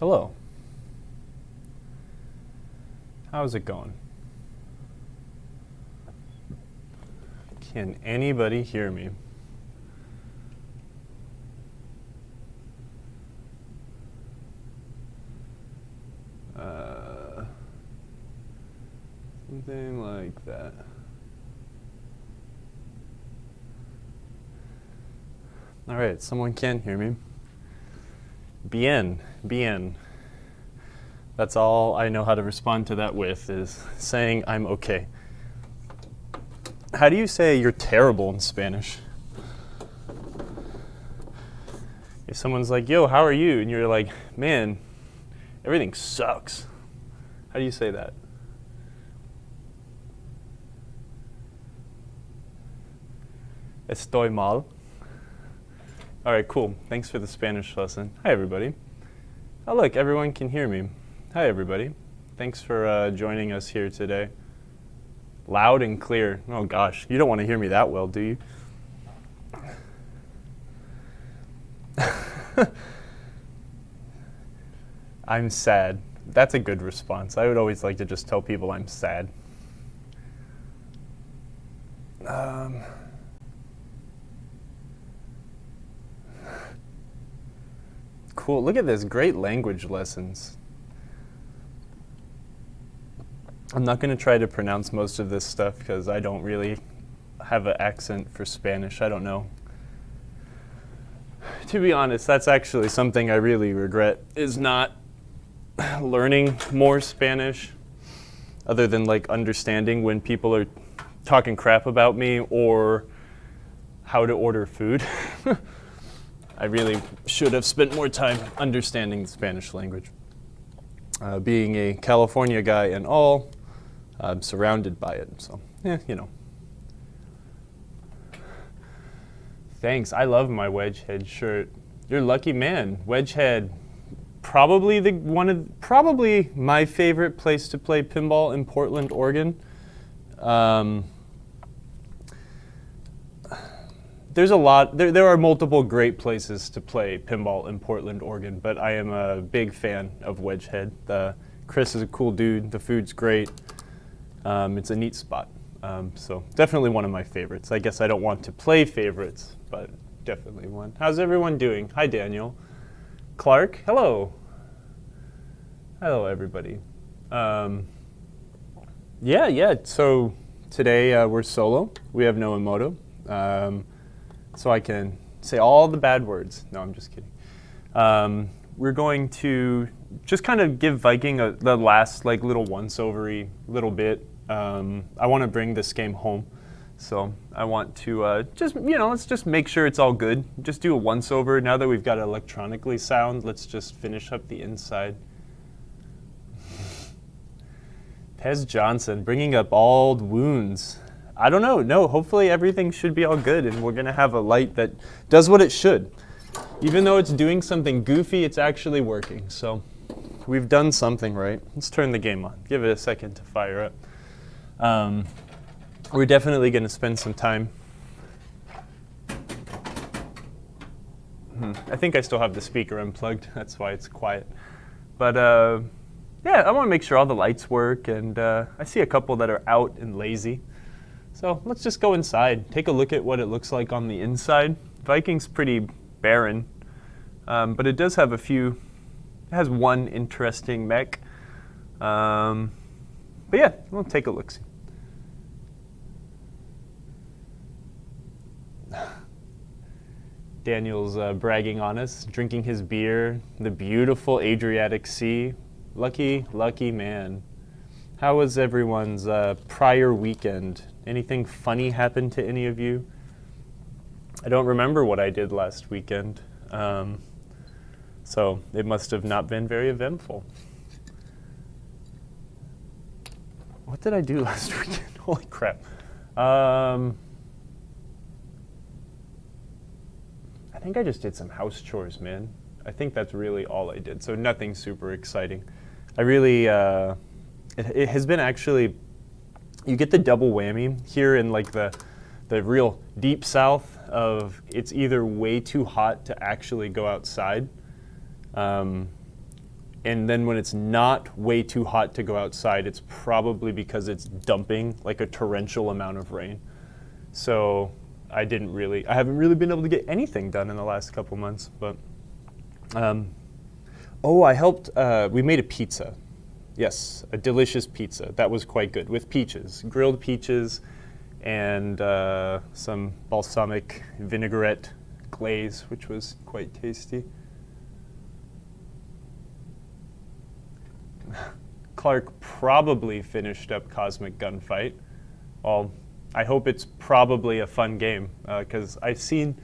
Hello. How's it going? Can anybody hear me? Something like that. All right, someone can hear me. Bien, bien. That's all I know how to respond to that with, is saying I'm okay. How do you say you're terrible in Spanish? If someone's like, yo, how are you? And you're like, man, everything sucks. How do you say that? Estoy mal. All right, cool. Thanks for the Spanish lesson. Hi, everybody. Oh, look, everyone can hear me. Hi, everybody. Thanks for joining us here today. Loud and clear. Oh, gosh. You don't want to hear me that well, do you? I'm sad. That's a good response. I would always like to just tell people I'm sad. Cool. Look at this. Great language lessons. I'm not going to try to pronounce most of this stuff because I don't really have an accent for Spanish. I don't know. To be honest, that's actually something I really regret, is not learning more Spanish, other than like understanding when people are talking crap about me or how to order food. I really should have spent more time understanding the Spanish language. Being a California guy and all, I'm surrounded by it, so you know. Thanks, I love my wedge head shirt. You're a lucky man. Wedge head, probably probably my favorite place to play pinball in Portland, Oregon. There's a lot. There are multiple great places to play pinball in Portland, Oregon, but I am a big fan of Wedgehead. Chris is a cool dude. The food's great. It's a neat spot. So definitely one of my favorites. I guess I don't want to play favorites, but definitely one. How's everyone doing? Hi, Daniel. Clark, hello. Hello, everybody. Yeah. So today we're solo. We have no Emoto. So I can say all the bad words. No, I'm just kidding. We're going to just kind of give Viking the last like little once-overy little bit. I want to bring this game home. So I want to just, let's just make sure it's all good. Just do a once-over. Now that we've got it electronically sound, let's just finish up the inside. Pez Johnson, bringing up old wounds. I don't know. No, hopefully everything should be all good, and we're going to have a light that does what it should. Even though it's doing something goofy, it's actually working. So we've done something right. Let's turn the game on. Give it a second to fire up. We're definitely going to spend some time. I think I still have the speaker unplugged. That's why it's quiet. But yeah, I want to make sure all the lights work, and I see a couple that are out and lazy. So let's just go inside, take a look at what it looks like on the inside. Viking's pretty barren, but it does have it has one interesting mech. But yeah, we'll take a look. Daniel's bragging on us, drinking his beer, the beautiful Adriatic Sea. Lucky, lucky man. How was everyone's prior weekend? Anything funny happen to any of you? I don't remember what I did last weekend, so it must have not been very eventful. What did I do last weekend? Holy crap. I think I just did some house chores, man. I think that's really all I did, so nothing super exciting. I really, it has been actually, you get the double whammy here in like the real deep south of it's either way too hot to actually go outside, And then when it's not way too hot to go outside, it's probably because it's dumping like a torrential amount of rain. So I haven't really been able to get anything done in the last couple months. But I helped. We made a pizza. Yes, a delicious pizza. That was quite good with peaches, grilled peaches, and some balsamic vinaigrette glaze, which was quite tasty. Clark probably finished up Cosmic Gunfight. Well, I hope it's probably a fun game, because I've seen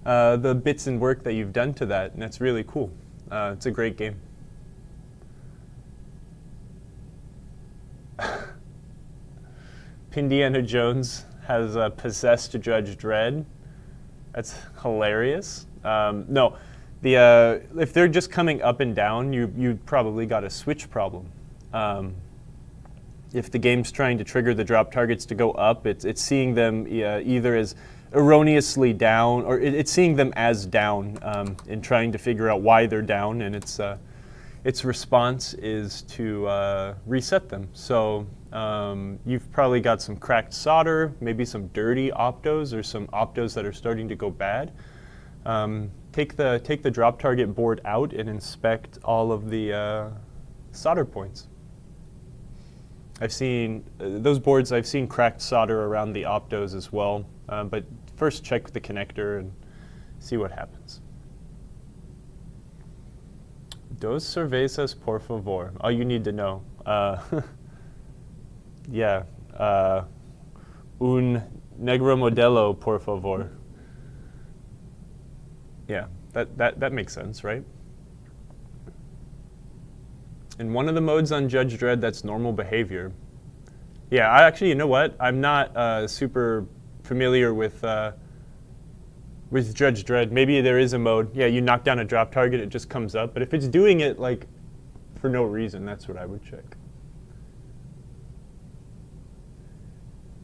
the bits and work that you've done to that, and it's really cool. It's a great game. Indiana Jones has possessed Judge Dredd. That's hilarious. No. If they're just coming up and down, you probably got a switch problem. If the game's trying to trigger the drop targets to go up, it's seeing them either as erroneously down, or it's seeing them as down, and trying to figure out why they're down, and its response is to reset them. So you've probably got some cracked solder, maybe some dirty optos, or some optos that are starting to go bad. Take the drop target board out and inspect all of the solder points. I've seen those boards. I've seen cracked solder around the optos as well. But first, check the connector and see what happens. Dos cervezas, por favor. All you need to know. Yeah. Un negro modelo, por favor. Yeah, that makes sense, right? In one of the modes on Judge Dredd, that's normal behavior. Yeah, you know what? I'm not super familiar with Judge Dredd. Maybe there is a mode. Yeah, you knock down a drop target, it just comes up. But if it's doing it like for no reason, that's what I would check.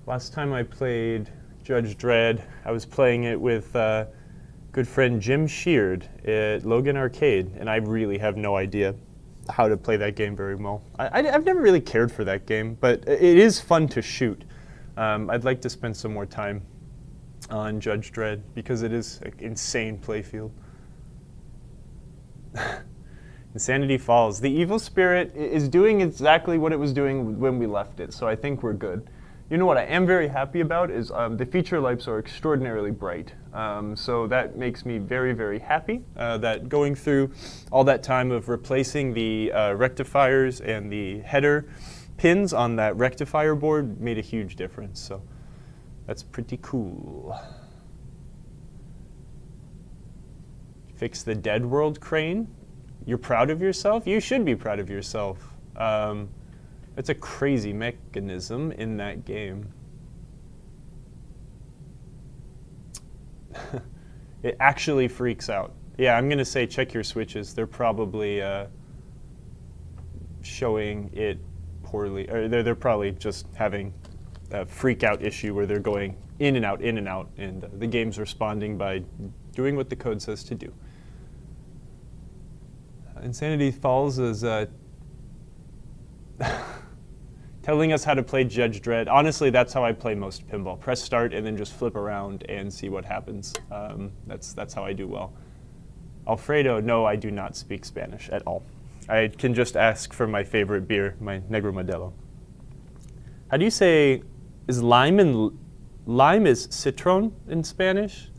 Last time I played Judge Dredd, I was playing it with good friend Jim Sheard at Logan Arcade, and I really have no idea how to play that game very well. I've never really cared for that game, but it is fun to shoot. I'd like to spend some more time on Judge Dredd because it is an insane playfield. Insanity Falls. The evil spirit is doing exactly what it was doing when we left it, so I think we're good. You know what I am very happy about is the feature lights are extraordinarily bright. So that makes me very, very happy that going through all that time of replacing the rectifiers and the header pins on that rectifier board made a huge difference. So that's pretty cool. Fix the Dead World crane. You're proud of yourself? You should be proud of yourself. It's a crazy mechanism in that game. It actually freaks out. Yeah, I'm going to say check your switches. They're probably showing it poorly. Or they're probably just having a freak out issue where they're going in and out, and the game's responding by doing what the code says to do. Insanity Falls is telling us how to play Judge Dredd. Honestly, that's how I play most pinball. Press start and then just flip around and see what happens. That's how I do well. Alfredo, no, I do not speak Spanish at all. I can just ask for my favorite beer, my Negro Modelo. How do you say, is lime is citron in Spanish?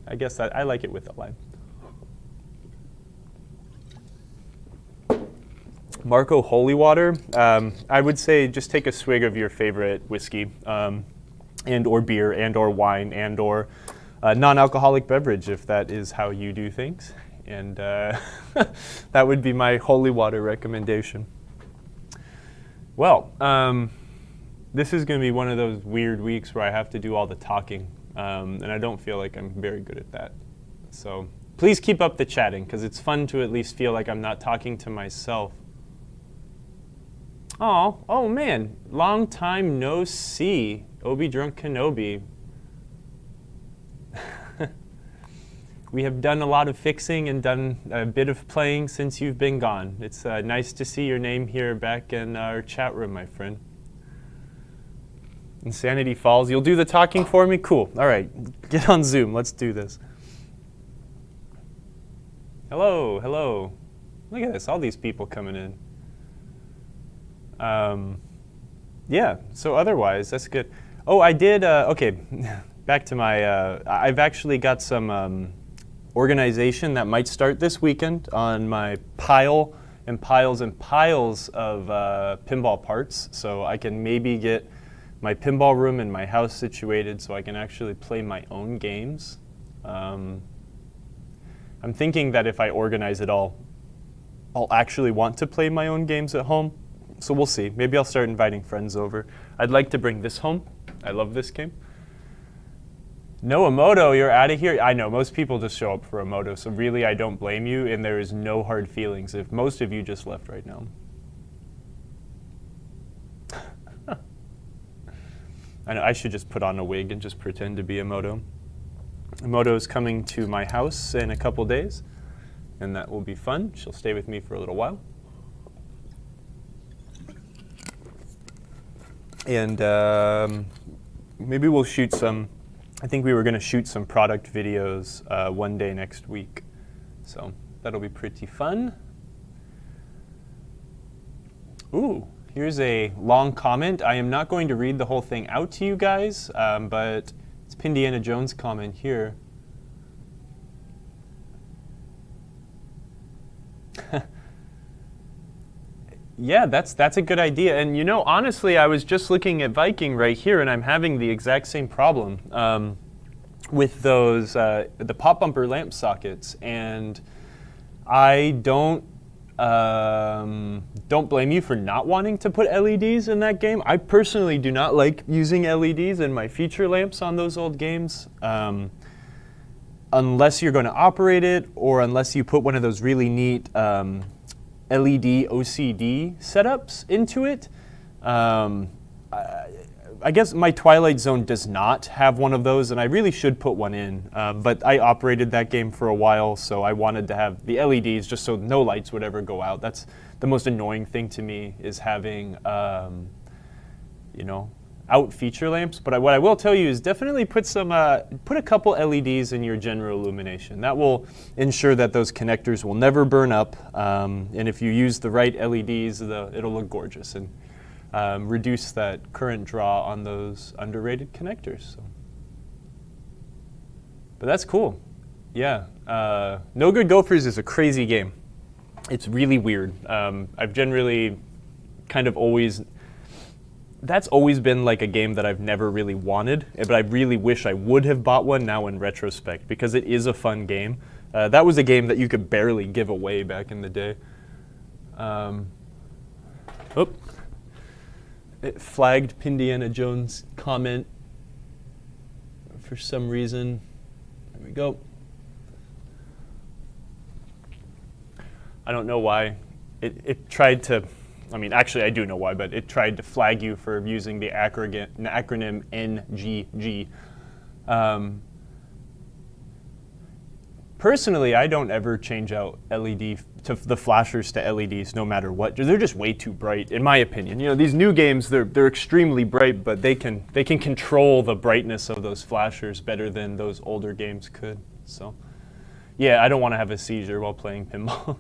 I guess I like it with the lime. Marco Holy Water, I would say just take a swig of your favorite whiskey and or beer and or wine and or non-alcoholic beverage if that is how you do things. And that would be my holy water recommendation. Well, this is going to be one of those weird weeks where I have to do all the talking, and I don't feel like I'm very good at that. So please keep up the chatting because it's fun to at least feel like I'm not talking to myself. Oh man, long time no see. Obi Drunk Kenobi. we have done a lot of fixing and done a bit of playing since you've been gone. It's nice to see your name here back in our chat room, my friend. Insanity Falls. You'll do the talking for me? Cool. All right. Get on Zoom. Let's do this. Hello. Hello. Look at this. All these people coming in. Yeah. So otherwise, that's good. Oh, I did. OK. Back to my. I've actually got some organization that might start this weekend on my pile and piles and piles of pinball parts. So I can maybe get my pinball room in my house situated so I can actually play my own games. I'm thinking that if I organize it all, I'll actually want to play my own games at home. So we'll see. Maybe I'll start inviting friends over. I'd like to bring this home. I love this game. No, Emoto, you're out of here. I know, most people just show up for Emoto, so really I don't blame you, and there is no hard feelings if most of you just left right now. I know, I should just put on a wig and just pretend to be Emoto. Emoto is coming to my house in a couple days, and that will be fun. She'll stay with me for a little while. And maybe we'll shoot some, I think we were going to shoot some product videos one day next week. So that'll be pretty fun. Ooh. Here's a long comment. I am not going to read the whole thing out to you guys, but it's Pindiana Jones' comment here. Yeah, that's a good idea. And you know, honestly, I was just looking at Viking right here, and I'm having the exact same problem with those the pop bumper lamp sockets, and I don't blame you for not wanting to put LEDs in that game. I personally do not like using LEDs in my feature lamps on those old games, unless you're going to operate it or unless you put one of those really neat LED OCD setups into it. I guess my Twilight Zone does not have one of those, and I really should put one in. But I operated that game for a while, so I wanted to have the LEDs just so no lights would ever go out. That's the most annoying thing to me, is having, you know, out feature lamps. But what I will tell you is definitely put a couple LEDs in your general illumination. That will ensure that those connectors will never burn up. And if you use the right LEDs, it'll look gorgeous and reduce that current draw on those underrated connectors. So. But that's cool. Yeah. No Good Gophers is a crazy game. It's really weird. I've generally kind of always... That's always been like a game that I've never really wanted, but I really wish I would have bought one now in retrospect, because it is a fun game. That was a game that you could barely give away back in the day. It flagged Pindiana Jones' comment for some reason. There we go. I don't know why. It tried to... I mean, actually, I do know why, but it tried to flag you for using the acronym NGG. Personally, I don't ever change out LED to the flashers to LEDs, no matter what. They're just way too bright, in my opinion. You know, these new games, they're extremely bright, but they can control the brightness of those flashers better than those older games could. So, yeah, I don't want to have a seizure while playing pinball.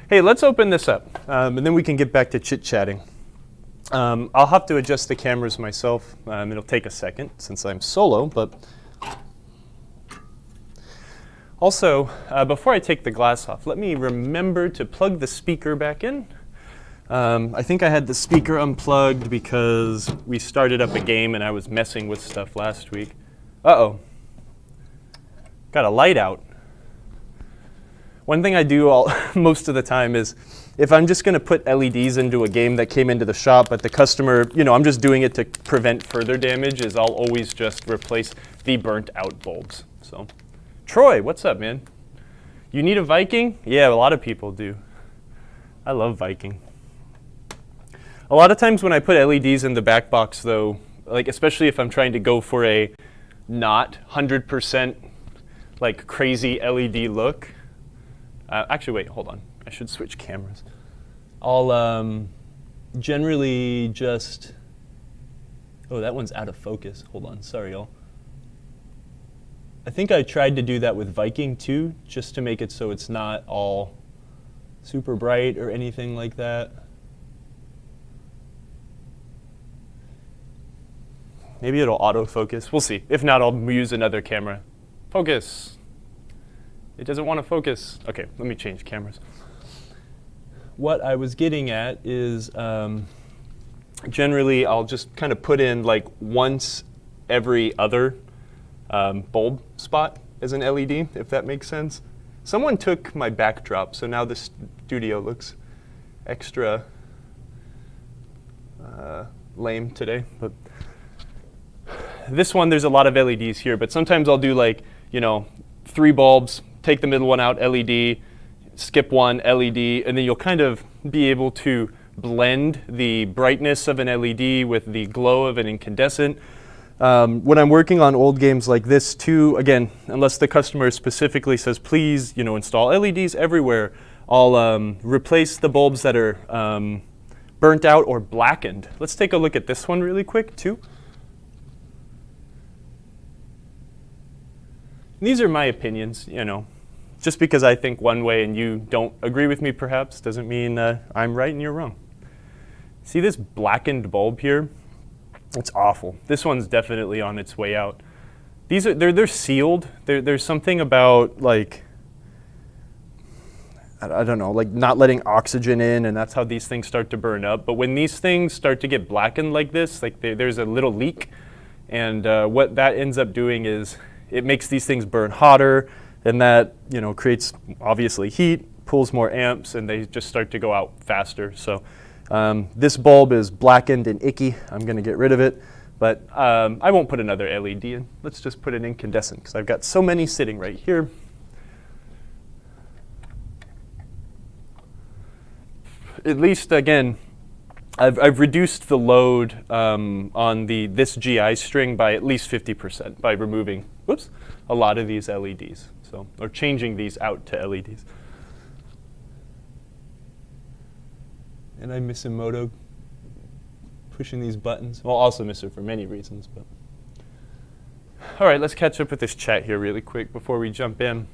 Hey, let's open this up, and then we can get back to chit-chatting. I'll have to adjust the cameras myself. It'll take a second since I'm solo, but also, before I take the glass off, let me remember to plug the speaker back in. I think I had the speaker unplugged because we started up a game and I was messing with stuff last week. Uh-oh. Got a light out. One thing I do most of the time is, if I'm just going to put LEDs into a game that came into the shop, but the customer, you know, I'm just doing it to prevent further damage, is I'll always just replace the burnt out bulbs. So, Troy, what's up, man? You need a Viking? Yeah, a lot of people do. I love Viking. A lot of times when I put LEDs in the back box, though, like especially if I'm trying to go for a not 100% like crazy LED look. Actually, wait, hold on. I should switch cameras. I'll generally just, oh, that one's out of focus. Hold on, sorry, y'all. I think I tried to do that with Viking too, just to make it so it's not all super bright or anything like that. Maybe it'll autofocus. We'll see. If not, I'll use another camera. Focus. It doesn't want to focus. OK, let me change cameras. What I was getting at is generally, I'll just kind of put in like once every other bulb spot as an LED, if that makes sense. Someone took my backdrop, so now the studio looks extra lame today. But this one, there's a lot of LEDs here, but sometimes I'll do like, 3 bulbs, take the middle one out, LED, skip one, LED, and then you'll kind of be able to blend the brightness of an LED with the glow of an incandescent. When I'm working on old games like this too, again, unless the customer specifically says, please, install LEDs everywhere, I'll replace the bulbs that are burnt out or blackened. Let's take a look at this one really quick too. These are my opinions, Just because I think one way and you don't agree with me perhaps doesn't mean I'm right and you're wrong. See this blackened bulb here? It's awful. This one's definitely on its way out. They're sealed. There's something about like, I don't know, like not letting oxygen in, and that's how these things start to burn up. But when these things start to get blackened like this, like there's a little leak, and what that ends up doing is it makes these things burn hotter, and that creates obviously heat, pulls more amps, and they just start to go out faster. So this bulb is blackened and icky. I'm going to get rid of it, but I won't put another LED in. Let's just put an incandescent because I've got so many sitting right here. At least again, I've reduced the load on this GI string by at least 50% by removing, a lot of these LEDs, or changing these out to LEDs. And I miss Moto pushing these buttons. Well, also miss her for many reasons, but. All right, let's catch up with this chat here really quick before we jump in.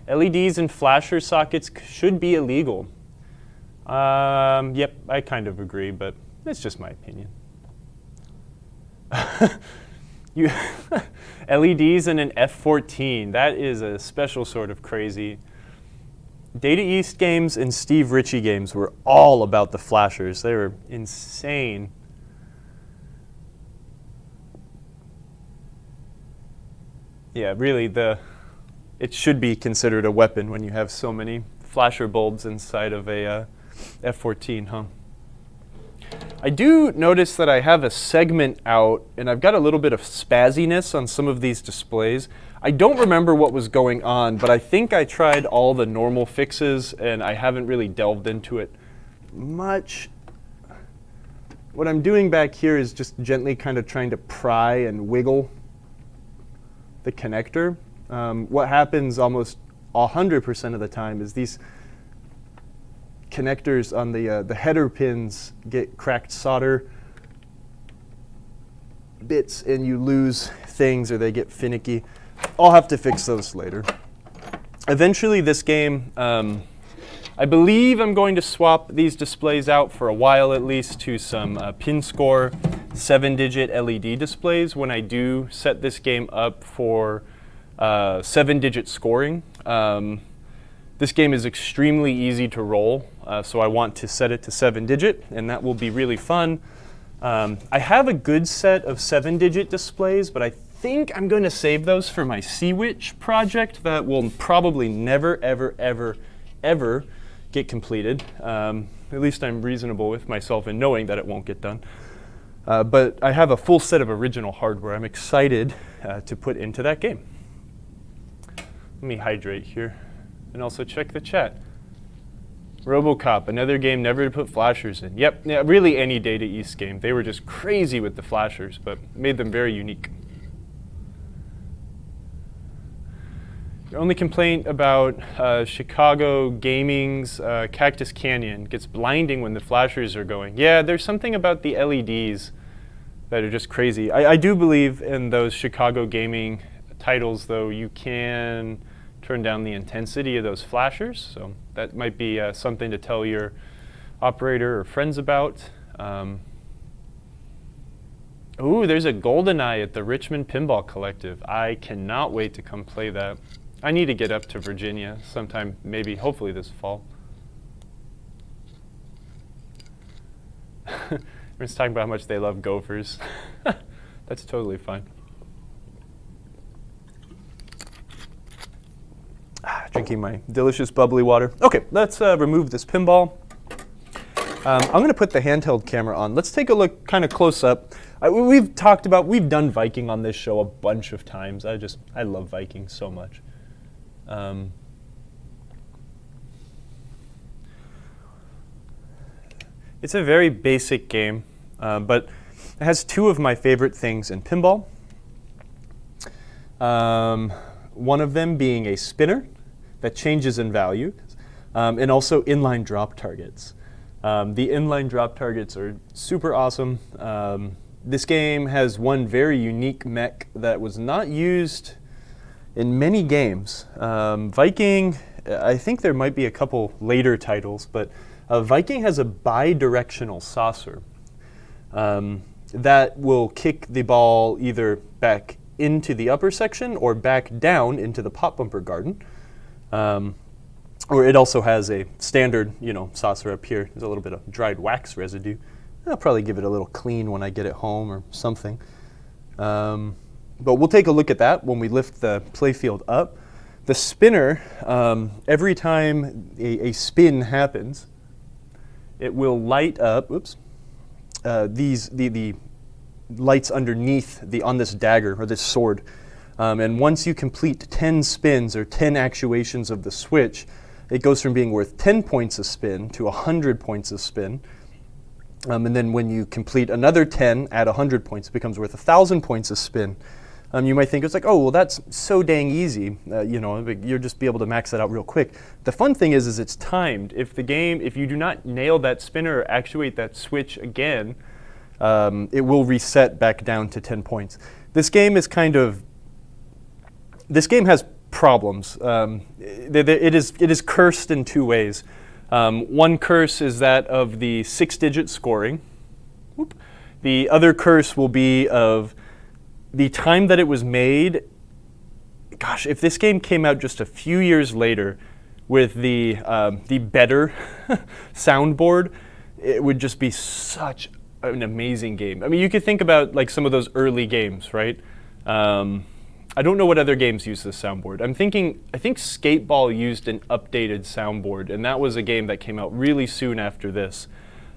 LEDs and flasher sockets should be illegal. Yep, I kind of agree, but it's just my opinion. LEDs in an F14, that is a special sort of crazy. Data East games and Steve Ritchie games were all about the flashers. They were insane. Yeah, really, it should be considered a weapon when you have so many flasher bulbs inside of a F14, huh? I do notice that I have a segment out, and I've got a little bit of spazziness on some of these displays. I don't remember what was going on, but I think I tried all the normal fixes, and I haven't really delved into it much. What I'm doing back here is just gently kind of trying to pry and wiggle the connector. What happens almost 100% of the time is these connectors on the header pins get cracked solder bits, and you lose things or they get finicky. I'll have to fix those later. Eventually this game, I believe I'm going to swap these displays out for a while at least to some pin score 7-digit LED displays when I do set this game up for 7-digit scoring. This game is extremely easy to roll, so I want to set it to 7-digit, and that will be really fun. I have a good set of 7-digit displays, but I think I'm going to save those for my Sea Witch project that will probably never, ever, ever, ever get completed. At least I'm reasonable with myself in knowing that it won't get done. But I have a full set of original hardware I'm excited to put into that game. Let me hydrate here and also check the chat. RoboCop, another game never to put flashers in. Yep, yeah, really any Data East game. They were just crazy with the flashers, but made them very unique. only complaint about Chicago Gaming's Cactus Canyon gets blinding when the flashers are going. Yeah, there's something about the LEDs that are just crazy. I do believe in those Chicago Gaming titles, though, you can turn down the intensity of those flashers, so that might be something to tell your operator or friends about. Ooh, there's a GoldenEye at the Richmond Pinball Collective. I cannot wait to come play that. I need to get up to Virginia sometime, maybe, hopefully this fall. Everyone's talking about how much they love Gophers. That's totally fine. Drinking my delicious bubbly water. Okay, let's remove this pinball. I'm going to put the handheld camera on. Let's take a look kind of close up. We've done Viking on this show a bunch of times. I love Viking so much. It's a very basic game, but it has two of my favorite things in pinball. One of them being a spinner that changes in value, and also inline drop targets. The inline drop targets are super awesome. This game has one very unique mech that was not used in many games. Viking, I think there might be a couple later titles, but Viking has a bi-directional saucer that will kick the ball either back into the upper section or back down into the pop bumper garden. Or it also has a standard, saucer up here. There's a little bit of dried wax residue. I'll probably give it a little clean when I get it home or something. But we'll take a look at that when we lift the playfield up. The spinner, every time a spin happens, it will light up, the lights underneath on this dagger or this sword. And once you complete 10 spins or 10 actuations of the switch, it goes from being worth 10 points a spin to 100 points a spin. And then when you complete another 10 at 100 points, it becomes worth 1,000 points a spin. You might think it's like, oh, well, that's so dang easy. You'll just be able to max that out real quick. The fun thing is it's timed. If you do not nail that spinner or actuate that switch again, it will reset back down to 10 points. This game has problems. It is cursed in two ways. One curse is that of the 6-digit scoring. The other curse will be of the time that it was made. Gosh, if this game came out just a few years later with the better soundboard, it would just be such an amazing game. I mean, you could think about like some of those early games, right? I don't know what other games use this soundboard. I think Skateball used an updated soundboard, and that was a game that came out really soon after this.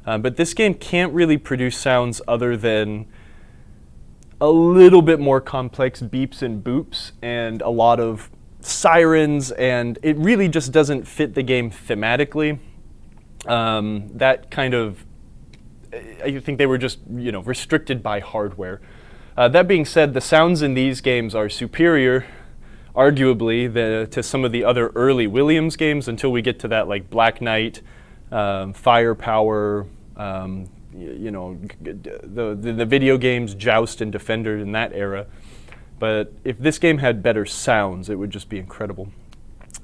But this game can't really produce sounds other than a little bit more complex beeps and boops and a lot of sirens, and it really just doesn't fit the game thematically. That kind of, I think they were just restricted by hardware. That being said, the sounds in these games are superior, arguably, to some of the other early Williams games until we get to that like Black Knight, Firepower, the video games Joust and Defender in that era. But if this game had better sounds, it would just be incredible.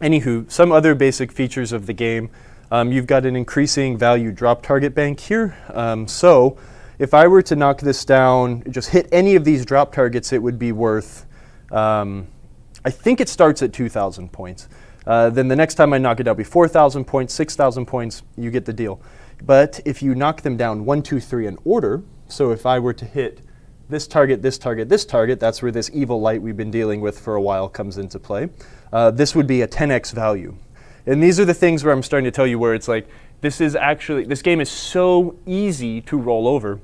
Anywho, some other basic features of the game. You've got an increasing value drop target bank here. So if I were to knock this down, just hit any of these drop targets, it would be worth, I think it starts at 2,000 points. Then the next time I knock it down, it'll be 4,000 points, 6,000 points, you get the deal. But if you knock them down 1, 2, 3 in order, so if I were to hit this target, this target, this target, that's where this evil light we've been dealing with for a while comes into play. This would be a 10x value. And these are the things where I'm starting to tell you where it's like, this game is so easy to roll over.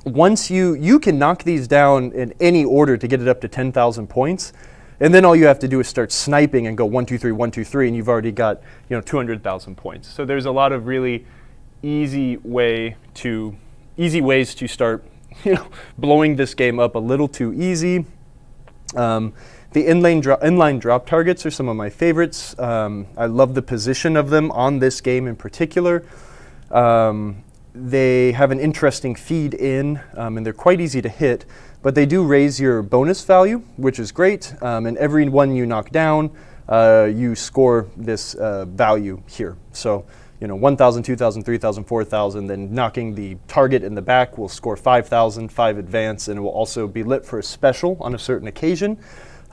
Once you can knock these down in any order to get it up to 10,000 points, and then all you have to do is start sniping and go 1, 2, 3, 1, 2, 3, and you've already got 200,000 points. So there's a lot of really easy ways to start blowing this game up a little too easy. The inline drop targets are some of my favorites. I love the position of them on this game in particular. They have an interesting feed in, and they're quite easy to hit, but they do raise your bonus value, which is great. And every one you knock down, you score this value here. So, 1,000, 2,000, 3,000, 4,000, then knocking the target in the back will score 5,000, 5 advance, and it will also be lit for a special on a certain occasion.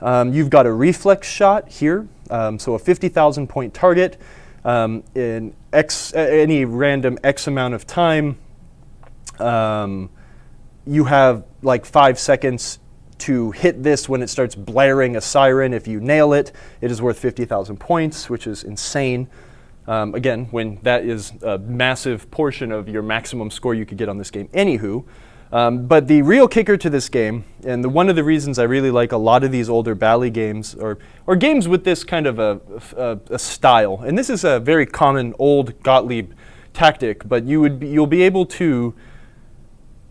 You've got a reflex shot here, so a 50,000 point target in any random X amount of time. You have like 5 seconds to hit this when it starts blaring a siren. If you nail it, it is worth 50,000 points, which is insane. Again, when that is a massive portion of your maximum score you could get on this game. Anywho, but the real kicker to this game, and one of the reasons I really like a lot of these older Bally games, or games with this kind of a style, and this is a very common old Gottlieb tactic, but you'll be able to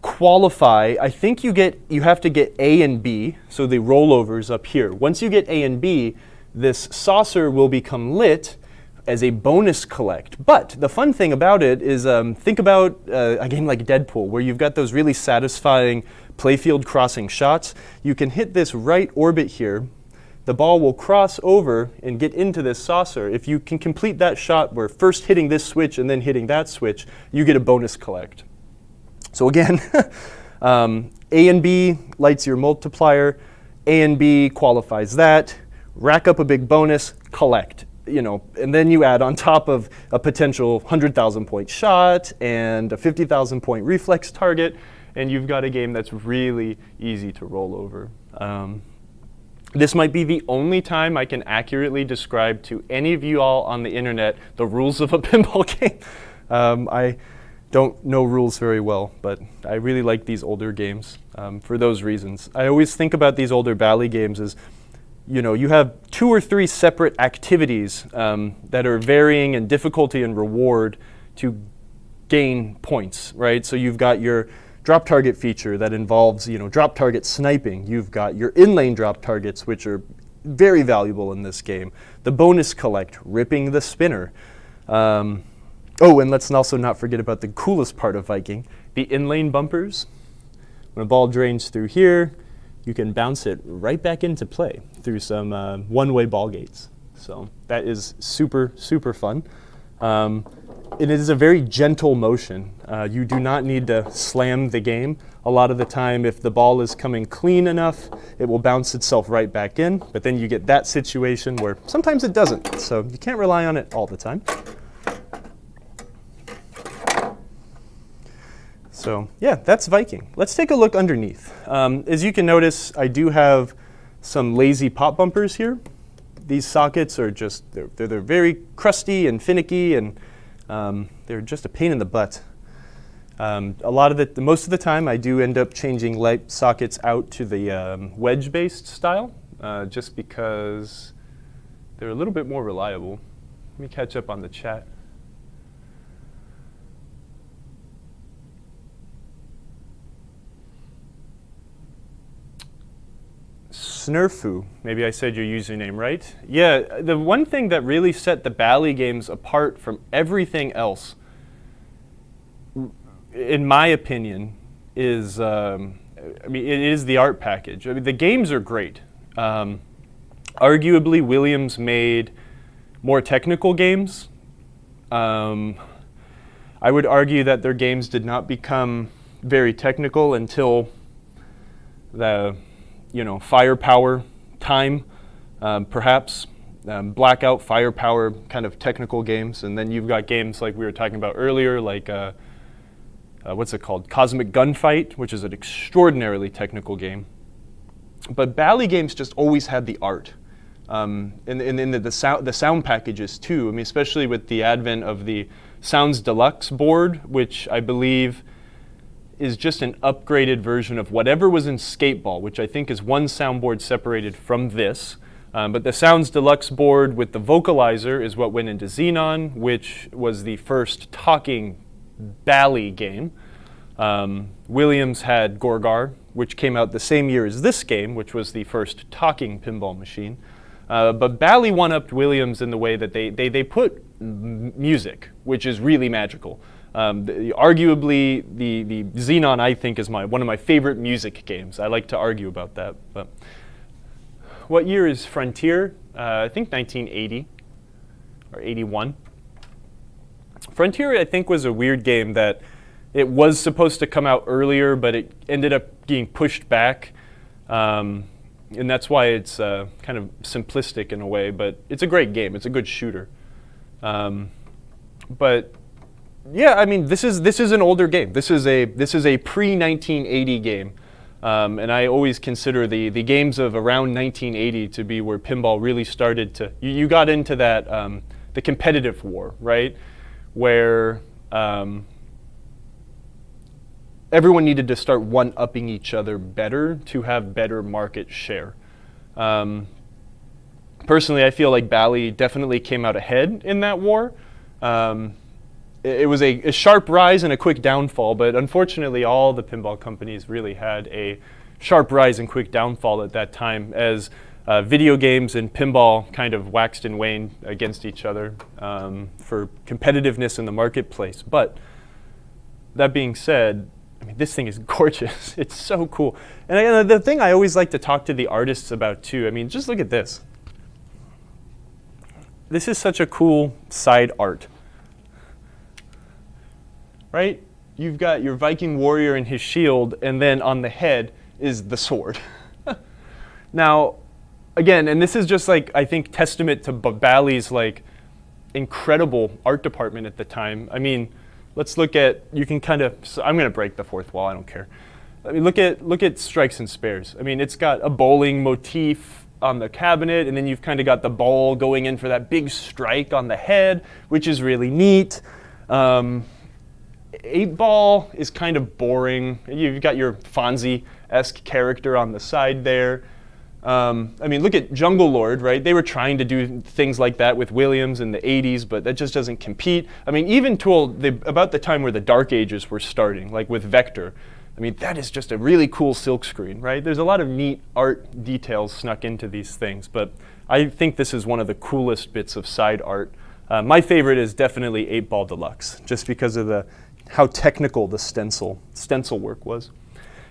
qualify. I think you have to get A and B, so the rollovers up here. Once you get A and B, this saucer will become lit as a bonus collect. But the fun thing about it is think about a game like Deadpool, where you've got those really satisfying playfield crossing shots. You can hit this right orbit here. The ball will cross over and get into this saucer. If you can complete that shot where first hitting this switch and then hitting that switch, you get a bonus collect. So again, A and B lights your multiplier. A and B qualifies that. Rack up a big bonus, collect. And then you add on top of a potential 100,000 point shot and a 50,000 point reflex target, and you've got a game that's really easy to roll over. This might be the only time I can accurately describe to any of you all on the internet the rules of a pinball game. I don't know rules very well, but I really like these older games for those reasons. I always think about these older Bally games as you have 2 or 3 separate activities that are varying in difficulty and reward to gain points, right? So you've got your drop target feature that involves, drop target sniping. You've got your in-lane drop targets, which are very valuable in this game. The bonus collect, ripping the spinner. And let's also not forget about the coolest part of Viking, the in-lane bumpers. When a ball drains through here, you can bounce it right back into play through some one-way ball gates. So that is super, super fun. It is a very gentle motion. You do not need to slam the game. A lot of the time, if the ball is coming clean enough, it will bounce itself right back in. But then you get that situation where sometimes it doesn't. So you can't rely on it all the time. So yeah, that's Viking. Let's take a look underneath. As you can notice, I do have some lazy pop bumpers here. These sockets are just, they're very crusty and finicky, and they're just a pain in the butt. Most of the time, I do end up changing light sockets out to the wedge-based style, just because they're a little bit more reliable. Let me catch up on the chat. Snurfu, maybe I said your username right. Yeah, the one thing that really set the Bally games apart from everything else, in my opinion, is it is the art package. The games are great. Arguably, Williams made more technical games. I would argue that their games did not become very technical until the firepower time, perhaps. Blackout, firepower kind of technical games. And then you've got games like we were talking about earlier, like what's it called? Cosmic Gunfight, which is an extraordinarily technical game. But Bally games just always had the art. And the sound packages too. I mean, especially with the advent of the Sounds Deluxe board, which I believe is just an upgraded version of whatever was in Skateball, which I think is one soundboard separated from this. But the Sounds Deluxe board with the vocalizer is what went into Xenon, which was the first talking Bally game. Williams had Gorgar, which came out the same year as this game, which was the first talking pinball machine. But Bally one-upped Williams in the way that they put music, which is really magical. Arguably, the Xenon, I think, is one of my favorite music games. I like to argue about that. But what year is Frontier? I think 1980 or 81. Frontier, I think, was a weird game that it was supposed to come out earlier, but it ended up being pushed back. And that's why it's kind of simplistic in a way, but it's a great game. It's a good shooter. But yeah, I mean, this is an older game. This is a pre-1980 game, and I always consider the games of around 1980 to be where pinball really started to. You got into that the competitive war, right, where everyone needed to start one-upping each other better to have better market share. Personally, I feel like Bally definitely came out ahead in that war. It was a sharp rise and a quick downfall, but unfortunately all the pinball companies really had a sharp rise and quick downfall at that time as video games and pinball kind of waxed and waned against each other for competitiveness in the marketplace. But that being said, I mean, this thing is gorgeous. It's so cool. And the thing I always like to talk to the artists about too, I mean, just look at this. This is such a cool side art. Right? You've got your Viking warrior and his shield, and then on the head is the sword. Now, again, and this is just like, I think, testament to Bally's like incredible art department at the time. I mean, let's look at, you can kind of, so I'm going to break the fourth wall, I don't care. I mean, look at Strikes and Spares. I mean, it's got a bowling motif on the cabinet, and then you've kind of got the ball going in for that big strike on the head, which is really neat. 8-ball is kind of boring. You've got your Fonzie-esque character on the side there. I mean, look at Jungle Lord, right? They were trying to do things like that with Williams in the 80s, but that just doesn't compete. I mean, even till about the time where the Dark Ages were starting, like with Vector, I mean, that is just a really cool silkscreen, right? There's a lot of neat art details snuck into these things, but I think this is one of the coolest bits of side art. My favorite is definitely 8-Ball Deluxe, just because of how technical the stencil work was.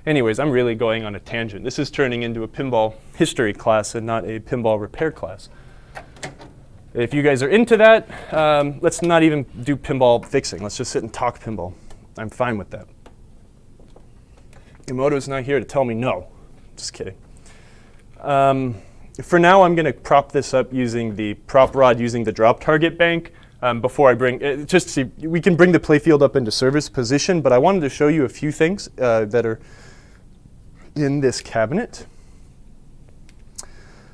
Anyways, I'm really going on a tangent. This is turning into a pinball history class and not a pinball repair class. If you guys are into that, let's not even do pinball fixing. Let's just sit and talk pinball. I'm fine with that. Emoto's not here to tell me no. Just kidding. For now, I'm going to prop this up using the prop rod using the drop target bank. Before I bring, just see, we can bring the playfield up into service position, but I wanted to show you a few things that are in this cabinet.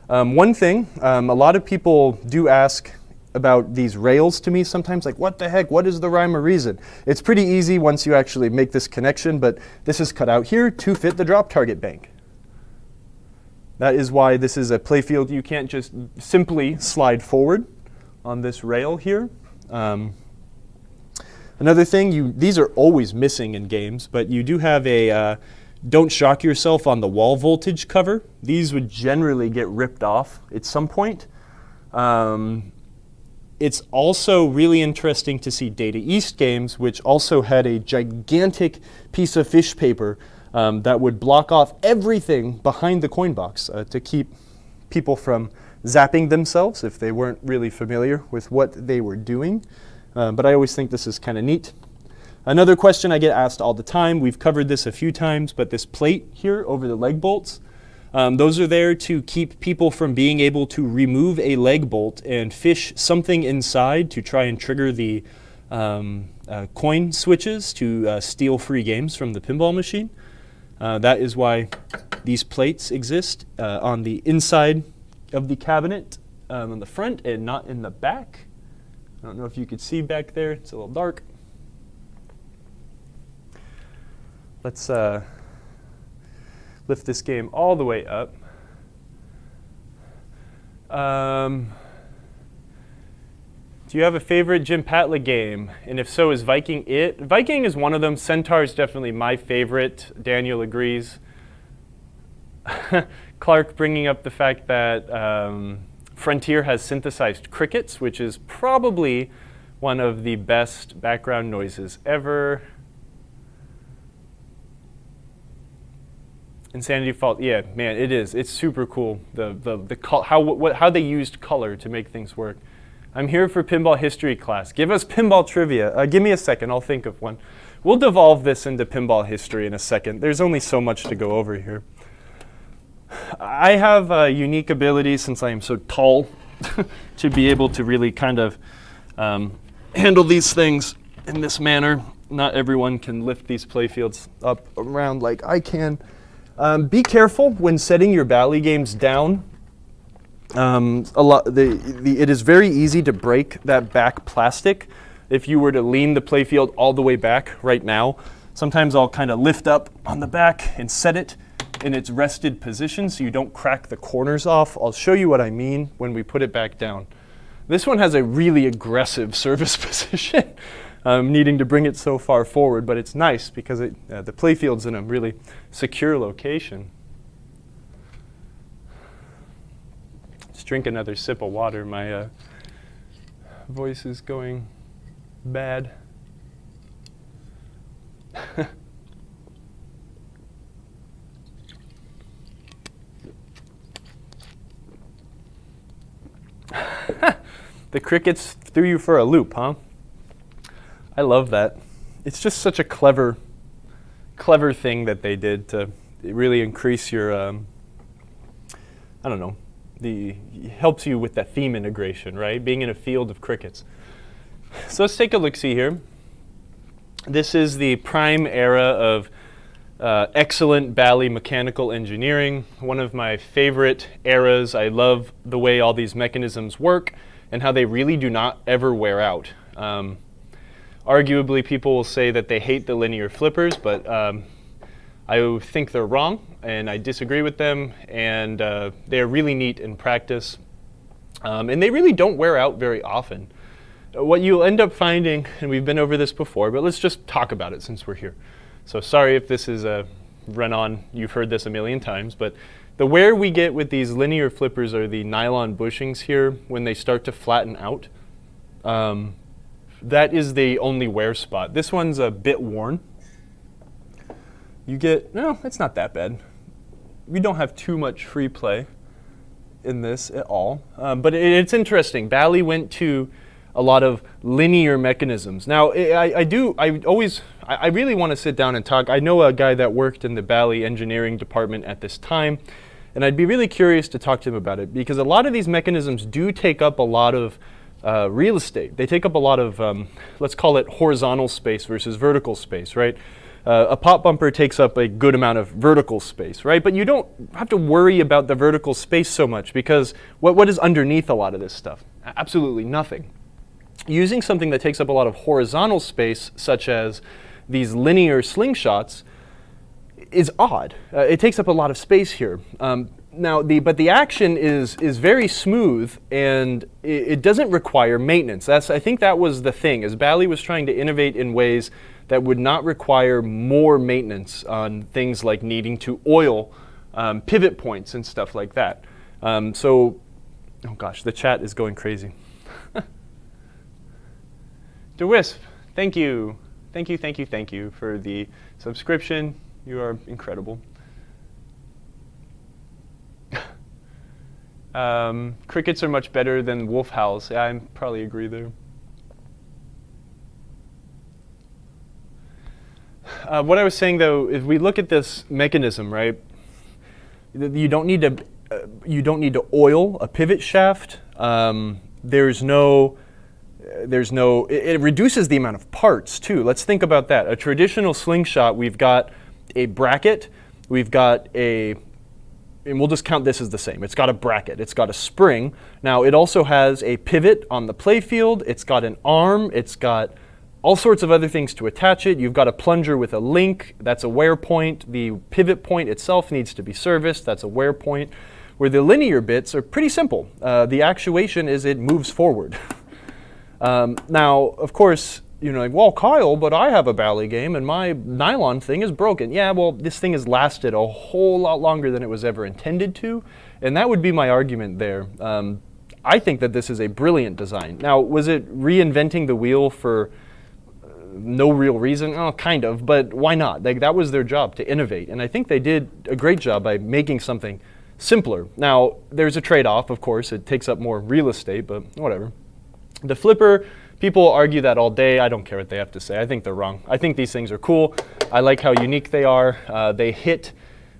One thing, a lot of people do ask about these rails to me sometimes, like, what the heck, what is the rhyme or reason? It's pretty easy once you actually make this connection, but this is cut out here to fit the drop target bank. That is why this is a playfield. You can't just simply slide forward on this rail here. Another thing, these are always missing in games, but you do have a don't shock yourself on the wall voltage cover. These would generally get ripped off at some point. It's also really interesting to see Data East games, which also had a gigantic piece of fish paper that would block off everything behind the coin box to keep people from zapping themselves if they weren't really familiar with what they were doing. But I always think this is kind of neat. Another question I get asked all the time, we've covered this a few times, but this plate here over the leg bolts, those are there to keep people from being able to remove a leg bolt and fish something inside to try and trigger the coin switches to steal free games from the pinball machine. That is why these plates exist on the inside of the cabinet on the front and not in the back. I don't know if you could see back there. It's a little dark. Let's lift this game all the way up. Do you have a favorite Jim Patla game? And if so, is Viking it? Viking is one of them. Centaur is definitely my favorite. Daniel agrees. Clark bringing up the fact that Frontier has synthesized crickets, which is probably one of the best background noises ever. Insanity Fault, yeah, man, it is. It's super cool. How they used color to make things work. I'm here for pinball history class. Give us pinball trivia. Give me a second. I'll think of one. We'll devolve this into pinball history in a second. There's only so much to go over here. I have a unique ability, since I am so tall, to be able to really kind of handle these things in this manner. Not everyone can lift these playfields up around like I can. Be careful when setting your Bally games down. It is very easy to break that back plastic if you were to lean the playfield all the way back right now. Sometimes I'll kind of lift up on the back and set it in its rested position so you don't crack the corners off. I'll show you what I mean when we put it back down. This one has a really aggressive service position, needing to bring it so far forward, but it's nice because the playfield's in a really secure location. Let's drink another sip of water. My voice is going bad. The crickets threw you for a loop, huh? I love that. It's just such a clever thing that they did to really increase your, I don't know, helps you with that theme integration, right? Being in a field of crickets. So let's take a look-see here. This is the prime era of excellent Bally mechanical engineering, one of my favorite eras. I love the way all these mechanisms work and how they really do not ever wear out. Arguably, people will say that they hate the linear flippers, but I think they're wrong, and I disagree with them, and they're really neat in practice. And they really don't wear out very often. What you'll end up finding, and we've been over this before, but let's just talk about it since we're here. So sorry if this is a run-on, you've heard this a million times, but the wear we get with these linear flippers are the nylon bushings here when they start to flatten out. That is the only wear spot. This one's a bit worn. You get, no, it's not that bad. We don't have too much free play in this at all, but it's interesting. Bally went to a lot of linear mechanisms. Now, I really want to sit down and talk. I know a guy that worked in the Bally engineering department at this time, and I'd be really curious to talk to him about it because a lot of these mechanisms do take up a lot of real estate. They take up a lot of, let's call it horizontal space versus vertical space, right? A pop bumper takes up a good amount of vertical space, right? But you don't have to worry about the vertical space so much because what is underneath a lot of this stuff? Absolutely nothing. Using something that takes up a lot of horizontal space, such as these linear slingshots, is odd. It takes up a lot of space here. But the action is very smooth, and it doesn't require maintenance. I think that was the thing, is Bally was trying to innovate in ways that would not require more maintenance on things like needing to oil pivot points and stuff like that. Oh gosh, the chat is going crazy. DeWisp, thank you. Thank you for the subscription. You are incredible. Crickets are much better than wolf howls. Yeah, I probably agree there. What I was saying though, if we look at this mechanism, right? You don't need to oil a pivot shaft. It reduces the amount of parts too. Let's think about that. A traditional slingshot, we've got a bracket, we've got and we'll just count this as the same. It's got a bracket, it's got a spring. Now it also has a pivot on the playfield, it's got an arm, it's got all sorts of other things to attach it. You've got a plunger with a link, that's a wear point. The pivot point itself needs to be serviced, that's a wear point. Where the linear bits are pretty simple. The actuation is it moves forward. Now, of course, you're like, well, Kyle, but I have a Bally game and my nylon thing is broken. Yeah, well, this thing has lasted a whole lot longer than it was ever intended to, and that would be my argument there. I think that this is a brilliant design. Now, was it reinventing the wheel for no real reason? Oh, kind of, but why not? Like, that was their job, to innovate, and I think they did a great job by making something simpler. Now, there's a trade-off, of course. It takes up more real estate, but whatever. The flipper, people argue that all day. I don't care what they have to say. I think they're wrong. I think these things are cool. I like how unique they are. They hit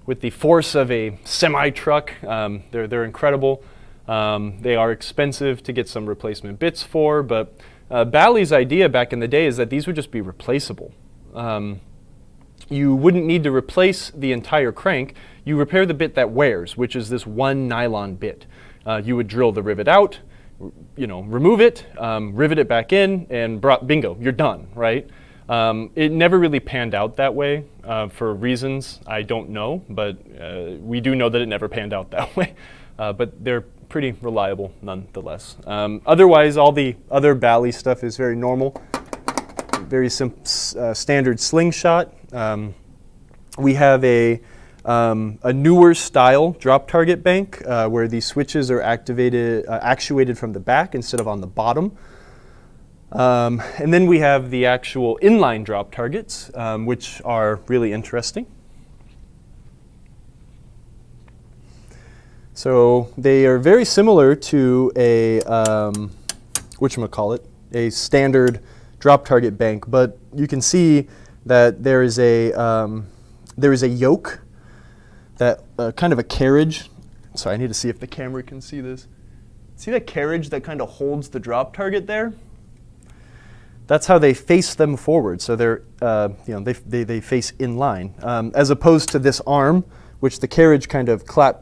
with the force of a semi-truck. They're incredible. They are expensive to get some replacement bits for, but Bally's idea back in the day is that these would just be replaceable. You wouldn't need to replace the entire crank. You repair the bit that wears, which is this one nylon bit. You would drill the rivet out, remove it, rivet it back in, and bingo, you're done, right? It never really panned out that way for reasons I don't know, but we do know that it never panned out that way. But they're pretty reliable nonetheless. Otherwise, all the other Bally stuff is very normal, very standard slingshot. We have a newer style drop target bank where the switches are actuated from the back instead of on the bottom. And then we have the actual inline drop targets, which are really interesting. So they are very similar to a, a standard drop target bank, but you can see that there is a yoke, that kind of a carriage. Sorry, I need to see if the camera can see this. See that carriage that kind of holds the drop target there? That's how they face them forward. So they're, they face in line, as opposed to this arm, which the carriage kind of clips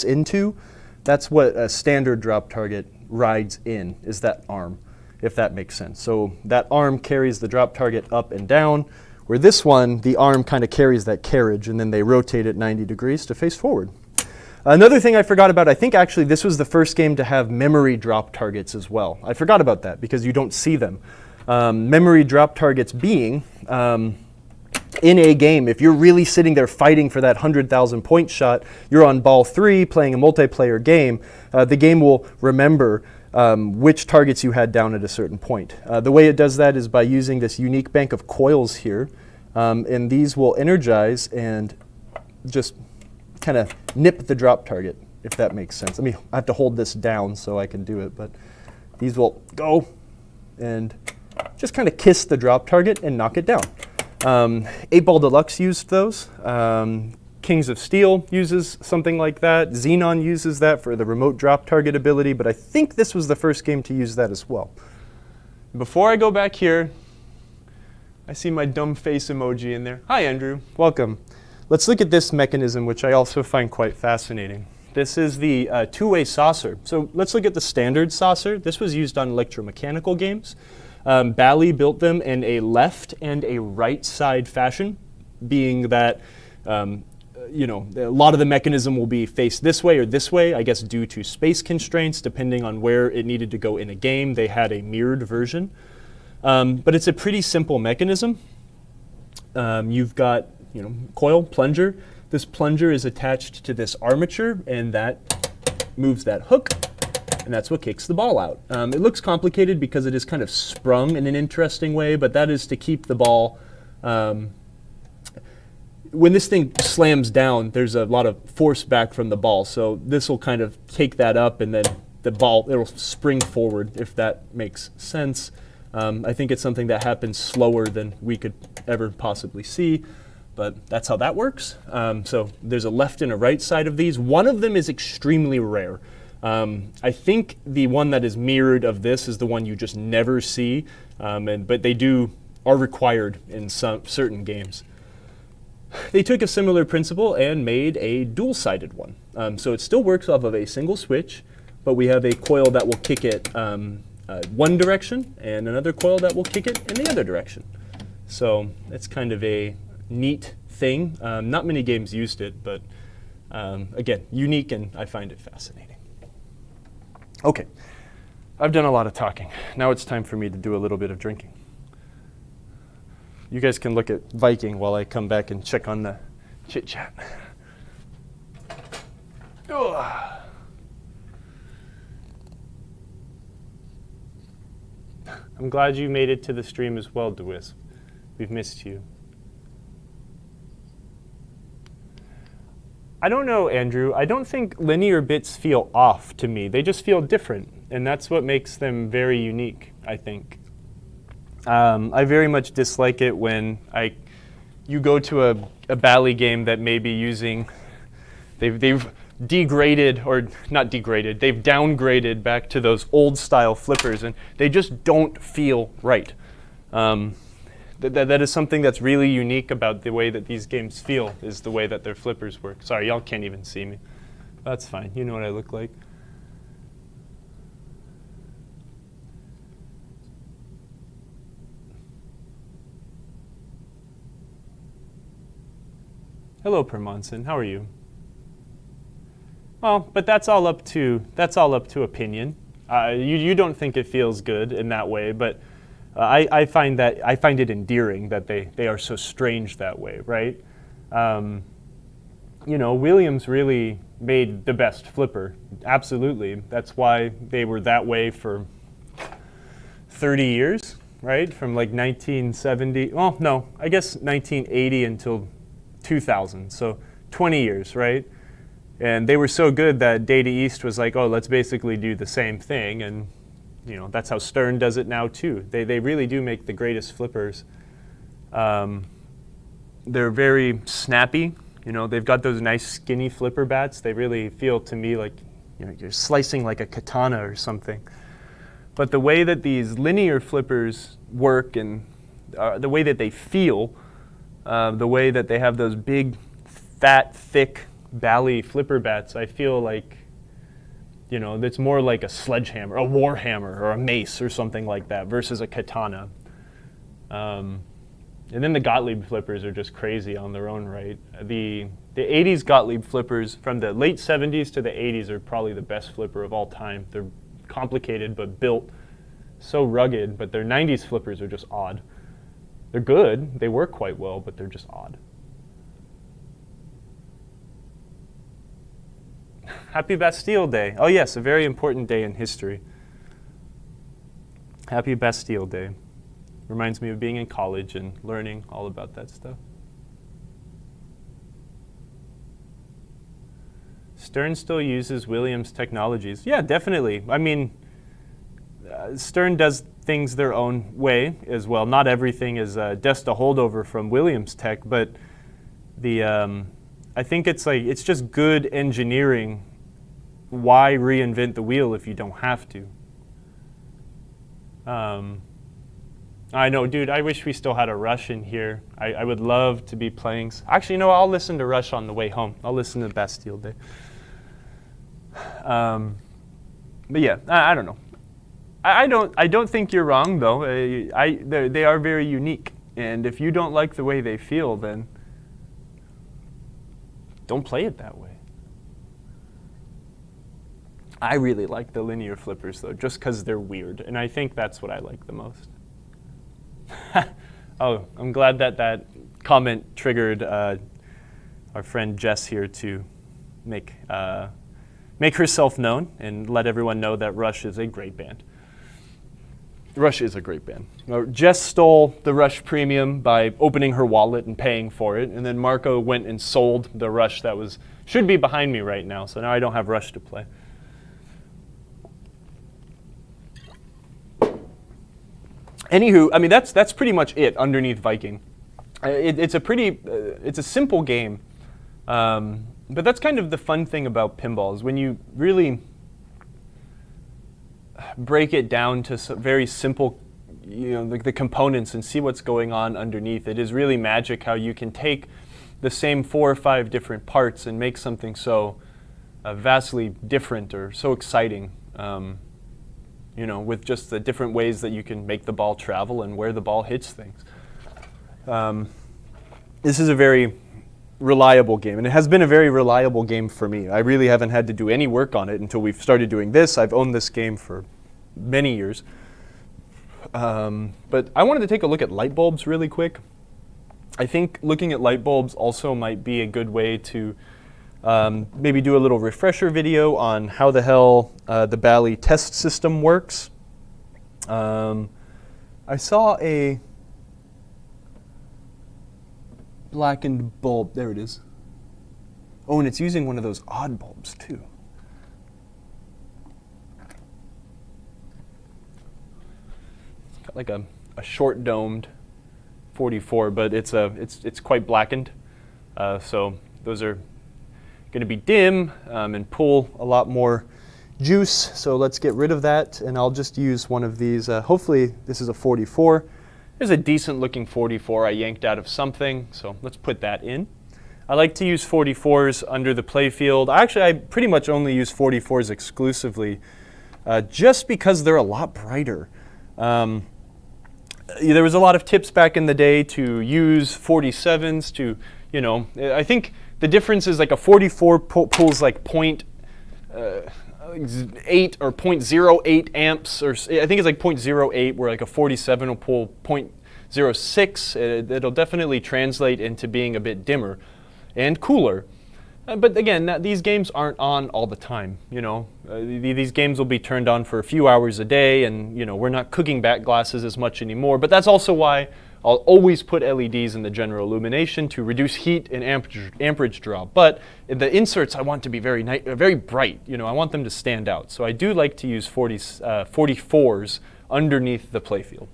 into. That's what a standard drop target rides in, is that arm, if that makes sense. So that arm carries the drop target up and down, where this one, the arm kind of carries that carriage, and then they rotate it 90 degrees to face forward. Another thing I forgot about, I think actually this was the first game to have memory drop targets as well. I forgot about that because you don't see them. Memory drop targets being, in a game, if you're really sitting there fighting for that 100,000 point shot, you're on ball 3 playing a multiplayer game, the game will remember which targets you had down at a certain point. The way it does that is by using this unique bank of coils here, and these will energize and just kind of nip the drop target, if that makes sense. I have to hold this down so I can do it, but these will go and just kind of kiss the drop target and knock it down. 8-Ball Deluxe used those. Kings of Steel uses something like that. Xenon uses that for the remote drop target ability, but I think this was the first game to use that as well. Before I go back here, I see my dumb face emoji in there. Hi, Andrew. Welcome. Let's look at this mechanism, which I also find quite fascinating. This is the two-way saucer. So let's look at the standard saucer. This was used on electromechanical games. Bally built them in a left and a right side fashion, being that a lot of the mechanism will be faced this way or this way, I guess due to space constraints, depending on where it needed to go in a game. They had a mirrored version. But it's a pretty simple mechanism. You've got coil, plunger. This plunger is attached to this armature, and that moves that hook, and that's what kicks the ball out. It looks complicated because it is kind of sprung in an interesting way, but that is to keep the ball. When this thing slams down, there's a lot of force back from the ball, so this will kind of take that up, and then the ball, it'll spring forward, if that makes sense. I think it's something that happens slower than we could ever possibly see, but that's how that works. So there's a left and a right side of these. One of them is extremely rare. I think the one that is mirrored of this is the one you just never see, but they are required in some certain games. They took a similar principle and made a dual-sided one. So it still works off of a single switch, but we have a coil that will kick it one direction and another coil that will kick it in the other direction. So it's kind of a neat thing. Not many games used it, but again, unique, and I find it fascinating. Okay, I've done a lot of talking. Now it's time for me to do a little bit of drinking. You guys can look at Viking while I come back and check on the chit chat. I'm glad you made it to the stream as well, DeWisp. We've missed you. I don't know, Andrew. I don't think linear bits feel off to me. They just feel different, and that's what makes them very unique, I think. I very much dislike it when you go to a Bally game that may be using, they've degraded, or not degraded, they've downgraded back to those old style flippers, and they just don't feel right. That is something that's really unique about the way that these games feel, is the way that their flippers work. Sorry, y'all can't even see me. That's fine, you know what I look like. Hello, Permonson. How are you? Well, but that's all up to opinion. You don't think it feels good in that way, but I find it endearing that they are so strange that way, right? You know, Williams really made the best flipper. Absolutely. That's why they were that way for 30 years, right? From like 1970. Well, no, I guess 1980 until 2000, so 20 years, right? And they were so good that Data East was like, oh, let's basically do the same thing, and you know, that's how Stern does it now too. They really do make the greatest flippers. They're very snappy. You know, they've got those nice skinny flipper bats. They really feel to me like, you know, you're slicing like a katana or something. But the way that these linear flippers work, and the way that they feel, the way that they have those big, fat, thick Bally flipper bats, I feel like, you know, it's more like a sledgehammer, a war hammer, or a mace, or something like that, versus a katana. And then the Gottlieb flippers are just crazy on their own right. The 80s Gottlieb flippers, from the late 70s to the 80s, are probably the best flipper of all time. They're complicated, but built so rugged, but their 90s flippers are just odd. They're good, they work quite well, but they're just odd. Happy Bastille Day. Oh yes, a very important day in history. Happy Bastille Day. Reminds me of being in college and learning all about that stuff. Stern still uses Williams technologies. Yeah, definitely. I mean, Stern does things their own way as well. Not everything is just a holdover from Williams tech, but I think it's just good engineering. Why reinvent the wheel if you don't have to? I know, dude, I wish we still had a Rush in here. I would love to be playing. Actually, no, I'll listen to Rush on the way home. I'll listen to Bastille Day. But yeah, I don't know. I don't think you're wrong, though. They are very unique. And if you don't like the way they feel, then don't play it that way. I really like the linear flippers, though, just because they're weird. And I think that's what I like the most. Oh, I'm glad that comment triggered our friend Jess here to make herself known and let everyone know that Rush is a great band. Rush is a great band. Jess stole the Rush Premium by opening her wallet and paying for it, and then Marco went and sold the Rush that should be behind me right now, so now I don't have Rush to play. Anywho, I mean, that's pretty much it underneath Viking. It's a simple game, but that's kind of the fun thing about pinball, is when you really break it down to very simple, you know, the components and see what's going on underneath. It is really magic how you can take the same 4 or 5 different parts and make something so vastly different or so exciting. You know, with just the different ways that you can make the ball travel and where the ball hits things. This is a very reliable game, and it has been a very reliable game for me. I really haven't had to do any work on it until we've started doing this. I've owned this game for many years. But I wanted to take a look at light bulbs really quick. I think looking at light bulbs also might be a good way to maybe do a little refresher video on how the hell the Bally test system works. I saw a blackened bulb. There it is. Oh, and it's using one of those odd bulbs too. It's got like a short domed 44, but it's quite blackened. So those are going to be dim and pull a lot more juice. So let's get rid of that, and I'll just use one of these. Hopefully this is a 44. There's a decent looking 44 I yanked out of something, so let's put that in. I like to use 44s under the playfield. Actually, I pretty much only use 44s exclusively just because they're a lot brighter. There was a lot of tips back in the day to use 47s to, I think the difference is like a 44 pulls like 0.8 or 0.08 amps, or I think it's like 0.08, where like a 47 will pull 0.06. It'll definitely translate into being a bit dimmer and cooler. But again, these games aren't on all the time. These games will be turned on for a few hours a day, and we're not cooking back glasses as much anymore. But that's also why I'll always put LEDs in the general illumination to reduce heat and amperage draw. But the inserts I want to be very bright. I want them to stand out. So I do like to use 44s underneath the playfield.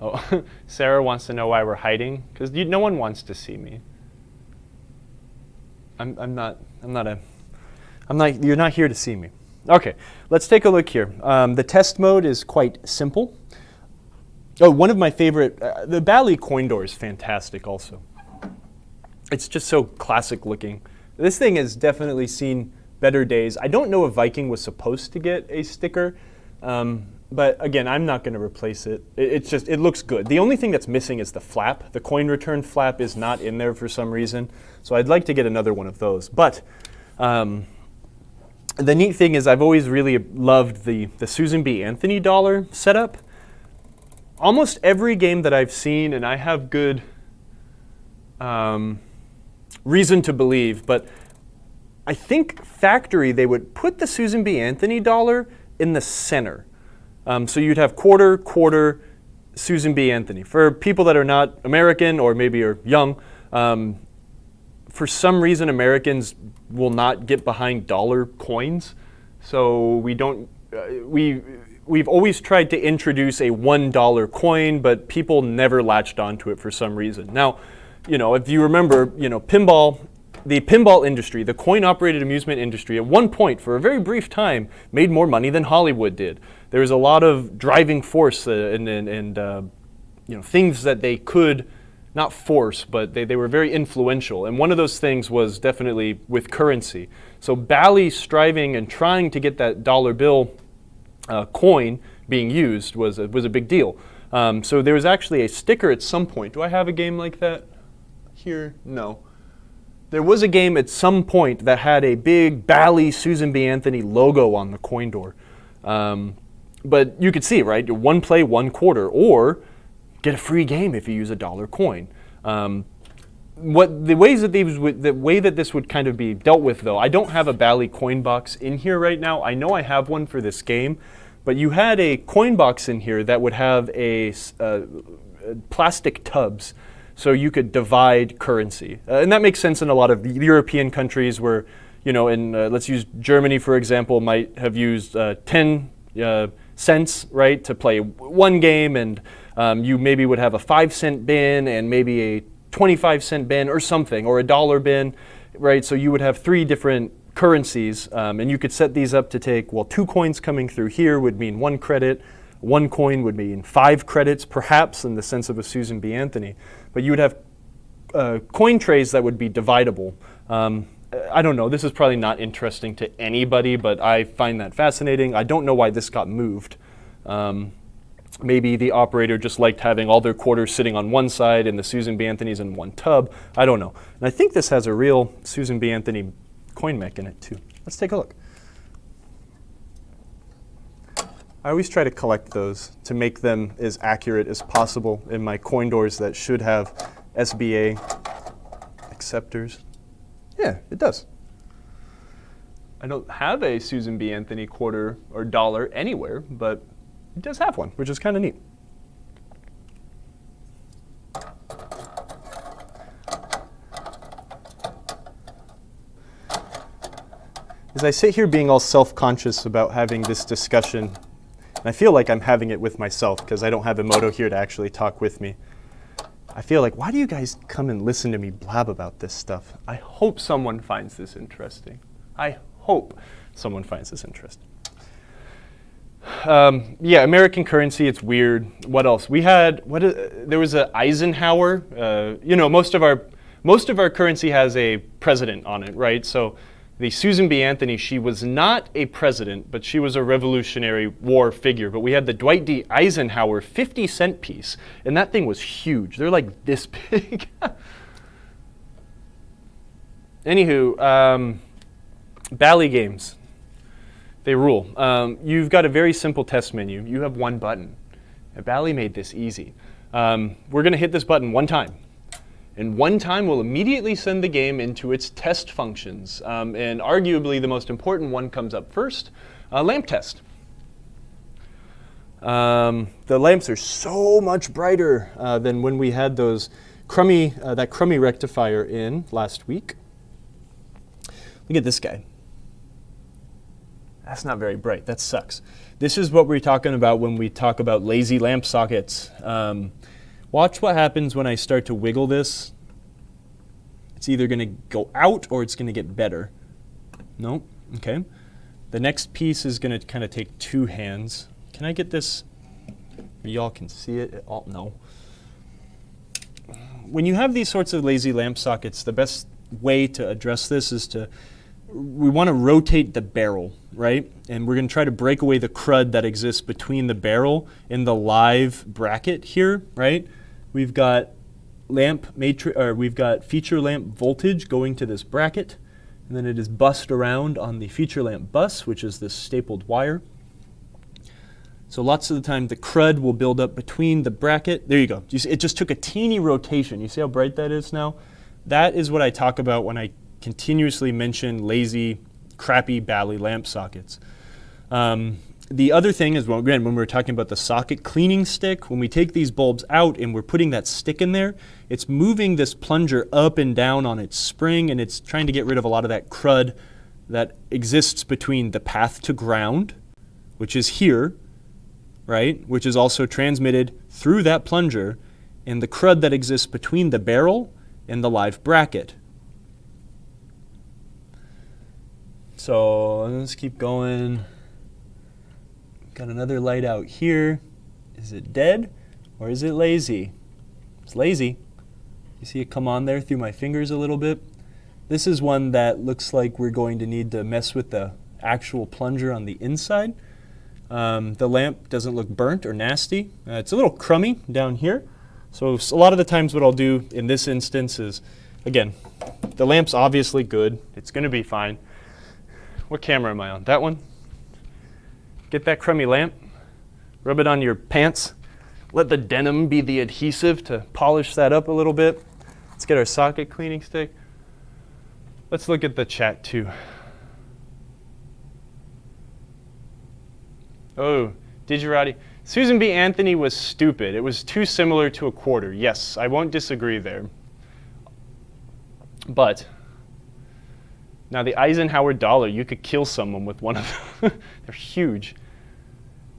Oh, Sarah wants to know why we're hiding, because no one wants to see me. You're not here to see me. Okay, let's take a look here. The test mode is quite simple. Oh, one of my favorite, the Bally coin door is fantastic also. It's just so classic looking. This thing has definitely seen better days. I don't know if Viking was supposed to get a sticker, but again, I'm not going to replace it. It looks good. The only thing that's missing is the flap. The coin return flap is not in there for some reason, so I'd like to get another one of those. But the neat thing is I've always really loved the Susan B. Anthony dollar setup. Almost every game that I've seen, and I have good reason to believe, but I think factory, they would put the Susan B. Anthony dollar in the center. So you'd have quarter, Susan B. Anthony. For people that are not American or maybe are young, for some reason Americans will not get behind dollar coins. So we've always tried to introduce a $1 coin, but people never latched onto it for some reason. Now, if you remember, pinball, the pinball industry, the coin-operated amusement industry, at one point, for a very brief time, made more money than Hollywood did. There was a lot of driving force and things that they could not force, but they were very influential. And one of those things was definitely with currency. So Bally striving and trying to get that dollar bill coin being used was a big deal. So there was actually a sticker at some point. Do I have a game like that here? No. There was a game at some point that had a big Bally Susan B. Anthony logo on the coin door. But you could see, right? One play, one quarter, or get a free game if you use a dollar coin. The way that this would kind of be dealt with, though, I don't have a Bally coin box in here right now. I know I have one for this game, but you had a coin box in here that would have a plastic tubs, so you could divide currency. And that makes sense in a lot of European countries where, let's use Germany, for example, might have used 10 cents, right, to play one game, and you maybe would have a 5-cent bin and maybe a 25-cent bin or something, or a dollar bin, right? So you would have 3 different currencies, and you could set these up to take, 2 coins coming through here would mean 1 credit, 1 coin would mean 5 credits, perhaps, in the sense of a Susan B. Anthony. But you would have coin trays that would be dividable. I don't know, this is probably not interesting to anybody, but I find that fascinating. I don't know why this got moved. Maybe the operator just liked having all their quarters sitting on one side and the Susan B. Anthony's in one tub. I don't know. And I think this has a real Susan B. Anthony coin mech in it too. Let's take a look. I always try to collect those to make them as accurate as possible in my coin doors that should have SBA acceptors. Yeah, it does. I don't have a Susan B. Anthony quarter or dollar anywhere, but it does have one, which is kind of neat. As I sit here being all self-conscious about having this discussion, and I feel like I'm having it with myself because I don't have Emoto here to actually talk with me. I feel like, why do you guys come and listen to me blab about this stuff? I hope someone finds this interesting. I hope someone finds this interesting. Yeah, American currency, it's weird. What else? We had, there was an Eisenhower. You know, most of our currency has a president on it, right? So the Susan B. Anthony, she was not a president, but she was a Revolutionary War figure. But we had the Dwight D. Eisenhower 50-cent piece, and that thing was huge. They're like this big. Anywho, Bally games. They rule. You've got a very simple test menu. You have one button. And Bally made this easy. We're going to hit this button one time. And one time will immediately send the game into its test functions. And arguably the most important one comes up first, lamp test. The lamps are so much brighter than when we had those crummy, that crummy rectifier in last week. Look at this guy. That's not very bright. That sucks. This is what we're talking about when we talk about lazy lamp sockets. Watch what happens when I start to wiggle this. It's either going to go out or it's going to get better. Nope. Okay. The next piece is going to kind of take two hands. Can I get this? Y'all can see it. No. When you have these sorts of lazy lamp sockets, the best way to address this is we want to rotate the barrel, right? And we're going to try to break away the crud that exists between the barrel and the live bracket here, right? We've got we've got feature lamp voltage going to this bracket, and then it is bussed around on the feature lamp bus, which is this stapled wire. So lots of the time the crud will build up between the bracket. There you go. You see, it just took a teeny rotation. You see how bright that is now? That is what I talk about when I continuously mention lazy, crappy Bally lamp sockets. The other thing is, well, again, when we're talking about the socket cleaning stick, when we take these bulbs out and we're putting that stick in there, it's moving this plunger up and down on its spring, and it's trying to get rid of a lot of that crud that exists between the path to ground, which is here, right, which is also transmitted through that plunger, and the crud that exists between the barrel and the live bracket. So let's keep going. Got another light out here. Is it dead or is it lazy? It's lazy. You see it come on there through my fingers a little bit. This is one that looks like we're going to need to mess with the actual plunger on the inside. The lamp doesn't look burnt or nasty. It's a little crummy down here. So a lot of the times what I'll do in this instance is, again, the lamp's obviously good. It's going to be fine. What camera am I on? That one? Get that crummy lamp, rub it on your pants, let the denim be the adhesive to polish that up a little bit. Let's get our socket cleaning stick. Let's look at the chat too. Oh, Digirati. Susan B. Anthony was stupid. It was too similar to a quarter. Yes, I won't disagree there. But now the Eisenhower dollar, you could kill someone with one of them. They're huge.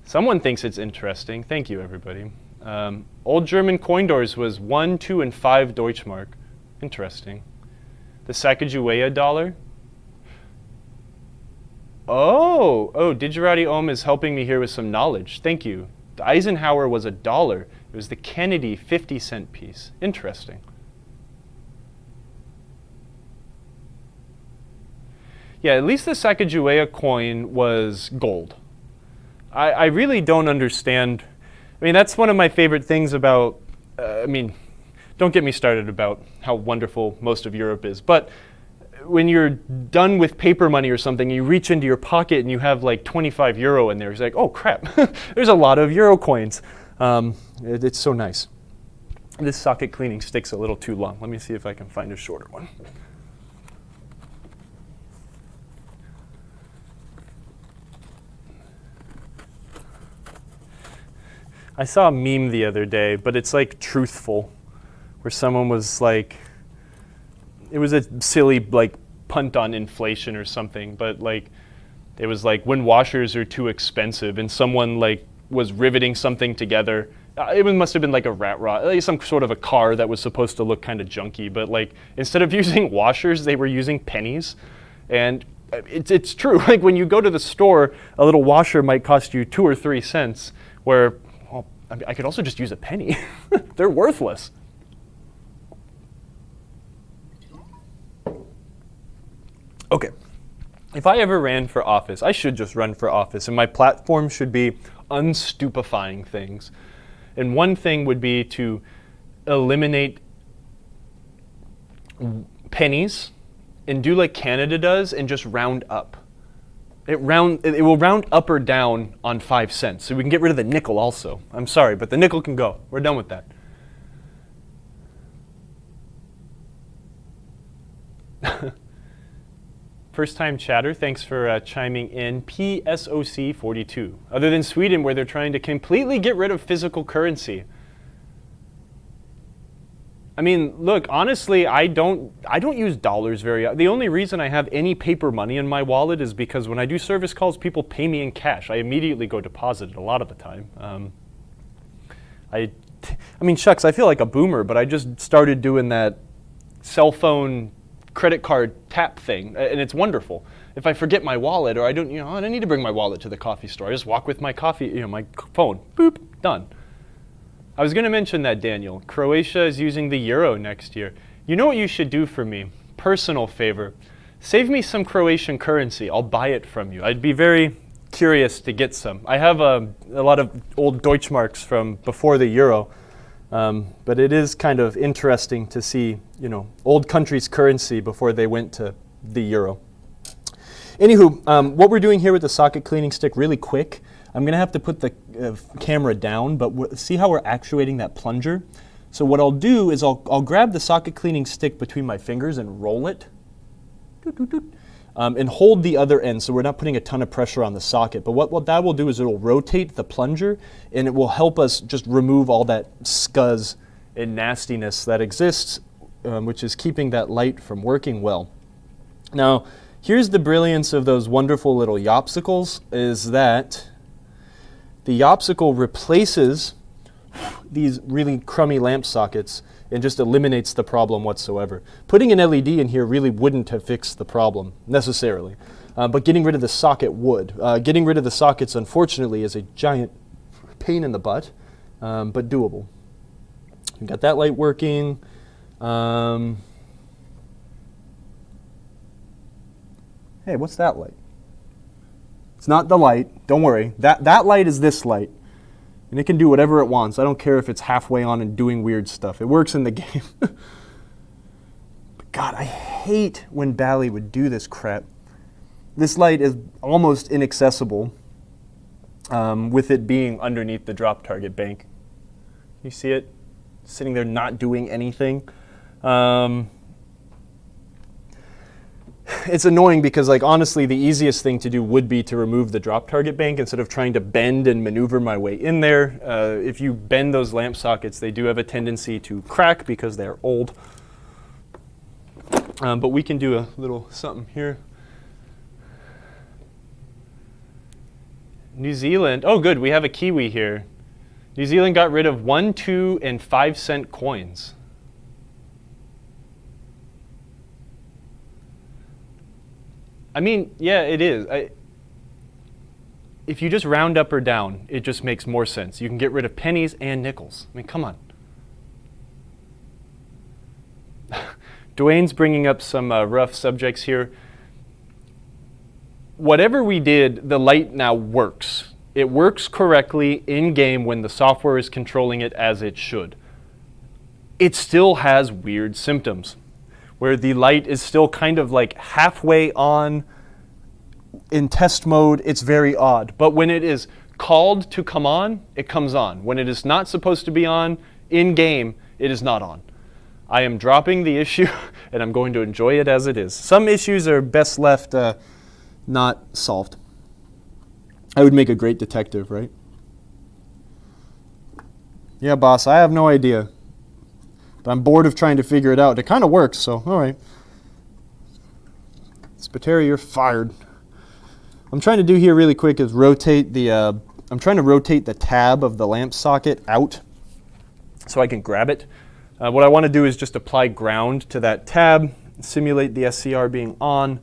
Someone thinks it's interesting. Thank you, everybody. Old German coin doors was 1, 2, and 5 Deutschmark. Interesting. The Sacagawea dollar. Oh, Digirati Ohm is helping me here with some knowledge. Thank you. The Eisenhower was $1. It was the Kennedy 50-cent piece. Interesting. Yeah, at least the Sacagawea coin was gold. I really don't understand. I mean, that's one of my favorite things about, I mean, don't get me started about how wonderful most of Europe is, but when you're done with paper money or something, you reach into your pocket and you have like 25 euro in there. It's like, oh crap, there's a lot of euro coins. It's so nice. This socket cleaning stick's a little too long. Let me see if I can find a shorter one. I saw a meme the other day, but it's like truthful, where someone was like, it was a silly like punt on inflation or something, but like it was like when washers are too expensive and someone like was riveting something together. It must have been like a rat rod, like some sort of a car that was supposed to look kind of junky, but like instead of using washers, they were using pennies. And it's true. Like when you go to the store, a little washer might cost you 2 or 3 cents, where well, I could also just use a penny. They're worthless. Okay, if I ever ran for office, I should just run for office, and my platform should be unstupefying things. And one thing would be to eliminate pennies and do like Canada does and just round up. It will round up or down on 5 cents. So we can get rid of the nickel also. I'm sorry, but the nickel can go. We're done with that. First time chatter, thanks for chiming in. PSOC 42. Other than Sweden, where they're trying to completely get rid of physical currency. I mean, look, honestly, I don't use dollars very often. The only reason I have any paper money in my wallet is because when I do service calls, people pay me in cash. I immediately go deposit it a lot of the time. I mean, shucks, I feel like a boomer, but I just started doing that cell phone credit card tap thing, and it's wonderful. If I forget my wallet, or I don't need to bring my wallet to the coffee store. I just walk with my my phone. Boop, done. I was going to mention that, Daniel. Croatia is using the euro next year. You know what you should do for me? Personal favor. Save me some Croatian currency. I'll buy it from you. I'd be very curious to get some. I have a lot of old Deutschmarks from before the euro. But it is kind of interesting to see, old countries' currency before they went to the euro. Anywho, what we're doing here with the socket cleaning stick, really quick, I'm going to have to put the camera down, but see how we're actuating that plunger? So what I'll do is I'll grab the socket cleaning stick between my fingers and roll it. Doot, doot, doot. And hold the other end so we're not putting a ton of pressure on the socket. But what that will do is it'll rotate the plunger and it will help us just remove all that scuzz and nastiness that exists, which is keeping that light from working well. Now, here's the brilliance of those wonderful little yopsicles, is that the yopsicle replaces these really crummy lamp sockets and just eliminates the problem whatsoever. Putting an LED in here really wouldn't have fixed the problem necessarily, but getting rid of the socket would. Getting rid of the sockets, unfortunately, is a giant pain in the butt, but doable. We got that light working. Hey, what's that light? It's not the light, don't worry. That light is this light. And it can do whatever it wants. I don't care if it's halfway on and doing weird stuff. It works in the game. But God, I hate when Bally would do this crap. This light is almost inaccessible with it being underneath the drop target bank. You see it? Sitting there not doing anything. It's annoying because, honestly, the easiest thing to do would be to remove the drop target bank instead of trying to bend and maneuver my way in there. If you bend those lamp sockets, they do have a tendency to crack because they're old. But we can do a little something here. New Zealand. Oh, good. We have a Kiwi here. New Zealand got rid of 1, 2, and 5 cent coins. I mean, yeah, it is. If you just round up or down, it just makes more sense. You can get rid of pennies and nickels. I mean, come on. Dwayne's bringing up some rough subjects here. Whatever we did, the light now works. It works correctly in-game when the software is controlling it as it should. It still has weird symptoms, where the light is still kind of like halfway on. In test mode, it's very odd. But when it is called to come on, it comes on. When it is not supposed to be on in-game, it is not on. I am dropping the issue, and I'm going to enjoy it as it is. Some issues are best left not solved. I would make a great detective, right? Yeah, boss, I have no idea. But I'm bored of trying to figure it out. It kind of works, so all right. Spateri, you're fired. I'm trying to do here really quick is rotate the, I'm trying to rotate the tab of the lamp socket out so I can grab it. What I want to do is just apply ground to that tab, simulate the SCR being on,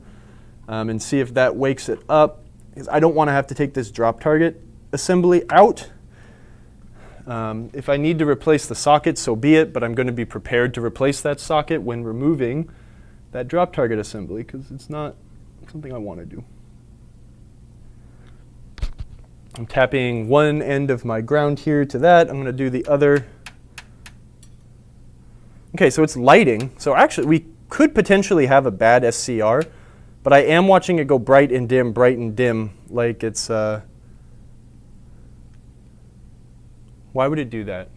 and see if that wakes it up. Because I don't want to have to take this drop target assembly out. If I need to replace the socket, so be it, but I'm going to be prepared to replace that socket when removing that drop target assembly, because it's not something I want to do. I'm tapping one end of my ground here to that. I'm going to do the other. Okay, so it's lighting. So actually, we could potentially have a bad SCR, but I am watching it go bright and dim, like it's... Why would it do that?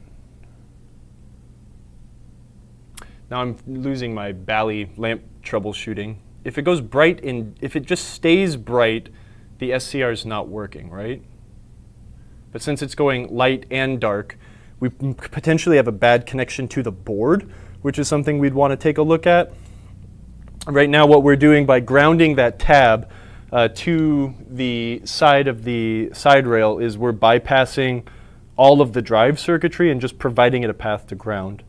Now I'm losing my Bally lamp troubleshooting. If it goes bright and if it just stays bright, the SCR is not working, right? But since it's going light and dark, we potentially have a bad connection to the board, which is something we'd want to take a look at. Right now, what we're doing by grounding that tab to the side of the side rail is we're bypassing all of the drive circuitry and just providing it a path to ground.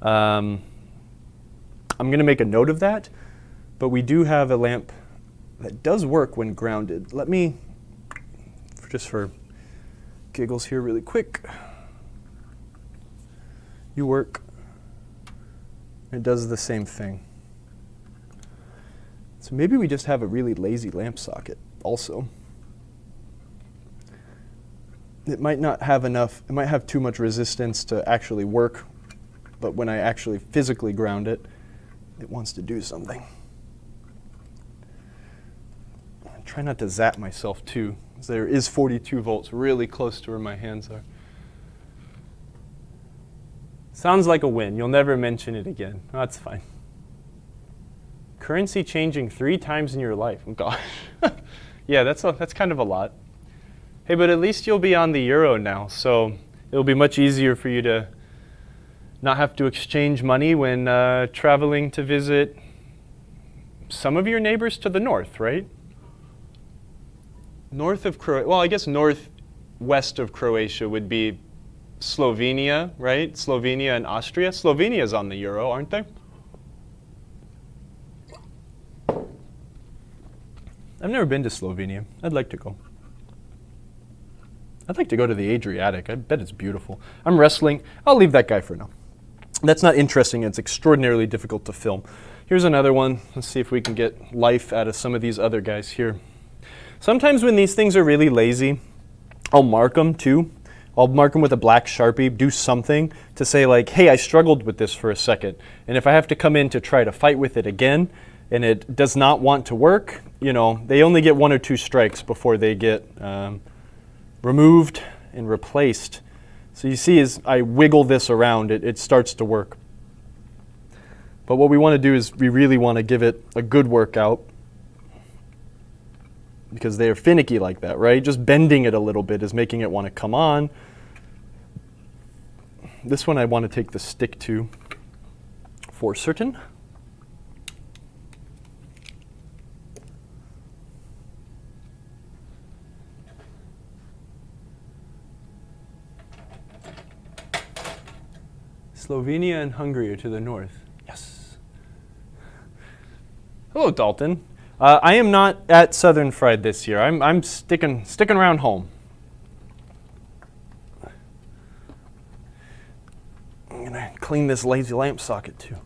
I'm going to make a note of that, but we do have a lamp that does work when grounded. Let me, just for giggles here really quick. You work. It does the same thing. So maybe we just have a really lazy lamp socket also. It might not have enough, it might have too much resistance to actually work, but when I actually physically ground it, it wants to do something. I try not to zap myself too, because there is 42 volts really close to where my hands are. Sounds like a win. You'll never mention it again. Oh, that's fine. Currency changing 3 times in your life. Oh, gosh. Yeah, that's kind of a lot. Hey, but at least you'll be on the euro now, so it'll be much easier for you to not have to exchange money when traveling to visit some of your neighbors to the north, right? North of Croatia, well, I guess northwest of Croatia would be Slovenia, right? Slovenia and Austria. Slovenia's on the euro, aren't they? I've never been to Slovenia. I'd like to go. I'd like to go to the Adriatic. I bet it's beautiful. I'm wrestling. I'll leave that guy for now. That's not interesting. It's extraordinarily difficult to film. Here's another one. Let's see if we can get life out of some of these other guys here. Sometimes when these things are really lazy, I'll mark them too. I'll mark them with a black Sharpie, do something to say like, hey, I struggled with this for a second. And if I have to come in to try to fight with it again, and it does not want to work, you know, they only get 1 or 2 strikes before they get removed and replaced. So you see as I wiggle this around, it starts to work. But what we want to do is we really want to give it a good workout because they are finicky like that, right? Just bending it a little bit is making it want to come on. This one I want to take the stick to for certain. Slovenia and Hungary are to the north. Yes. Hello, Dalton. I am not at Southern Fried this year. I'm sticking around home. I'm gonna clean this lazy lamp socket too.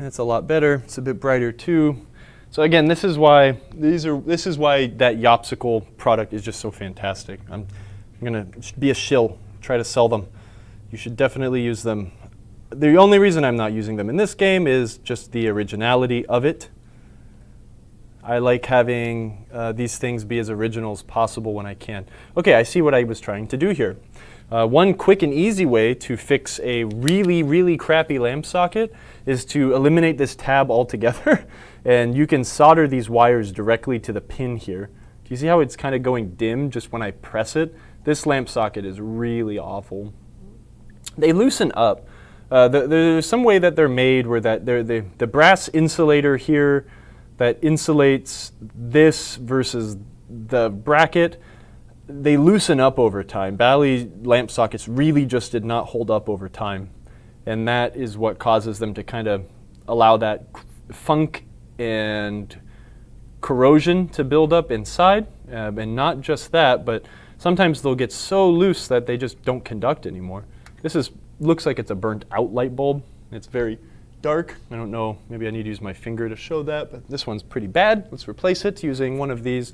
That's a lot better. It's a bit brighter too. So again, this is why that Yopsicle product is just so fantastic. I'm gonna be a shill, try to sell them. You should definitely use them. The only reason I'm not using them in this game is just the originality of it. I like having these things be as original as possible when I can. Okay, I see what I was trying to do here. One quick and easy way to fix a really, really crappy lamp socket is to eliminate this tab altogether. And you can solder these wires directly to the pin here. Do you see how it's kind of going dim just when I press it? This lamp socket is really awful. They loosen up. There's some way that they're made where the brass insulator here that insulates this versus the bracket, they loosen up over time. Bally lamp sockets really just did not hold up over time. And that is what causes them to kind of allow that funk and corrosion to build up inside. And not just that, but sometimes they'll get so loose that they just don't conduct anymore. This looks like it's a burnt out light bulb. It's very dark. I don't know, maybe I need to use my finger to show that, but this one's pretty bad. Let's replace it using one of these.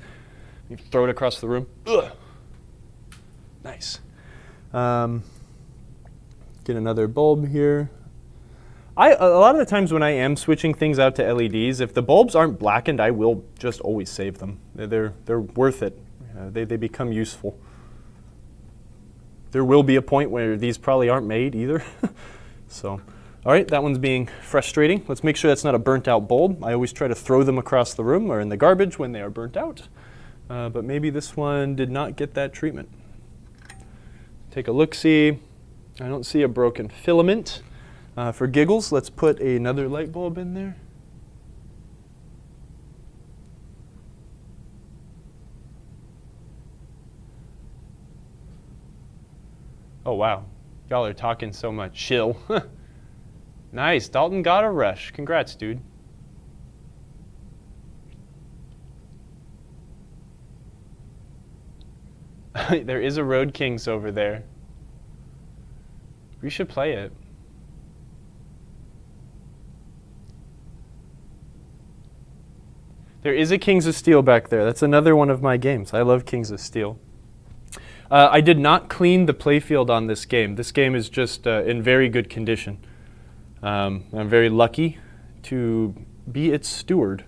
You throw it across the room. Ugh. Nice. Get another bulb here. A lot of the times when I am switching things out to LEDs, if the bulbs aren't blackened, I will just always save them. They're worth it. They become useful. There will be a point where these probably aren't made either. So, all right, that one's being frustrating. Let's make sure that's not a burnt out bulb. I always try to throw them across the room or in the garbage when they are burnt out. But maybe this one did not get that treatment. Take a look-see. I don't see a broken filament. For giggles, let's put another light bulb in there. Oh, wow. Y'all are talking so much. Chill. Nice. Dalton got a rush. Congrats, dude. There is a Road Kings over there. We should play it. There is a Kings of Steel back there. That's another one of my games. I love Kings of Steel. I did not clean the playfield on this game. This game is just in very good condition. I'm very lucky to be its steward.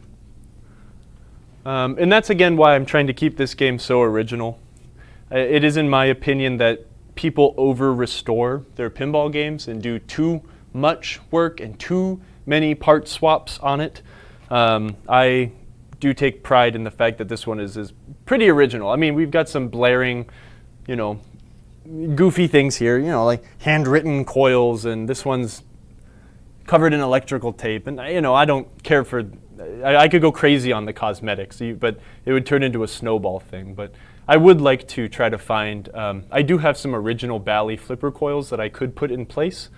And that's again why I'm trying to keep this game so original. It is in my opinion that people over-restore their pinball games and do too much work and too many part swaps on it. I do take pride in the fact that this one is pretty original. I mean, we've got some blaring, goofy things here, like handwritten coils, and this one's covered in electrical tape. And, I don't care for, I could go crazy on the cosmetics, but it would turn into a snowball thing. But I would like to try to find, I do have some original Bally flipper coils that I could put in place.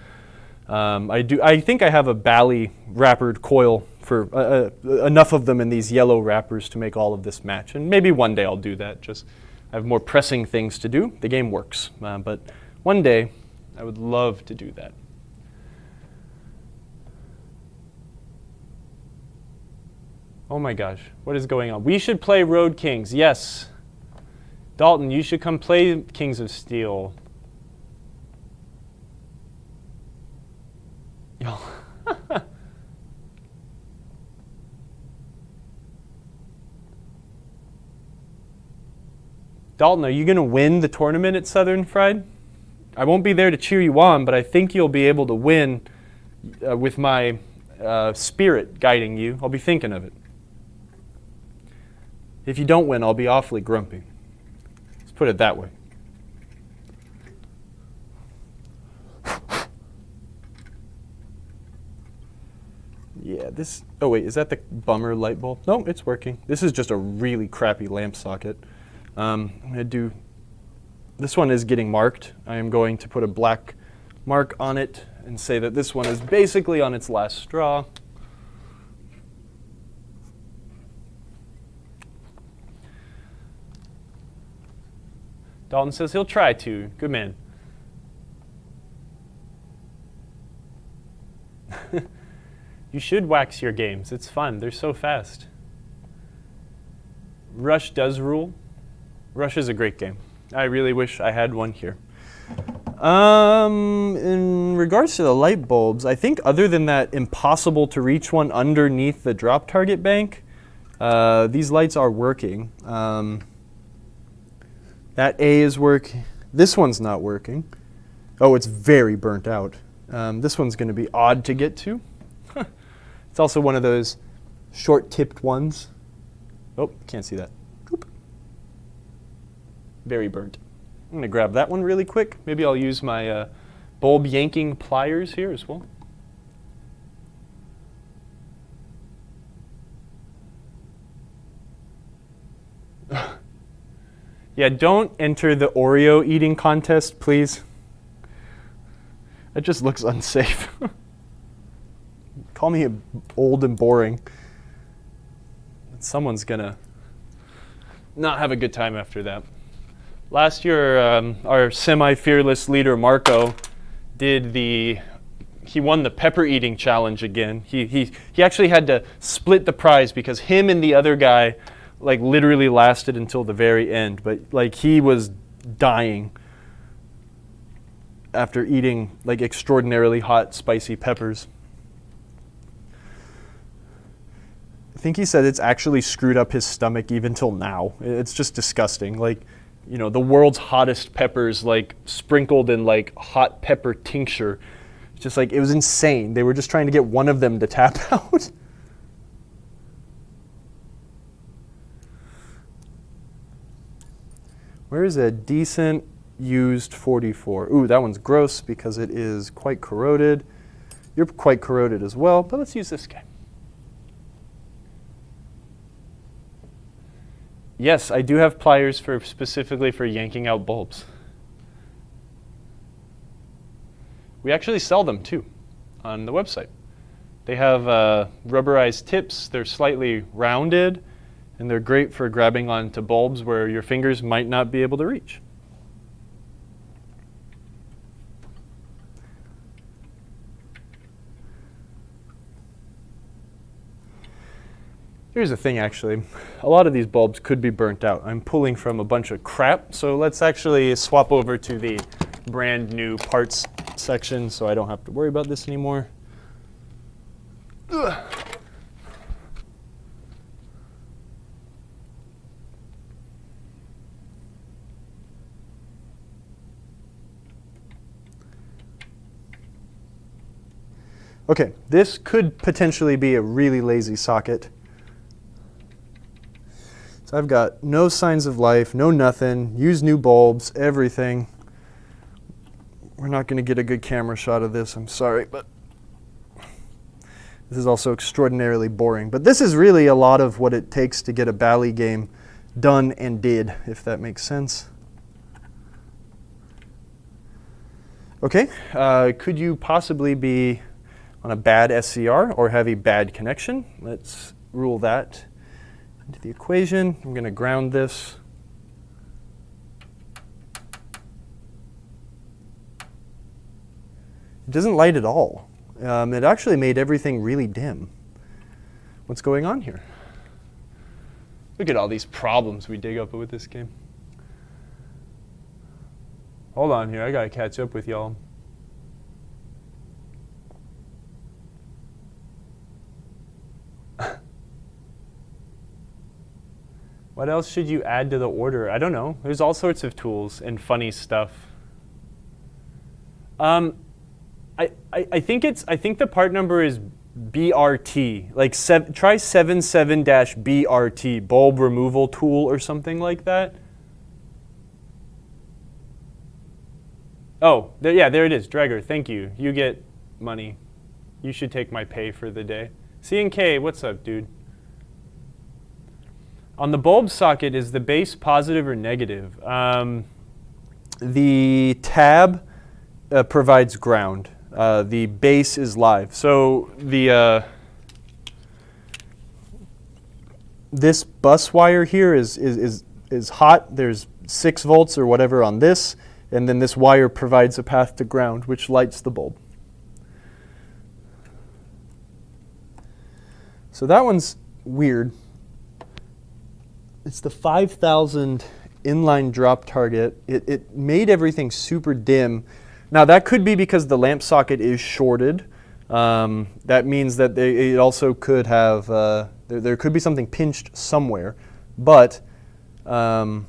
I think I have a Bally wrappered coil for enough of them in these yellow wrappers to make all of this match. And maybe one day I'll do that. Just I have more pressing things to do. The game works. But one day I would love to do that. Oh my gosh, what is going on? We should play Road Kings. Yes. Dalton, you should come play Kings of Steel. Yo. Dalton, are you going to win the tournament at Southern Fried? I won't be there to cheer you on, but I think you'll be able to win with my spirit guiding you. I'll be thinking of it. If you don't win, I'll be awfully grumpy. Let's put it that way. Yeah, oh wait, is that the bummer light bulb? No, it's working. This is just a really crappy lamp socket. I'm going to do, this one is getting marked. I am going to put a black mark on it and say that this one is basically on its last straw. Dalton says he'll try to. Good man. You should wax your games. It's fun. They're so fast. Rush does rule. Rush is a great game. I really wish I had one here. In regards to the light bulbs, I think other than that impossible to reach one underneath the drop target bank, these lights are working. That A is working. This one's not working. Oh, it's very burnt out. This one's going to be odd to get to. It's also one of those short-tipped ones. Oh, can't see that. Oop. Very burnt. I'm going to grab that one really quick. Maybe I'll use my bulb yanking pliers here as well. Yeah, don't enter the Oreo eating contest, please. That just looks unsafe. Call me old and boring. Someone's gonna not have a good time after that. Last year, our semi-fearless leader, Marco, he won the pepper eating challenge again. He actually had to split the prize because him and the other guy like literally lasted until the very end. But like he was dying after eating like extraordinarily hot, spicy peppers. I think he said it's actually screwed up his stomach even till now. It's just disgusting. Like, you know, the world's hottest peppers like sprinkled in like hot pepper tincture. Just like, it was insane. They were just trying to get one of them to tap out. Where is a decent used 44? Ooh, that one's gross because it is quite corroded. You're quite corroded as well, but let's use this guy. Yes, I do have pliers specifically for yanking out bulbs. We actually sell them too on the website. They have rubberized tips. They're slightly rounded, and they're great for grabbing onto bulbs where your fingers might not be able to reach. Here's the thing, actually. A lot of these bulbs could be burnt out. I'm pulling from a bunch of crap, so let's actually swap over to the brand new parts section so I don't have to worry about this anymore. Ugh. Okay, this could potentially be a really lazy socket. So I've got no signs of life, no nothing, use new bulbs, everything. We're not going to get a good camera shot of this, I'm sorry, but this is also extraordinarily boring. But this is really a lot of what it takes to get a Bally game done and did, if that makes sense. Okay, could you possibly be on a bad SCR or have a bad connection? Let's rule that into the equation. I'm going to ground this. It doesn't light at all. It actually made everything really dim. What's going on here? Look at all these problems we dig up with this game. Hold on here, I gotta catch up with y'all. What else should you add to the order? I don't know. There's all sorts of tools and funny stuff. I think the part number is BRT. Like try 77-BRT, bulb removal tool or something like that. Oh, yeah, there it is. Dregger, thank you. You get money. You should take my pay for the day. C&K, what's up, dude? On the bulb socket, is the base positive or negative? The tab provides ground. The base is live. So the this bus wire here is hot. There's 6 volts or whatever on this, and then this wire provides a path to ground, which lights the bulb. So that one's weird. It's the 5000 inline drop target. It made everything super dim. Now that could be because the lamp socket is shorted. That means that it also could have, there could be something pinched somewhere. But yeah,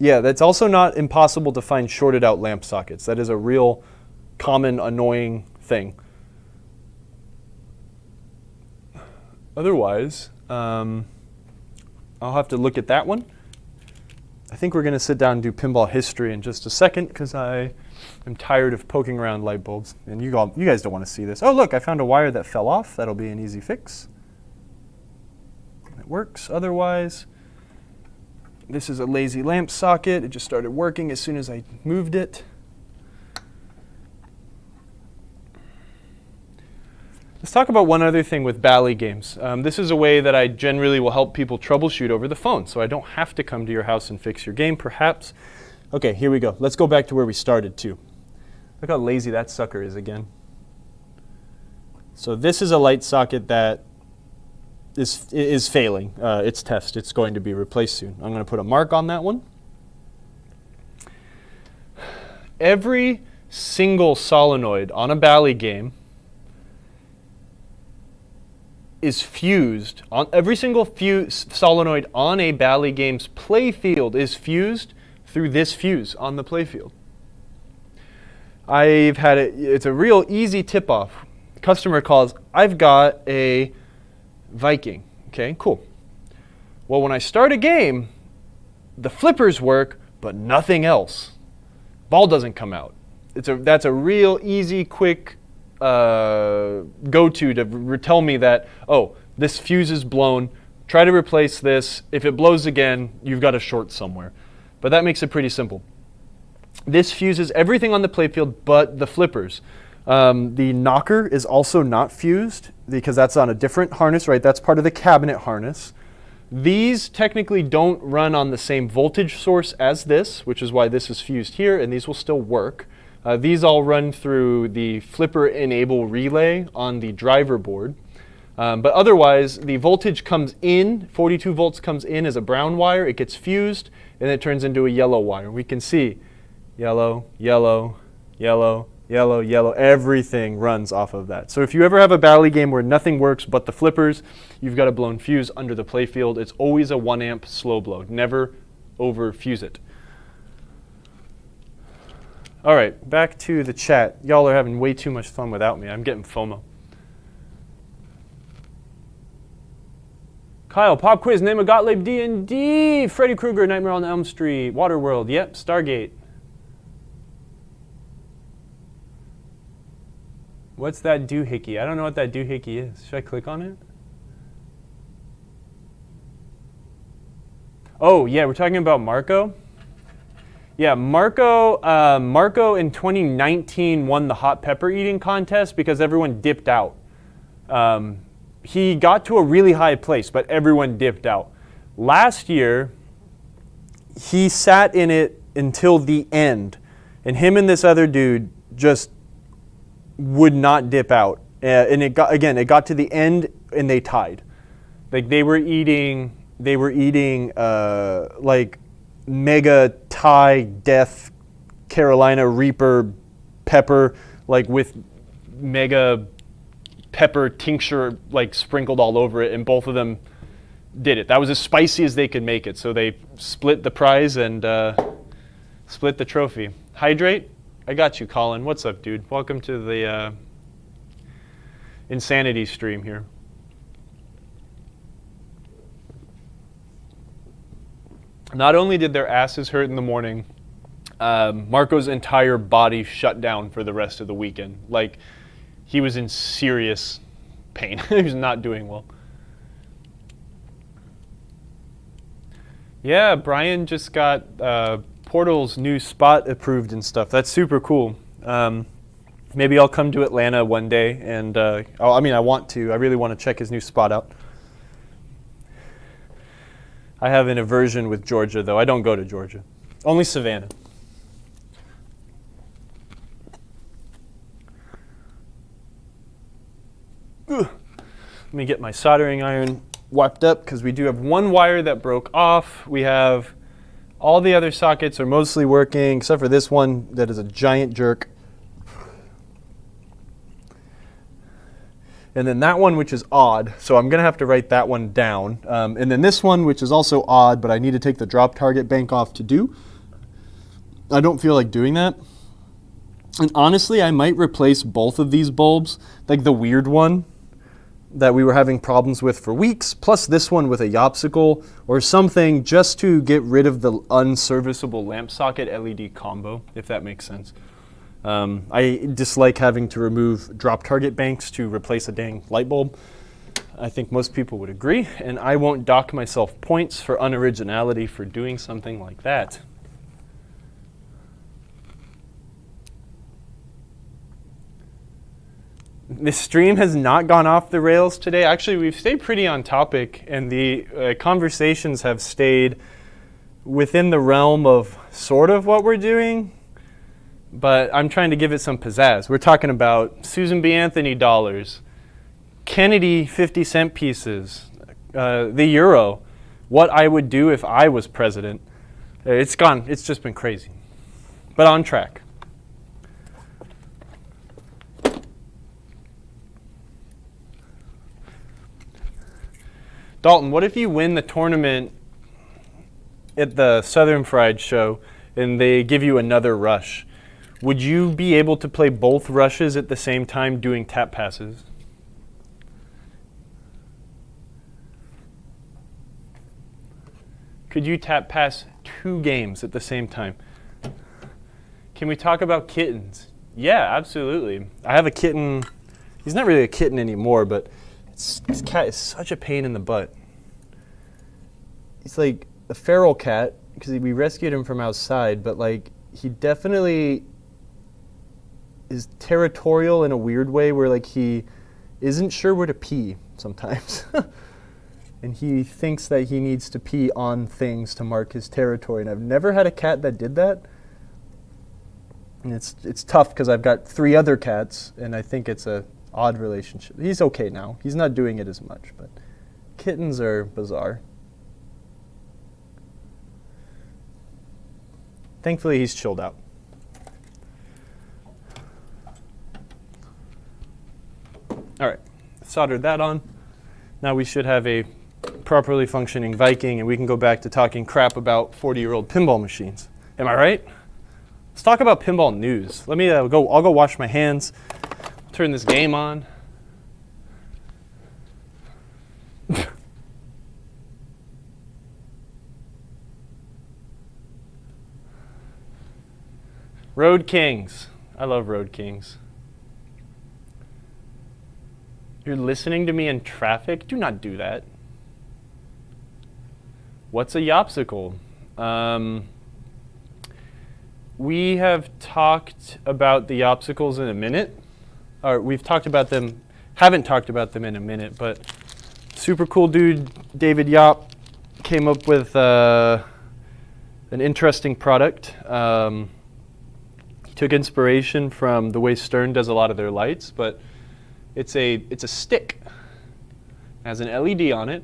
that's also not impossible to find shorted out lamp sockets. That is a real common annoying thing. Otherwise, I'll have to look at that one. I think we're going to sit down and do pinball history in just a second because I am tired of poking around light bulbs. And you guys don't want to see this. Oh, look, I found a wire that fell off. That'll be an easy fix. It works. Otherwise, this is a lazy lamp socket. It just started working as soon as I moved it. Let's talk about one other thing with Bally games. This is a way that I generally will help people troubleshoot over the phone, so I don't have to come to your house and fix your game, perhaps. Okay, here we go. Let's go back to where we started, too. Look how lazy that sucker is again. So this is a light socket that is failing its test. It's going to be replaced soon. I'm going to put a mark on that one. Every single solenoid on a Bally game is fused. Every single solenoid on a Bally game's playfield is fused through this fuse on the playfield. I've had it's a real easy tip-off. Customer calls, I've got a Viking. Okay, cool. Well, when I start a game, the flippers work, but nothing else. Ball doesn't come out. That's a real easy, quick go-to to tell me that, oh, this fuse is blown, try to replace this. If it blows again, you've got a short somewhere. But that makes it pretty simple. This fuses everything on the playfield but the flippers. The knocker is also not fused because that's on a different harness, right? That's part of the cabinet harness. These technically don't run on the same voltage source as this, which is why this is fused here, and these will still work. These all run through the flipper enable relay on the driver board. But otherwise, the voltage comes in, 42 volts comes in as a brown wire, it gets fused, and it turns into a yellow wire. We can see yellow, yellow, yellow, yellow, yellow. Everything runs off of that. So if you ever have a Bally game where nothing works but the flippers, you've got a blown fuse under the playfield. It's always a 1 amp slow blow. Never over fuse it. All right, back to the chat. Y'all are having way too much fun without me. I'm getting FOMO. Kyle, pop quiz, name of Gottlieb D&D. Freddy Krueger, Nightmare on Elm Street. Waterworld, yep, Stargate. What's that doohickey? I don't know what that doohickey is. Should I click on it? Oh, yeah, we're talking about Marco. Yeah, Marco in 2019 won the hot pepper eating contest because everyone dipped out. He got to a really high place, but everyone dipped out. Last year, he sat in it until the end, and him and this other dude just would not dip out. And it got to the end, and they tied. Like they were eating like mega Thai death Carolina Reaper pepper, like with mega pepper tincture like sprinkled all over it, and both of them did it. That was as spicy as they could make it, so they split the prize and split the trophy. Hydrate? I got you, Colin. What's up, dude? Welcome to the insanity stream here. Not only did their asses hurt in the morning, Marco's entire body shut down for the rest of the weekend. Like, he was in serious pain. He was not doing well. Yeah, Brian just got Portal's new spot approved and stuff. That's super cool. Maybe I'll come to Atlanta one day, and I want to. I really want to check his new spot out. I have an aversion with Georgia, though. I don't go to Georgia. Only Savannah. Ugh. Let me get my soldering iron wiped up because we do have one wire that broke off. We have all the other sockets are mostly working except for this one that is a giant jerk. And then that one, which is odd, so I'm going to have to write that one down. And then this one, which is also odd, but I need to take the drop target bank off to do. I don't feel like doing that. And honestly, I might replace both of these bulbs, like the weird one that we were having problems with for weeks, plus this one with a yopsicle or something, just to get rid of the unserviceable lamp socket LED combo, if that makes sense. I dislike having to remove drop target banks to replace a dang light bulb. I think most people would agree, and I won't dock myself points for unoriginality for doing something like that. This stream has not gone off the rails today. Actually, we've stayed pretty on topic, and the conversations have stayed within the realm of sort of what we're doing. But I'm trying to give it some pizzazz. We're talking about Susan B. Anthony dollars, Kennedy 50-cent pieces, the euro, what I would do if I was president. It's just been crazy. But on track. Dalton, what if you win the tournament at the Southern Fried Show and they give you another rush? Would you be able to play both rushes at the same time doing tap passes? Could you tap pass 2 games at the same time? Can we talk about kittens? Yeah, absolutely. I have a kitten. He's not really a kitten anymore, but this cat is such a pain in the butt. He's like a feral cat because we rescued him from outside, but like he definitely is territorial in a weird way where like he isn't sure where to pee sometimes. And he thinks that he needs to pee on things to mark his territory. And I've never had a cat that did that. And it's tough because I've got 3 other cats and I think it's a odd relationship. He's okay now. He's not doing it as much, but kittens are bizarre. Thankfully, he's chilled out. All right, soldered that on. Now we should have a properly functioning Viking, and we can go back to talking crap about 40-year-old pinball machines. Am I right? Let's talk about pinball news. Let me I'll go wash my hands, turn this game on. Road Kings. I love Road Kings. You're listening to me in traffic? Do not do that. What's a yopsicle? We have talked about the yopsicles in a minute. Or we've talked about them, haven't talked about them in a minute, but super cool dude, David Yop, came up with an interesting product. He took inspiration from the way Stern does a lot of their lights, but it's a stick. It has an LED on it,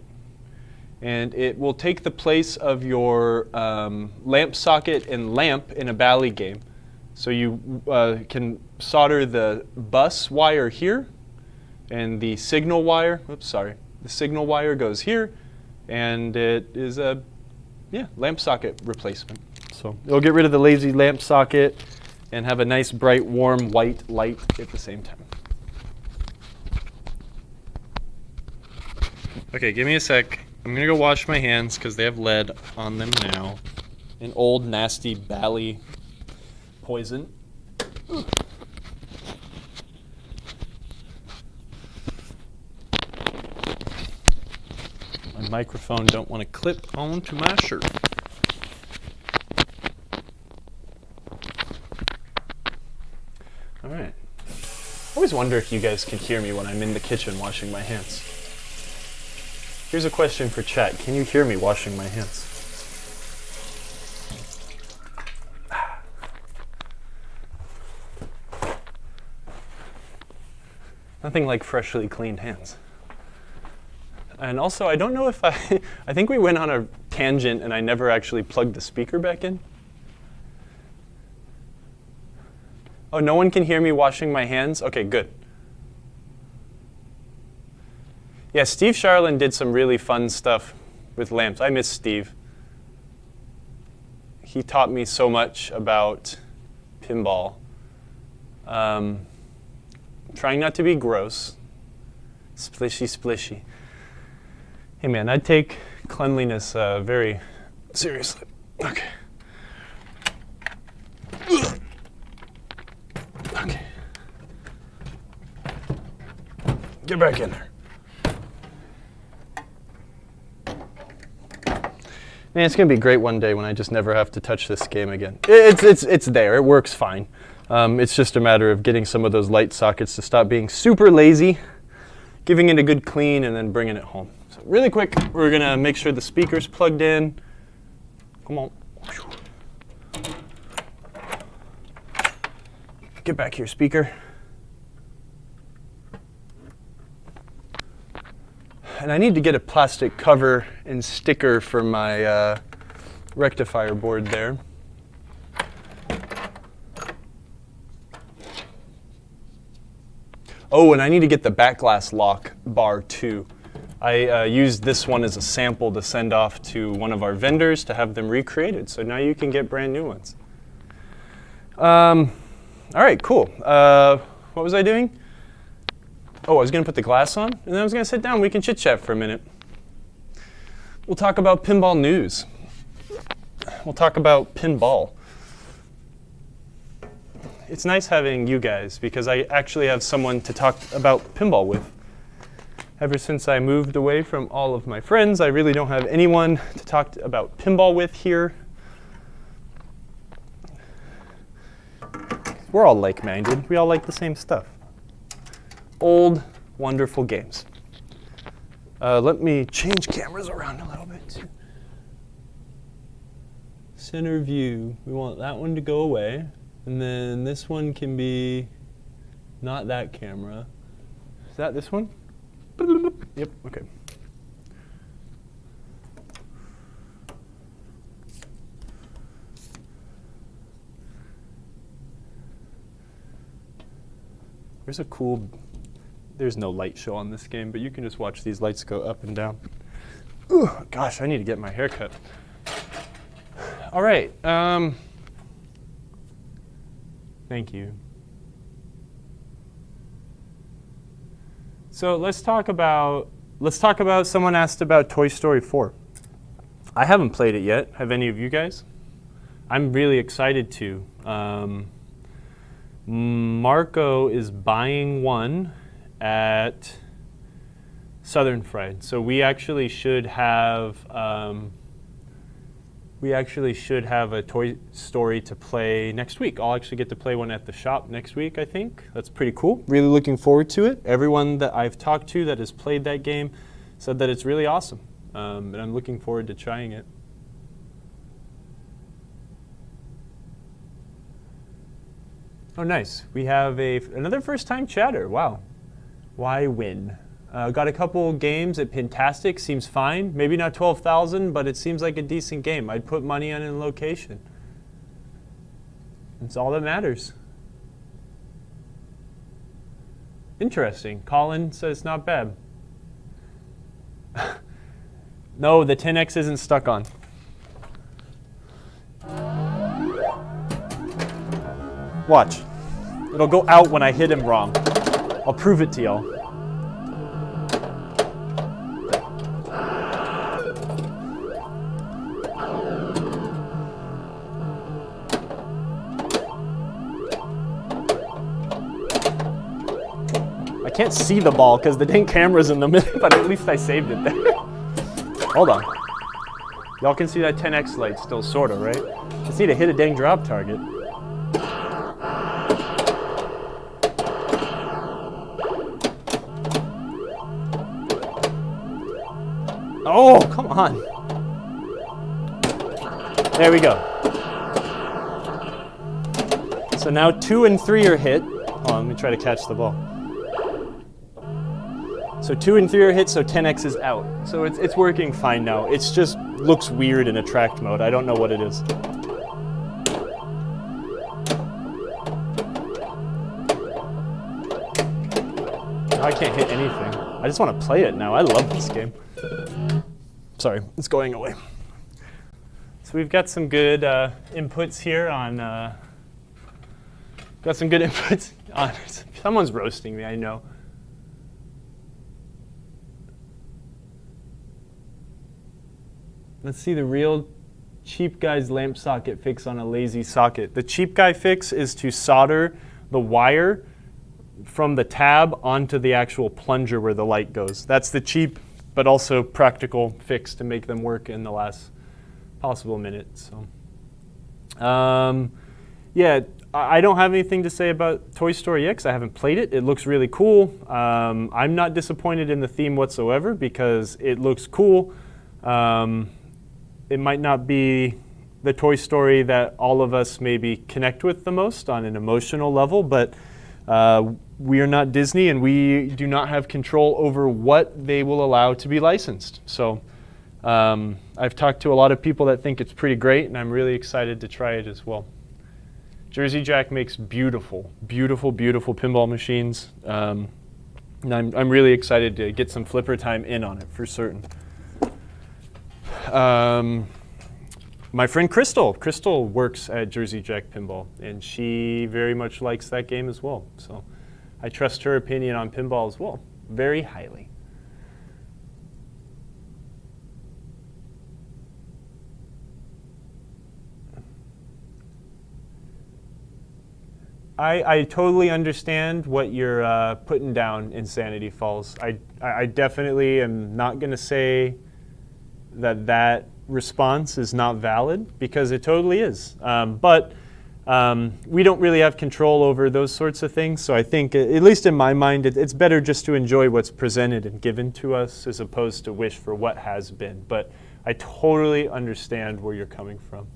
and it will take the place of your lamp socket and lamp in a Bally game. So you can solder the bus wire here, and the signal wire. The signal wire goes here, and it is a lamp socket replacement. So it'll get rid of the lazy lamp socket and have a nice, bright, warm, white light at the same time. Okay, give me a sec. I'm gonna go wash my hands because they have lead on them now. An old, nasty Bally poison. My microphone don't want to clip onto my shirt. All right. I always wonder if you guys can hear me when I'm in the kitchen washing my hands. Here's a question for chat. Can you hear me washing my hands? Nothing like freshly cleaned hands. And also, I don't know if I think we went on a tangent and I never actually plugged the speaker back in. Oh, no one can hear me washing my hands? Okay, good. Yeah, Steve Charlin did some really fun stuff with lamps. I miss Steve. He taught me so much about pinball. Trying not to be gross. Splishy, splishy. Hey man, I take cleanliness very seriously. Okay. Okay. Get back in there. Man, it's gonna be great one day when I just never have to touch this game again. It's there. It works fine. It's just a matter of getting some of those light sockets to stop being super lazy, giving it a good clean, and then bringing it home. So really quick, we're gonna make sure the speaker's plugged in. Come on. Get back here, speaker. And I need to get a plastic cover and sticker for my rectifier board there. Oh, and I need to get the back glass lock bar too. I used this one as a sample to send off to one of our vendors to have them recreated. So now you can get brand new ones. All right, cool. What was I doing? Oh, I was going to put the glass on, and then I was going to sit down. We can chit-chat for a minute. We'll talk about pinball news. We'll talk about pinball. It's nice having you guys because I actually have someone to talk about pinball with. Ever since I moved away from all of my friends, I really don't have anyone to talk about pinball with here. We're all like-minded. We all like the same stuff. Old, wonderful games. Let me change cameras around a little bit too. Center view, we want that one to go away. And then this one can be not that camera. Is that this one? Yep, okay. There's a cool, there's no light show on this game, but you can just watch these lights go up and down. Ooh, gosh, I need to get my hair cut. All right. Thank you. So let's talk about someone asked about Toy Story 4. I haven't played it yet. Have any of you guys? I'm really excited to. Marco is buying one at Southern Fried. So we actually should have a Toy Story to play next week. I'll actually get to play one at the shop next week, I think. That's pretty cool. Really looking forward to it. Everyone that I've talked to that has played that game said that it's really awesome. And I'm looking forward to trying it. Oh, nice. We have another first-time chatter. Wow. Why win? Got a couple games at Pintastic. Seems fine. Maybe not 12,000, but it seems like a decent game. I'd put money on in location. That's all that matters. Interesting. Colin says not bad. No, the 10X isn't stuck on. Watch. It'll go out when I hit him wrong. I'll prove it to y'all. I can't see the ball because the dang camera's in the middle, but at least I saved it there. Hold on. Y'all can see that 10X light still, sorta, right? Just need to hit a dang drop target. Oh, come on. There we go. So now 2 and 3 are hit. Hold on, let me try to catch the ball. So 2 and 3 are hit, so 10x is out. So it's working fine now. It's just looks weird in attract mode. I don't know what it is. I can't hit anything. I just want to play it now. I love this game. Sorry, it's going away. So we've got some good inputs here on. Got some good inputs on. Someone's roasting me, I know. Let's see the real cheap guy's lamp socket fix on a lazy socket. The cheap guy fix is to solder the wire from the tab onto the actual plunger where the light goes. That's the cheap but also practical fix to make them work in the last possible minute. So, yeah, I don't have anything to say about Toy Story X. I haven't played it. It looks really cool. I'm not disappointed in the theme whatsoever because it looks cool. It might not be the Toy Story that all of us maybe connect with the most on an emotional level, but we are not Disney and we do not have control over what they will allow to be licensed. So I've talked to a lot of people that think it's pretty great, and I'm really excited to try it as well. Jersey Jack makes beautiful, beautiful, beautiful pinball machines. And I'm really excited to get some flipper time in on it for certain. My friend Crystal works at Jersey Jack Pinball, and she very much likes that game as well. So I trust her opinion on pinball as well, very highly. I totally understand what you're putting down, Insanity Falls. I definitely am not going to say that response is not valid, because it totally is. But we don't really have control over those sorts of things. So I think, at least in my mind, it's better just to enjoy what's presented and given to us as opposed to wish for what has been. But I totally understand where you're coming from.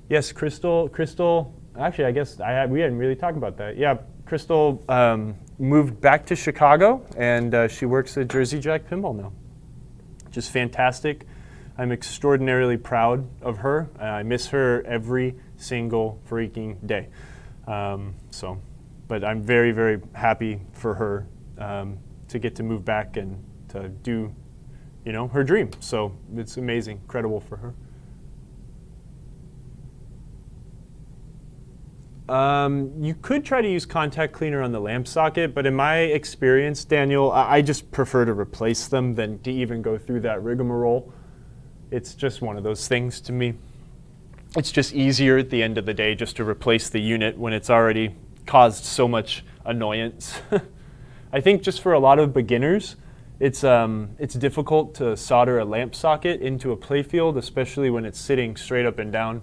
Yes, Crystal, actually, I guess we hadn't really talked about that. Yeah, Crystal moved back to Chicago, and she works at Jersey Jack Pinball now. Just fantastic. I'm extraordinarily proud of her. I miss her every single freaking day. But I'm very, very happy for her to get to move back and to do, her dream. So it's amazing, incredible for her. You could try to use contact cleaner on the lamp socket, but in my experience, Daniel, I just prefer to replace them than to even go through that rigmarole. It's just one of those things to me. It's just easier at the end of the day just to replace the unit when it's already caused so much annoyance. I think just for a lot of beginners, it's difficult to solder a lamp socket into a playfield, especially when it's sitting straight up and down,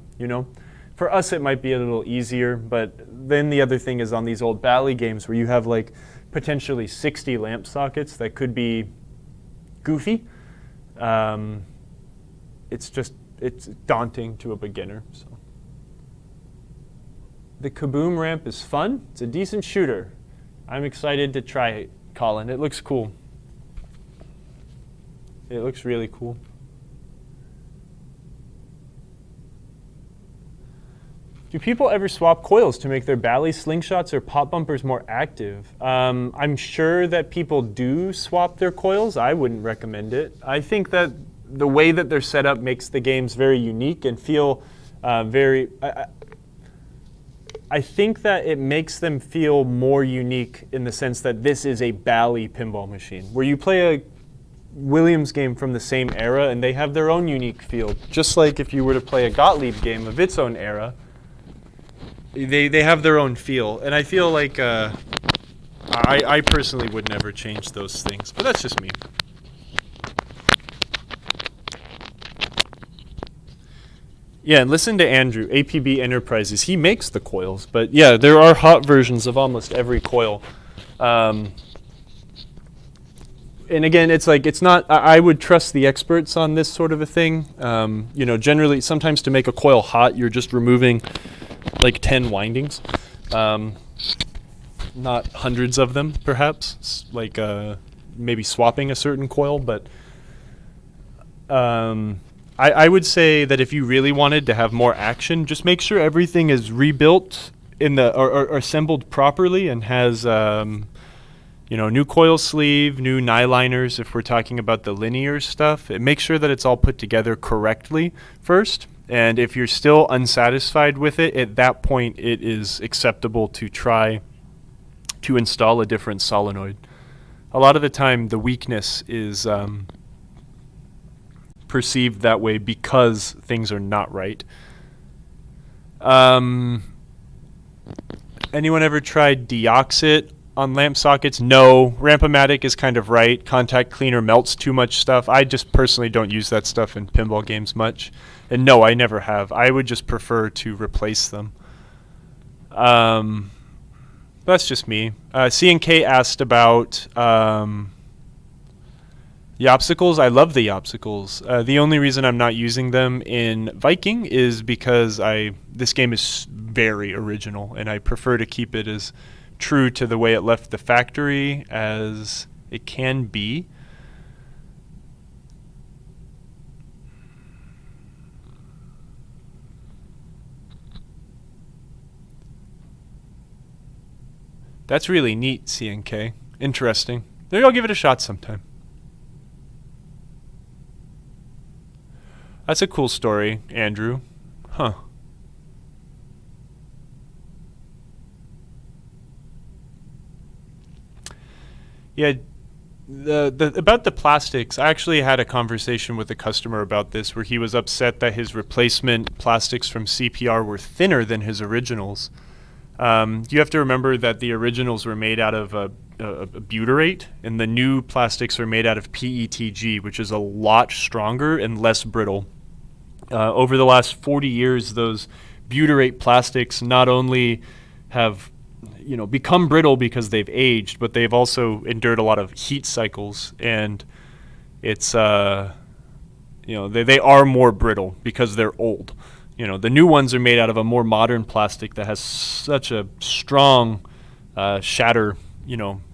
For us, it might be a little easier, but then the other thing is on these old Bally games where you have like potentially 60 lamp sockets that could be goofy. It's daunting to a beginner. So. The Kaboom ramp is fun. It's a decent shooter. I'm excited to try it, Colin. It looks cool. It looks really cool. Do people ever swap coils to make their Bally slingshots or pop bumpers more active? I'm sure that people do swap their coils. I wouldn't recommend it. I think that the way that they're set up makes the games very unique and feel very... I think that it makes them feel more unique in the sense that this is a Bally pinball machine, where you play a Williams game from the same era and they have their own unique feel. Just like if you were to play a Gottlieb game of its own era, they have their own feel, and I feel like I personally would never change those things, but that's just me. Yeah, and listen to Andrew, APB Enterprises. He makes the coils, but yeah, there are hot versions of almost every coil. And again, it's not, I would trust the experts on this sort of a thing. Generally, sometimes to make a coil hot, you're just removing like 10 windings. not hundreds of them, perhaps, like maybe swapping a certain coil, but I would say that if you really wanted to have more action, just make sure everything is rebuilt in the or assembled properly and has new coil sleeve, new nyliners if we're talking about the linear stuff. Make sure that it's all put together correctly first. And if you're still unsatisfied with it, at that point it is acceptable to try to install a different solenoid. A lot of the time the weakness is perceived that way because things are not right. Anyone ever tried deoxit on lamp sockets? No. Ramp-o-matic is kind of right. Contact cleaner melts too much stuff. I just personally don't use that stuff in pinball games much. And no, I never have. I would just prefer to replace them. That's just me. C&K asked about Yopsicles. I love the Yopsicles. The only reason I'm not using them in Viking is because this game is very original, and I prefer to keep it as true to the way it left the factory as it can be. That's really neat, C&K. Interesting. Maybe I'll give it a shot sometime. That's a cool story, Andrew. Huh. Yeah, about the plastics, I actually had a conversation with a customer about this where he was upset that his replacement plastics from CPR were thinner than his originals. You have to remember that the originals were made out of a butyrate, and the new plastics are made out of PETG, which is a lot stronger and less brittle. Over the last 40 years, those butyrate plastics not only have become brittle because they've aged, but they've also endured a lot of heat cycles, and it's they are more brittle because they're old. The new ones are made out of a more modern plastic that has such a strong shatter,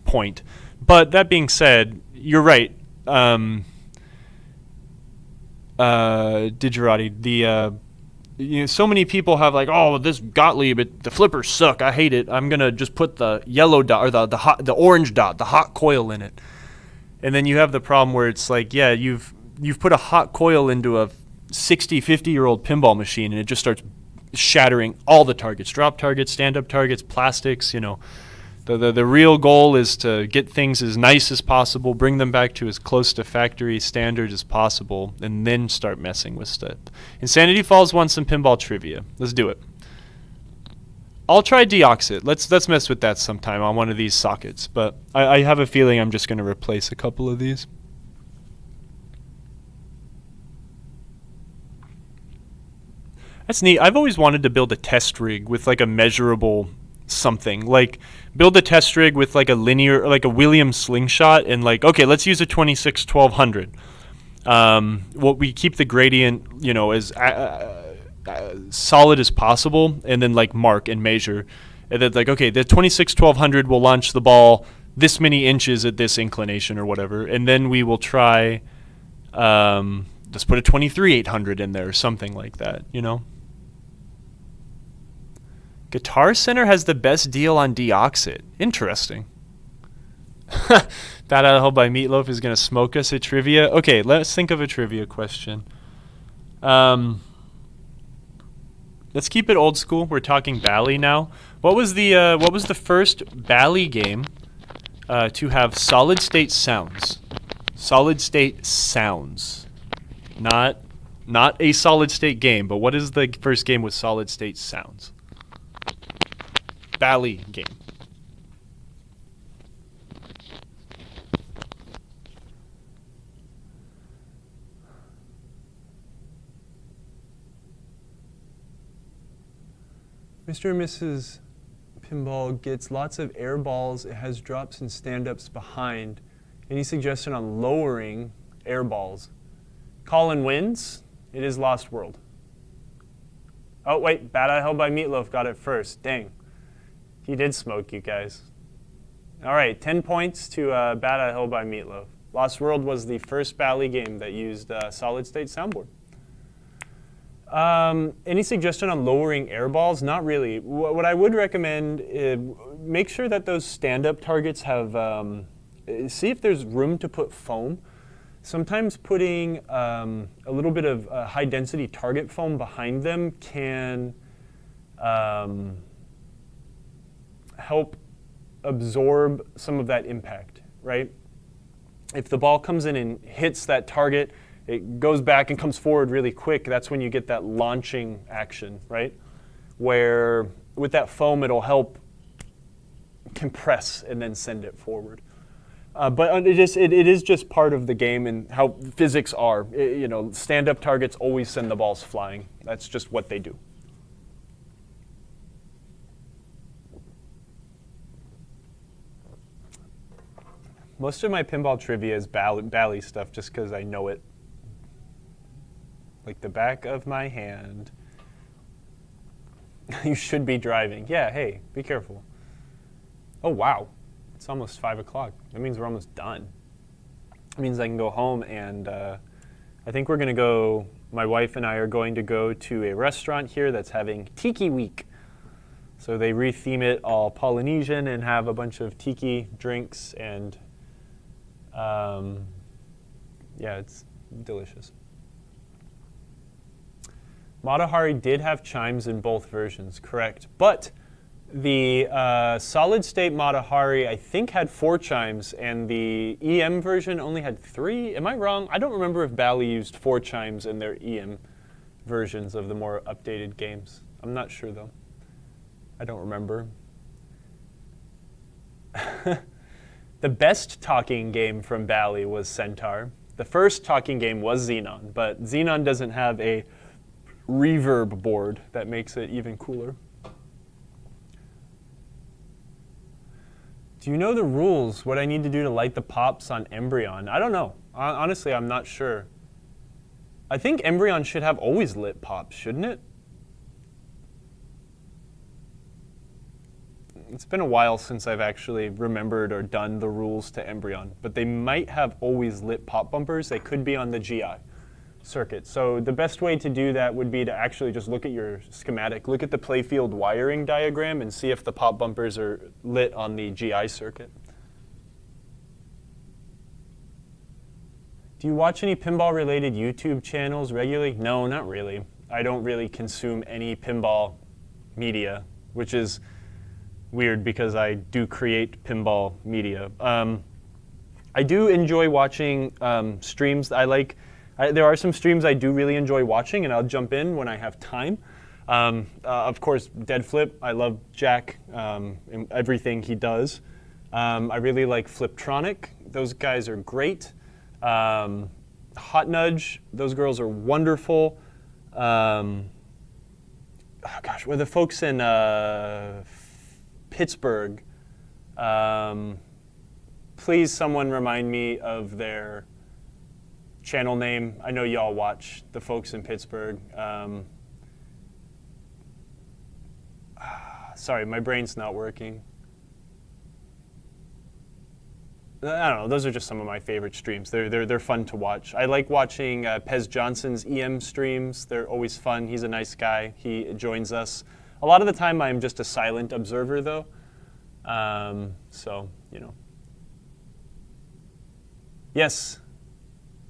point. But that being said, you're right. Digerati, so many people have like, oh, this Gottlieb, the flippers suck. I hate it. I'm gonna just put the yellow dot or the orange dot, the hot coil in it. And then you have the problem where it's like, yeah, you've put a hot coil into a 50-year-old pinball machine, and it just starts shattering all the targets, drop targets, stand-up targets, plastics. The real goal is to get things as nice as possible, bring them back to as close to factory standard as possible, and then start messing with stuff. Insanity Falls wants some pinball trivia. Let's do it. I'll try deoxit. Let's mess with that sometime on one of these sockets, but I have a feeling I'm just going to replace a couple of these. That's neat. I've always wanted to build a test rig with like a measurable something. Like build a test rig with like a linear, like a Williams slingshot, and like, okay, let's use a 26-1200. We keep the gradient, as solid as possible, and then like mark and measure. And then like, okay, the 26-1200 will launch the ball this many inches at this inclination or whatever, and then we will try, let's put a 23-800 in there or something like that, Guitar Center has the best deal on deoxit. Interesting. That Out of Hell by Meatloaf is going to smoke us at trivia. Okay, let's think of a trivia question. Let's keep it old school. We're talking Bally now. What was the first Bally game to have solid state sounds? Solid state sounds. Not a solid state game, but what is the first game with solid state sounds? Bally game. Mr. and Mrs. Pinball gets lots of air balls. It has drops and stand-ups behind. Any suggestion on lowering air balls? Colin wins. It is Lost World. Oh, wait. Bad Out of Hell by Meatloaf got it first. Dang. He did smoke you guys. All right, 10 points to Bat Out of Hell by Meatloaf. Lost World was the first Bally game that used solid-state soundboard. Any suggestion on lowering air balls? Not really. What I would recommend is make sure that those stand-up targets have, see if there's room to put foam. Sometimes putting a little bit of high-density target foam behind them can help absorb some of that impact, right? If the ball comes in and hits that target, it goes back and comes forward really quick. That's when you get that launching action, right? Where with that foam, it'll help compress and then send it forward. But it is just part of the game and how physics are. Stand-up targets always send the balls flying. That's just what they do. Most of my pinball trivia is Bally stuff just because I know it like the back of my hand. You should be driving. Yeah, hey, be careful. Oh, wow. It's almost 5 o'clock. That means we're almost done. It means I can go home and I think we're going to go, my wife and I are going to go to a restaurant here that's having Tiki Week. So they retheme it all Polynesian and have a bunch of tiki drinks and yeah, it's delicious. Matahari did have chimes in both versions, correct. But the solid-state Matahari, I think, had 4 chimes, and the EM version only had 3. Am I wrong? I don't remember if Bally used 4 chimes in their EM versions of the more updated games. I'm not sure, though. I don't remember. The best talking game from Bally was Centaur. The first talking game was Xenon, but Xenon doesn't have a reverb board that makes it even cooler. Do you know the rules, what I need to do to light the pops on Embryon? I don't know. Honestly, I'm not sure. I think Embryon should have always lit pops, shouldn't it? It's been a while since I've actually remembered or done the rules to Embryon, but they might have always lit pop bumpers. They could be on the GI circuit. So the best way to do that would be to actually just look at your schematic, look at the playfield wiring diagram and see if the pop bumpers are lit on the GI circuit. Do you watch any pinball-related YouTube channels regularly? No, not really. I don't really consume any pinball media, which is weird because I do create pinball media. I do enjoy watching streams. There are some streams I do really enjoy watching, and I'll jump in when I have time. Of course, Dead Flip. I love Jack and everything he does. I really like Fliptronic. Those guys are great. Hot Nudge. Those girls are wonderful. Oh gosh, were the folks in Pittsburgh? Please, someone remind me of their channel name. I know y'all watch the folks in Pittsburgh. Sorry, my brain's not working. I don't know. Those are just some of my favorite streams. They're fun to watch. I like watching Pez Johnson's EM streams. They're always fun. He's a nice guy. He joins us. A lot of the time, I'm just a silent observer, though. So, you know. Yes.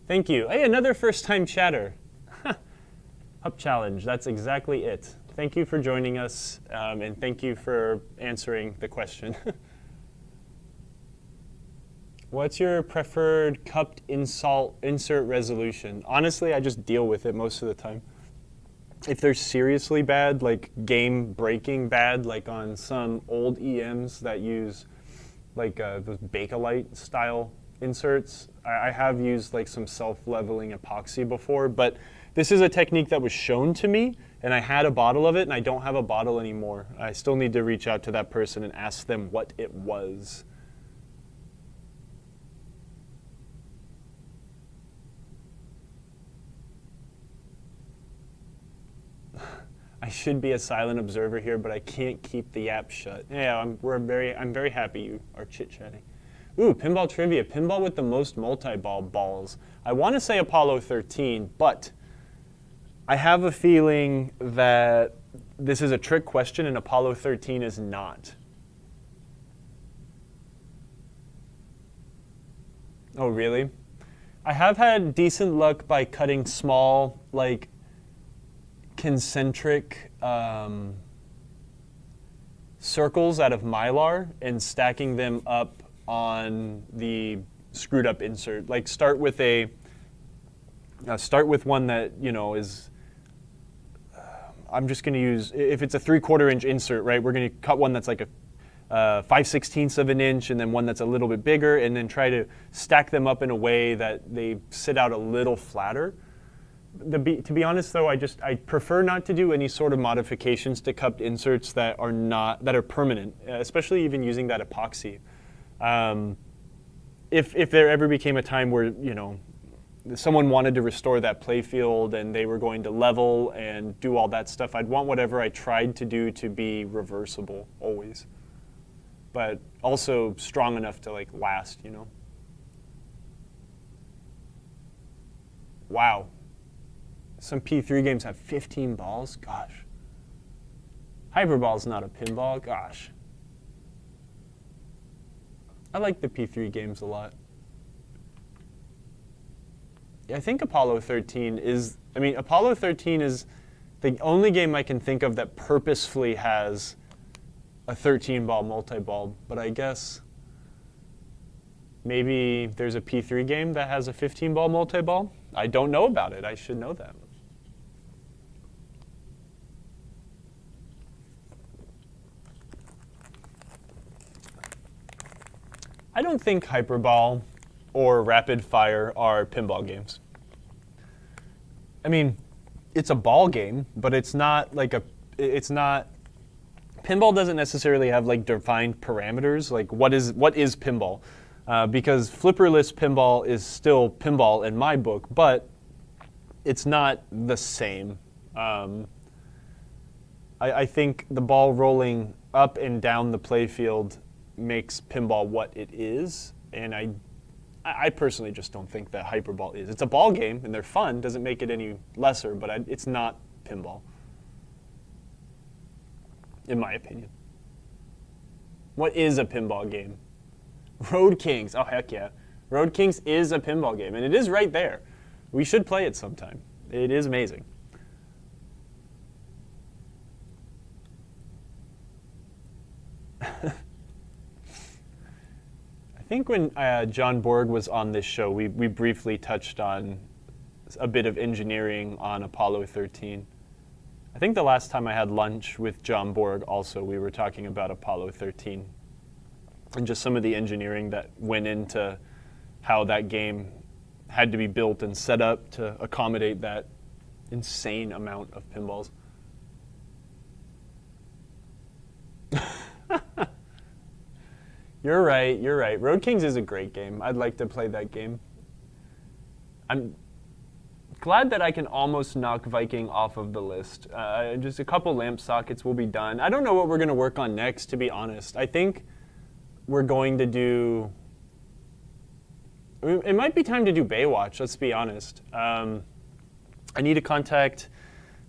Thank you. Hey, another first-time chatter. Up challenge. That's exactly it. Thank you for joining us, and thank you for answering the question. What's your preferred cupped insert resolution? Honestly, I just deal with it most of the time. If they're seriously bad, like game-breaking bad, like on some old EMs that use like those Bakelite style inserts, I have used like some self-leveling epoxy before, but this is a technique that was shown to me, and I had a bottle of it, and I don't have a bottle anymore. I still need to reach out to that person and ask them what it was. I should be a silent observer here, but I can't keep the app shut. Yeah, I'm very happy you are chit-chatting. Ooh, pinball trivia. Pinball with the most multi-ball balls. I want to say Apollo 13, but I have a feeling that this is a trick question and Apollo 13 is not. Oh, really? I have had decent luck by cutting small, like, concentric circles out of Mylar and stacking them up on the screwed up insert. Like start with one that, you know, is, I'm just going to use, if it's a 3/4 inch insert, right, we're going to cut one that's like a 5/16 of an inch and then one that's a little bit bigger, and then try to stack them up in a way that they sit out a little flatter. To be honest though, I prefer not to do any sort of modifications to cupped inserts that are permanent, especially even using that epoxy. If there ever became a time where, you know, someone wanted to restore that playfield and they were going to level and do all that stuff, I'd want whatever I tried to do to be reversible always, but also strong enough to like last, you know. Wow. Some P3 games have 15 balls? Gosh. Hyperball's not a pinball? Gosh. I like the P3 games a lot. I think Apollo 13 is the only game I can think of that purposefully has a 13-ball multi-ball, but I guess maybe there's a P3 game that has a 15-ball multi-ball. I don't know about it. I should know that. I don't think Hyperball or Rapid Fire are pinball games. I mean, it's a ball game, but it's not like pinball doesn't necessarily have like defined parameters, like what is pinball? Because flipperless pinball is still pinball in my book, but it's not the same. I think the ball rolling up and down the playfield makes pinball what it is, and I personally just don't think that Hyperball is. It's a ball game, and they're fun. Doesn't make it any lesser, but it's not pinball, in my opinion. What is a pinball game? Road Kings. Oh, heck yeah. Road Kings is a pinball game, and it is right there. We should play it sometime. It is amazing. I think when John Borg was on this show, we briefly touched on a bit of engineering on Apollo 13. I think the last time I had lunch with John Borg also, we were talking about Apollo 13 and just some of the engineering that went into how that game had to be built and set up to accommodate that insane amount of pinballs. You're right. Road Kings is a great game. I'd like to play that game. I'm glad that I can almost knock Viking off of the list. Just a couple lamp sockets will be done. I don't know what we're going to work on next, to be honest. I think we're going to do... It might be time to do Baywatch, let's be honest. I need to contact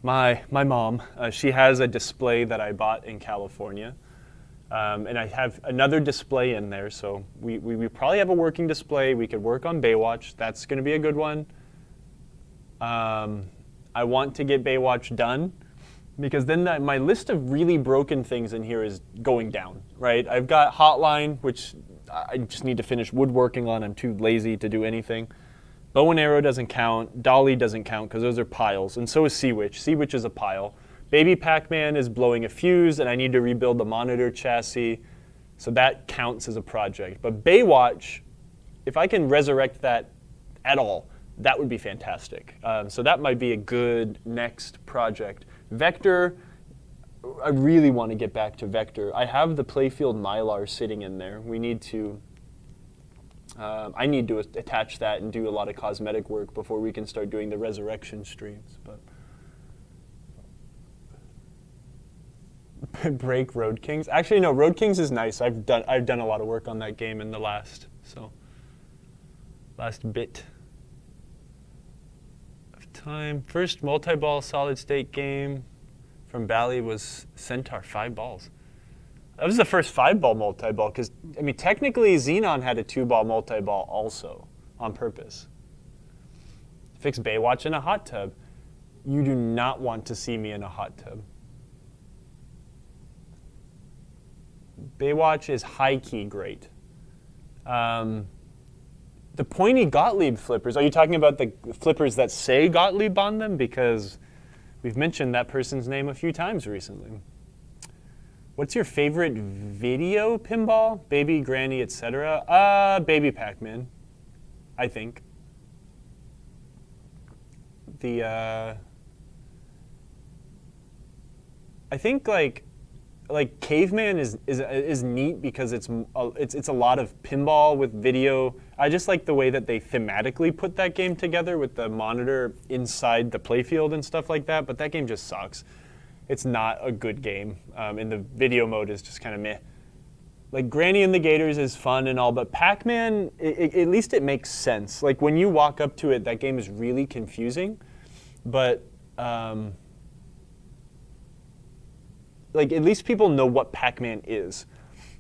my mom. She has a display that I bought in California. And I have another display in there, so we probably have a working display. We could work on Baywatch. That's going to be a good one. I want to get Baywatch done, because then my list of really broken things in here is going down, right? I've got Hotline, which I just need to finish woodworking on. I'm too lazy to do anything. Bow and Arrow doesn't count. Dolly doesn't count, because those are piles, and so is Sea Witch. Sea Witch is a pile. Baby Pac-Man is blowing a fuse, and I need to rebuild the monitor chassis, so that counts as a project. But Baywatch, if I can resurrect that at all, that would be fantastic. So that might be a good next project. Vector, I really want to get back to Vector. I have the playfield Mylar sitting in there. We need to, I need to attach that and do a lot of cosmetic work before we can start doing the resurrection streams. But Break Road Kings. Actually, no, Road Kings is nice. I've done a lot of work on that game in the last bit of time. First multi-ball solid state game from Bally was Centaur, 5 balls. That was the first 5-ball multi-ball because, I mean, technically Xenon had a 2-ball multi-ball also on purpose. Fix Baywatch in a hot tub. You do not want to see me in a hot tub. Baywatch is high-key great. The pointy Gottlieb flippers, are you talking about the flippers that say Gottlieb on them? Because we've mentioned that person's name a few times recently. What's your favorite video pinball? Baby, Granny, etc. Baby Pac-Man, I think. I think like Caveman is neat because it's a lot of pinball with video. I just like the way that they thematically put that game together with the monitor inside the playfield and stuff like that. But that game just sucks. It's not a good game, and the video mode is just kind of meh. Like Granny and the Gators is fun and all, but Pac-Man, at least it makes sense. Like when you walk up to it, that game is really confusing, but like at least people know what Pac-Man is.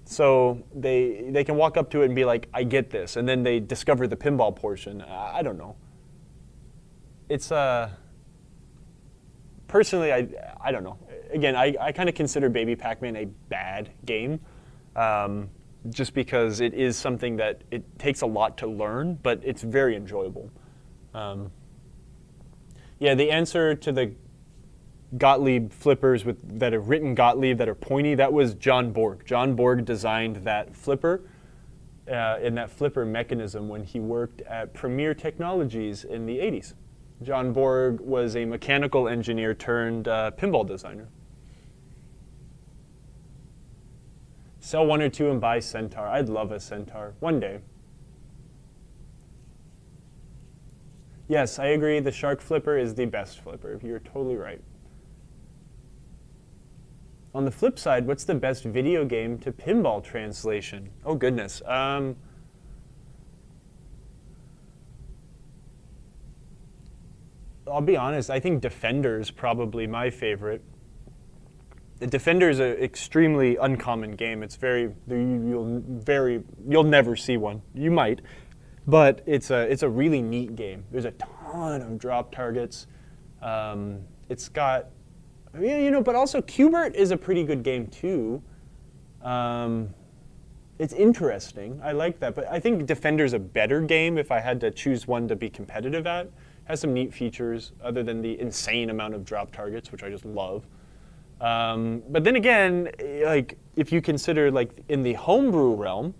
So they can walk up to it and be like, I get this, and then they discover the pinball portion. I don't know. It's personally, I don't know. Again, I kind of consider Baby Pac-Man a bad game, just because it is something that it takes a lot to learn, but it's very enjoyable. Yeah, the answer to the Gottlieb flippers that are written Gottlieb that are pointy, that was John Borg. John Borg designed that flipper and that flipper mechanism when he worked at Premier Technologies in the 80s. John Borg was a mechanical engineer turned pinball designer. Sell 1 or 2 and buy Centaur. I'd love a Centaur one day. Yes, I agree. The shark flipper is the best flipper. You're totally right. On the flip side, what's the best video game to pinball translation? Oh, goodness. I'll be honest, I think Defender is probably my favorite. The Defender is an extremely uncommon game. It's you'll never see one. You might, but it's a really neat game. There's a ton of drop targets. It's got, but also Qbert is a pretty good game too. It's interesting. I like that, but I think Defender's a better game if I had to choose one to be competitive at. Has some neat features other than the insane amount of drop targets, which I just love. But then again, like if you consider like in the homebrew realm,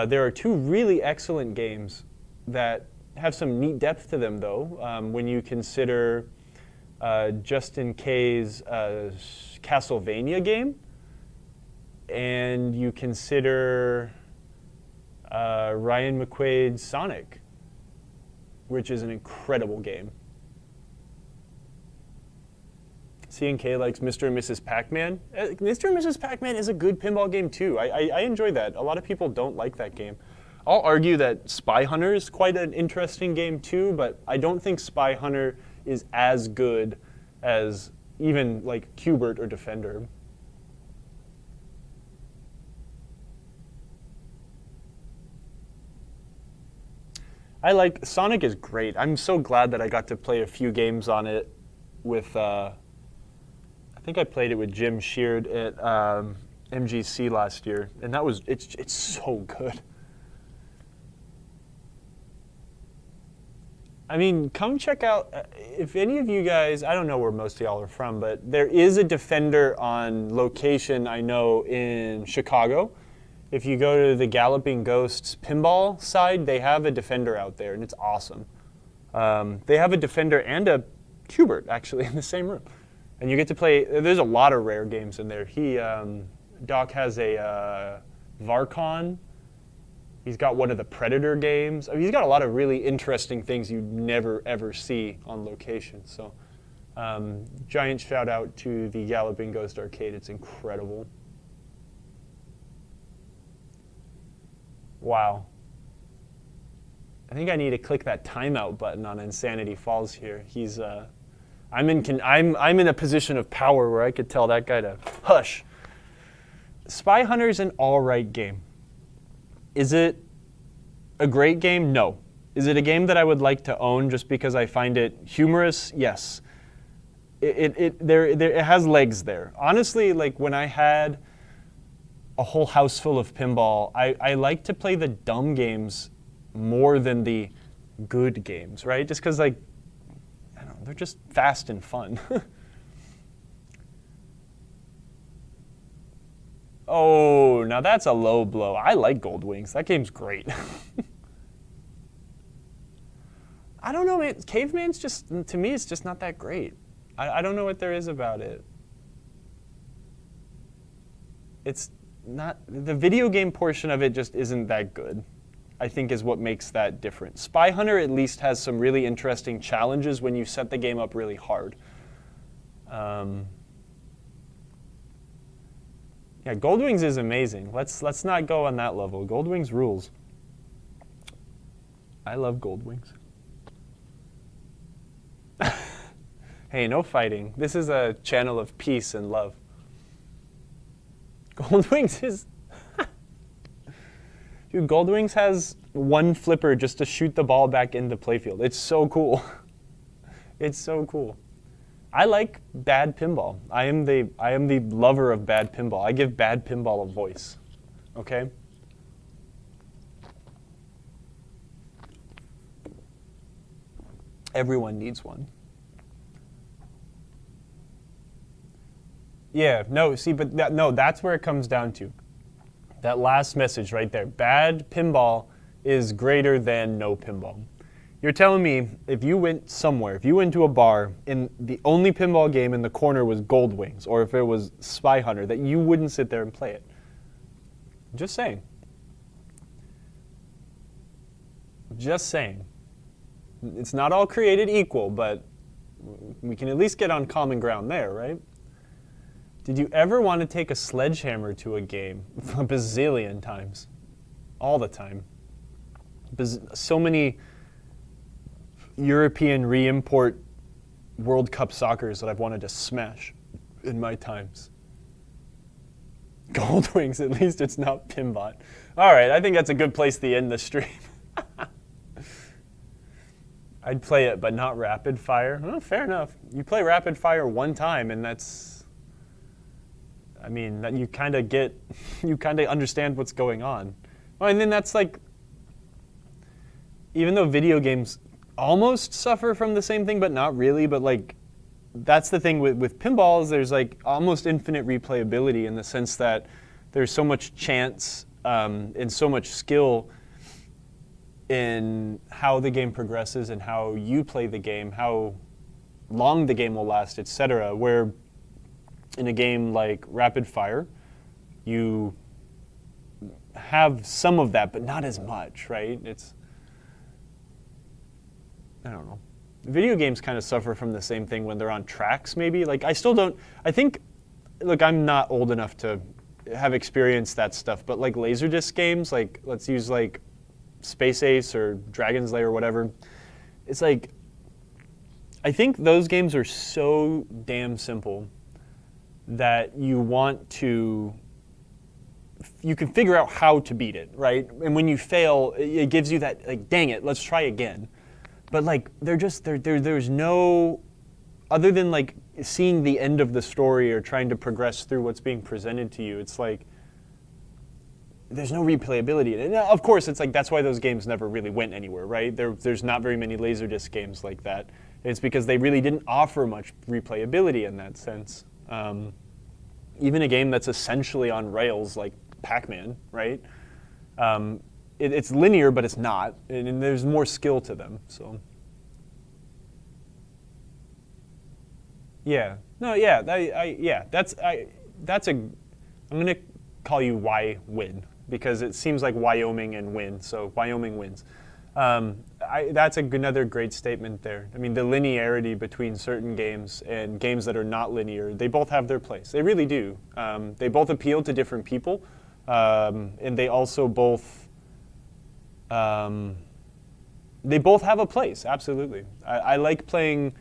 there are 2 really excellent games that have some neat depth to them, though. When you consider Justin K's Castlevania game, and you consider Ryan McQuaid's Sonic, which is an incredible game. C&K likes Mr. and Mrs. Pac-Man. Mr. and Mrs. Pac-Man is a good pinball game too. I enjoy that. A lot of people don't like that game. I'll argue that Spy Hunter is quite an interesting game too, but I don't think Spy Hunter is as good as even like Qbert or Defender. Sonic is great. I'm so glad that I got to play a few games on it with, I think I played it with Jim Sheard at MGC last year, and it's so good. I mean, come check out, if any of you guys, I don't know where most of y'all are from, but there is a Defender on location, I know, in Chicago. If you go to the Galloping Ghosts pinball side, they have a Defender out there, and it's awesome. They have a Defender and a Qbert, actually, in the same room. And you get to play, there's a lot of rare games in there. Doc has a Varcon. He's got one of the Predator games. I mean, he's got a lot of really interesting things you never, ever see on location. So Giant shout out to the Galloping Ghost Arcade. It's incredible. Wow. I think I need to click that timeout button on Insanity Falls here. I'm in a position of power where I could tell that guy to hush. Spy Hunter's an all right game. Is it a great game? No. Is it a game that I would like to own just because I find it humorous? Yes. It has legs there. Honestly, like when I had a whole house full of pinball, I like to play the dumb games more than the good games, right? Just because, like, I don't know, they're just fast and fun. Oh, now that's a low blow. I like Gold Wings. That game's great. I don't know, man. Caveman's just, to me, it's just not that great. I don't know what there is about it. It's not, the video game portion of it just isn't that good, I think is what makes that different. Spy Hunter at least has some really interesting challenges when you set the game up really hard. Yeah, Gold Wings is amazing. Let's not go on that level. Gold Wings rules. I love Gold Wings. Hey, no fighting. This is a channel of peace and love. Gold Wings is... Dude, Gold Wings has one flipper just to shoot the ball back into playfield. It's so cool. It's so cool. I like bad pinball. I am the lover of bad pinball. I give bad pinball a voice. Okay? Everyone needs one. Yeah, no, see, but that's where it comes down to. That last message right there. Bad pinball is greater than no pinball. You're telling me if you went somewhere, if you went to a bar and the only pinball game in the corner was Gold Wings, or if it was Spy Hunter, that you wouldn't sit there and play it. Just saying. Just saying. It's not all created equal, but we can at least get on common ground there, right? Did you ever want to take a sledgehammer to a game? A bazillion times. All the time. So many European re-import World Cup soccers that I've wanted to smash in my times. Gold Wings, at least it's not Pinbot. All right, I think that's a good place to end the stream. I'd play it, but not rapid fire. Oh, fair enough. You play rapid fire one time, and that's... I mean, that you kind of get, you kind of understand what's going on. Well, and then that's like, even though video games almost suffer from the same thing, but not really, but like, that's the thing with pinballs, there's like almost infinite replayability in the sense that there's so much chance and so much skill in how the game progresses and how you play the game, how long the game will last, etc. Where in a game like Rapid Fire, you have some of that, but not as much, right? It's, I don't know. Video games kind of suffer from the same thing when they're on tracks, maybe. Like, I still don't, I think, look, I'm not old enough to have experienced that stuff, but like Laserdisc games, like, let's use like Space Ace or Dragon's Lair or whatever, it's like, I think those games are so damn simple that you want to, you can figure out how to beat it, right? And when you fail, it gives you that, like, dang it, let's try again. But like, they're just, there's no, other than like seeing the end of the story or trying to progress through what's being presented to you, it's like, there's no replayability. And of course, it's like, that's why those games never really went anywhere, right? There's not very many Laserdisc games like that. It's because they really didn't offer much replayability in that sense. Even a game that's essentially on rails like Pac-Man, right? It's linear, but it's not, and there's more skill to them. So, yeah, no, yeah, yeah. That's a. I'm gonna call you Y win because it seems like Wyoming and win. So Wyoming wins. That's another great statement there. I mean, the linearity between certain games and games that are not linear, they both have their place. They really do. They both appeal to different people, and they also both have a place. Absolutely. I like playing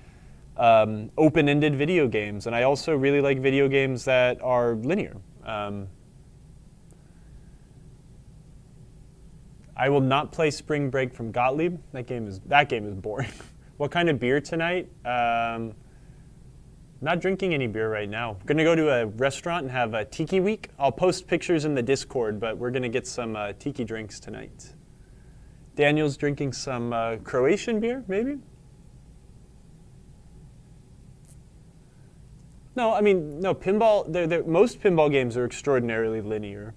open-ended video games, and I also really like video games that are linear. I will not play Spring Break from Gottlieb. That game is boring. What kind of beer tonight? Not drinking any beer right now. I'm gonna go to a restaurant and have a tiki week. I'll post pictures in the Discord, but we're gonna get some tiki drinks tonight. Daniel's drinking some Croatian beer, maybe? No, I mean, no, pinball, most pinball games are extraordinarily linear.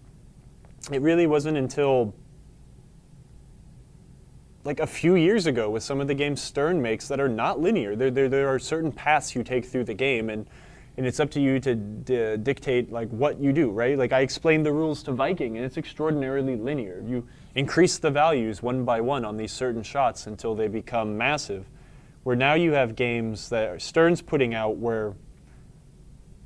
It really wasn't until like a few years ago with some of the games Stern makes that are not linear. There are certain paths you take through the game, and it's up to you to dictate like what you do, right? Like I explained the rules to Viking, and it's extraordinarily linear. You increase the values one by one on these certain shots until they become massive. Where now you have games that Stern's putting out where,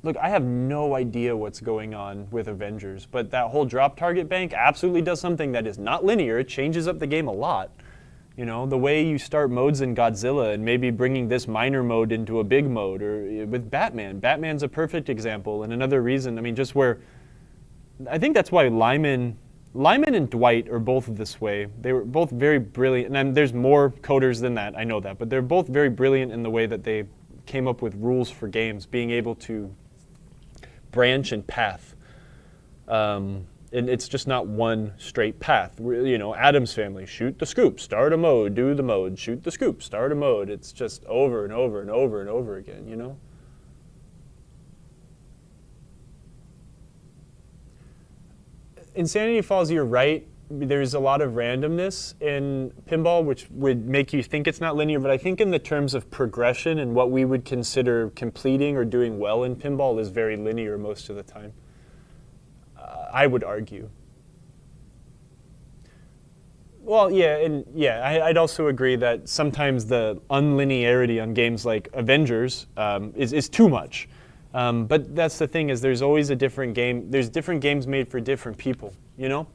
look, I have no idea what's going on with Avengers, but that whole drop target bank absolutely does something that is not linear. It changes up the game a lot. You know, the way you start modes in Godzilla and maybe bringing this minor mode into a big mode, or with Batman. Batman's a perfect example, and another reason, I mean, just where, I think that's why Lyman and Dwight are both this way. They were both very brilliant, and there's more coders than that, I know that, but they're both very brilliant in the way that they came up with rules for games, being able to branch and path. And it's just not one straight path. You know, Adam's Family, shoot the scoop, start a mode, do the mode, shoot the scoop, start a mode. It's just over and over and over and over again, you know? Insanity Falls, you're right. There's a lot of randomness in pinball, which would make you think it's not linear, but I think in the terms of progression and what we would consider completing or doing well in pinball is very linear most of the time. I would argue. Well, yeah, I'd also agree that sometimes the unlinearity on games like Avengers is too much. But that's the thing, is there's always a different game. There's different games made for different people, you know?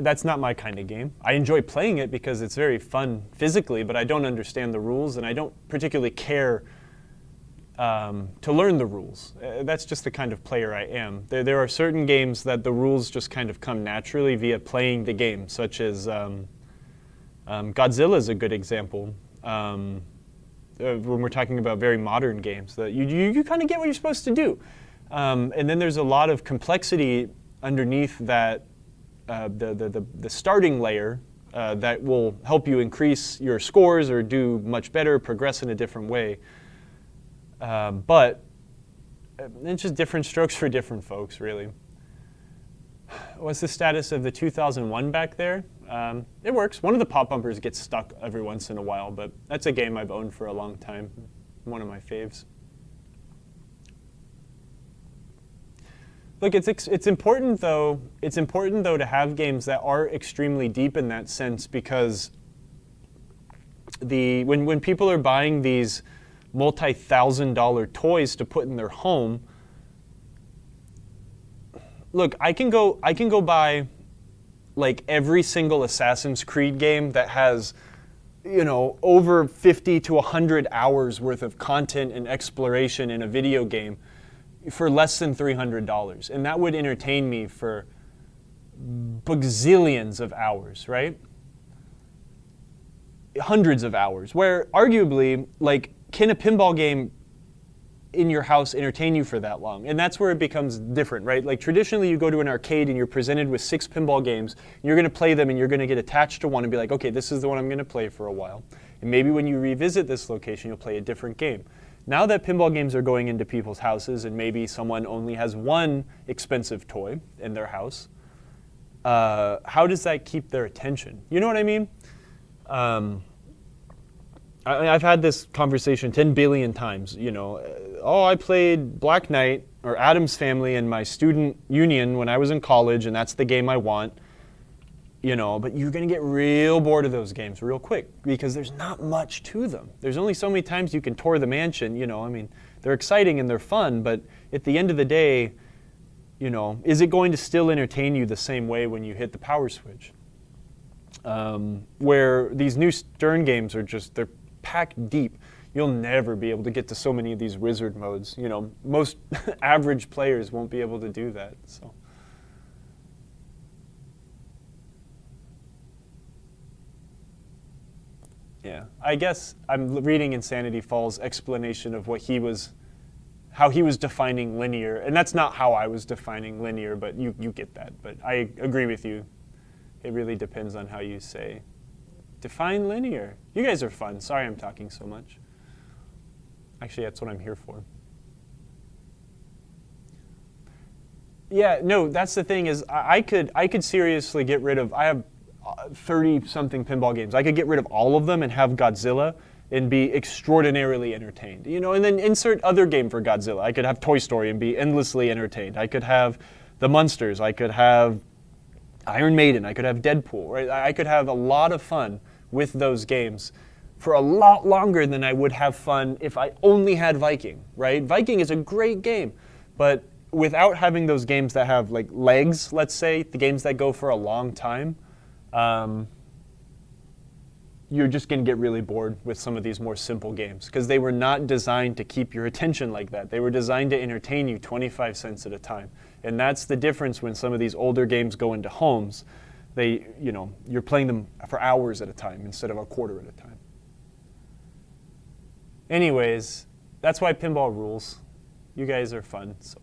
That's not my kind of game. I enjoy playing it because it's very fun physically, but I don't understand the rules, and I don't particularly care to learn the rules. That's just the kind of player I am. There are certain games that the rules just kind of come naturally via playing the game, such as Godzilla is a good example. When we're talking about very modern games, that you kind of get what you're supposed to do. And then there's a lot of complexity underneath that, the starting layer that will help you increase your scores or do much better, progress in a different way. But it's just different strokes for different folks, really. What's the status of the 2001 back there? It works. One of the pop bumpers gets stuck every once in a while, but that's a game I've owned for a long time. One of my faves. Look, it's important though. It's important though to have games that are extremely deep in that sense, because when people are buying these multi-$1,000 toys to put in their home, look, I can go buy like every single Assassin's Creed game that has, you know, over 50 to 100 hours worth of content and exploration in a video game for less than $300, and that would entertain me for bazillions of hours, right? Hundreds of hours, where arguably, like, can a pinball game in your house entertain you for that long? And that's where it becomes different, right? Like traditionally you go to an arcade and you're presented with 6 pinball games, and you're gonna play them and you're gonna get attached to one and be like, okay, this is the one I'm gonna play for a while. And maybe when you revisit this location, you'll play a different game. Now that pinball games are going into people's houses and maybe someone only has one expensive toy in their house, how does that keep their attention? You know what I mean? I've had this conversation 10 billion times, you know. Oh, I played Black Knight or Addams Family in my student union when I was in college, and that's the game I want. But you're going to get real bored of those games real quick because there's not much to them. There's only so many times you can tour the mansion, they're exciting and they're fun, but at the end of the day, is it going to still entertain you the same way when you hit the power switch? Where these new Stern games they're packed deep. You'll never be able to get to so many of these wizard modes. Most average players won't be able to do that. So. Yeah, I guess I'm reading Insanity Falls' explanation of how he was defining linear, and that's not how I was defining linear, but you get that. But I agree with you. It really depends on how you say, define linear. You guys are fun. Sorry I'm talking so much. Actually, that's what I'm here for. Yeah, no, that's the thing is I could seriously get rid of, I have 30-something pinball games. I could get rid of all of them and have Godzilla and be extraordinarily entertained. And then insert other game for Godzilla. I could have Toy Story and be endlessly entertained. I could have the Munsters. I could have Iron Maiden. I could have Deadpool. Right? I could have a lot of fun with those games for a lot longer than I would have fun if I only had Viking. Right? Viking is a great game, but without having those games that have like legs, let's say, the games that go for a long time, you're just going to get really bored with some of these more simple games because they were not designed to keep your attention like that. They were designed to entertain you 25 cents at a time. And that's the difference when some of these older games go into homes. You're playing them for hours at a time instead of a quarter at a time. Anyways, that's why pinball rules. You guys are fun. So.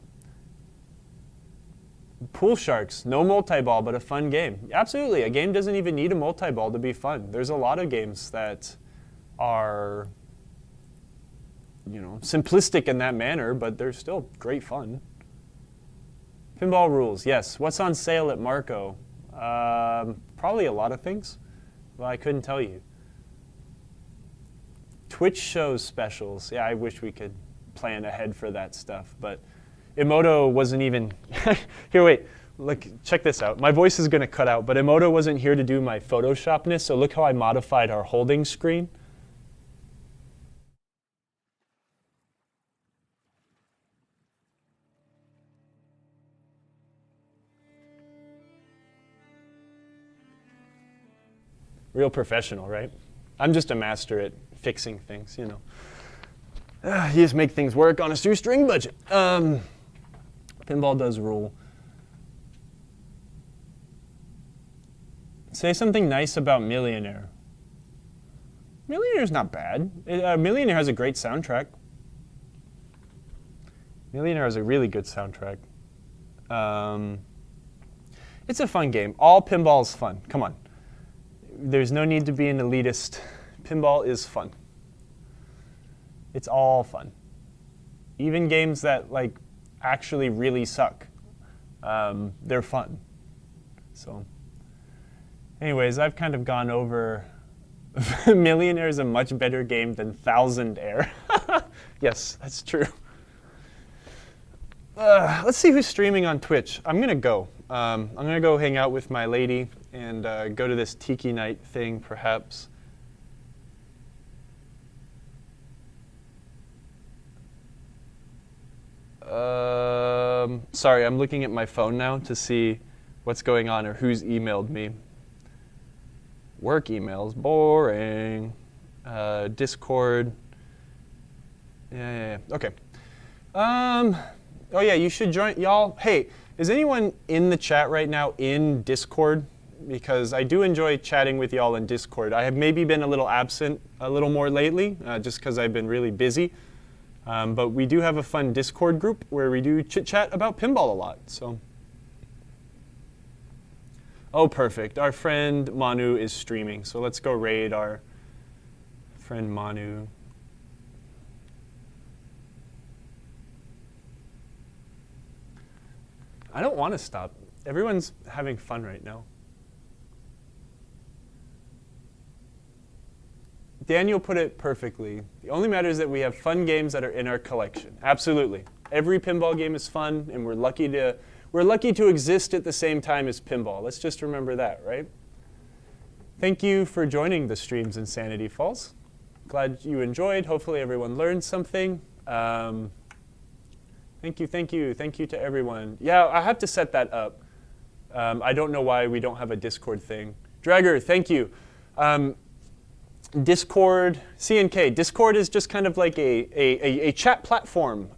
Pool Sharks, no multi-ball, but a fun game. Absolutely, a game doesn't even need a multi-ball to be fun. There's a lot of games that are, simplistic in that manner, but they're still great fun. Pinball rules, yes. What's on sale at Marco? Probably a lot of things. Well, I couldn't tell you. Twitch shows specials. Yeah, I wish we could plan ahead for that stuff, but Emoto wasn't even, here, wait, look, check this out. My voice is gonna cut out, but Emoto wasn't here to do my Photoshopness, so look how I modified our holding screen. Real professional, right? I'm just a master at fixing things, You just make things work on a shoestring budget. Pinball does rule. Say something nice about Millionaire. Millionaire's not bad. Millionaire has a great soundtrack. Millionaire has a really good soundtrack. It's a fun game. All pinball is fun. Come on. There's no need to be an elitist. Pinball is fun. It's all fun. Even games that actually really suck, they're fun. So anyways, I've kind of gone over Millionaire is a much better game than Thousandaire. Yes, that's true. Let's see who's streaming on Twitch. I'm gonna go. I'm gonna go hang out with my lady and go to this tiki night thing perhaps. Sorry, I'm looking at my phone now to see what's going on or who's emailed me. Work emails, boring. Discord. Yeah. Okay. Oh yeah, you should join, y'all. Hey, is anyone in the chat right now in Discord? Because I do enjoy chatting with y'all in Discord. I have maybe been a little absent a little more lately, just because I've been really busy. But we do have a fun Discord group where we do chit-chat about pinball a lot. So, oh, perfect. Our friend Manu is streaming. So let's go raid our friend Manu. I don't want to stop. Everyone's having fun right now. Daniel put it perfectly. The only matter is that we have fun games that are in our collection. Absolutely. Every pinball game is fun, and we're lucky to exist at the same time as pinball. Let's just remember that, right? Thank you for joining the streams Insanity Falls. Glad you enjoyed. Hopefully everyone learned something. Thank you to everyone. Yeah, I have to set that up. I don't know why we don't have a Discord thing. Dragger, thank you. Discord, CNK. Discord is just kind of like a chat platform.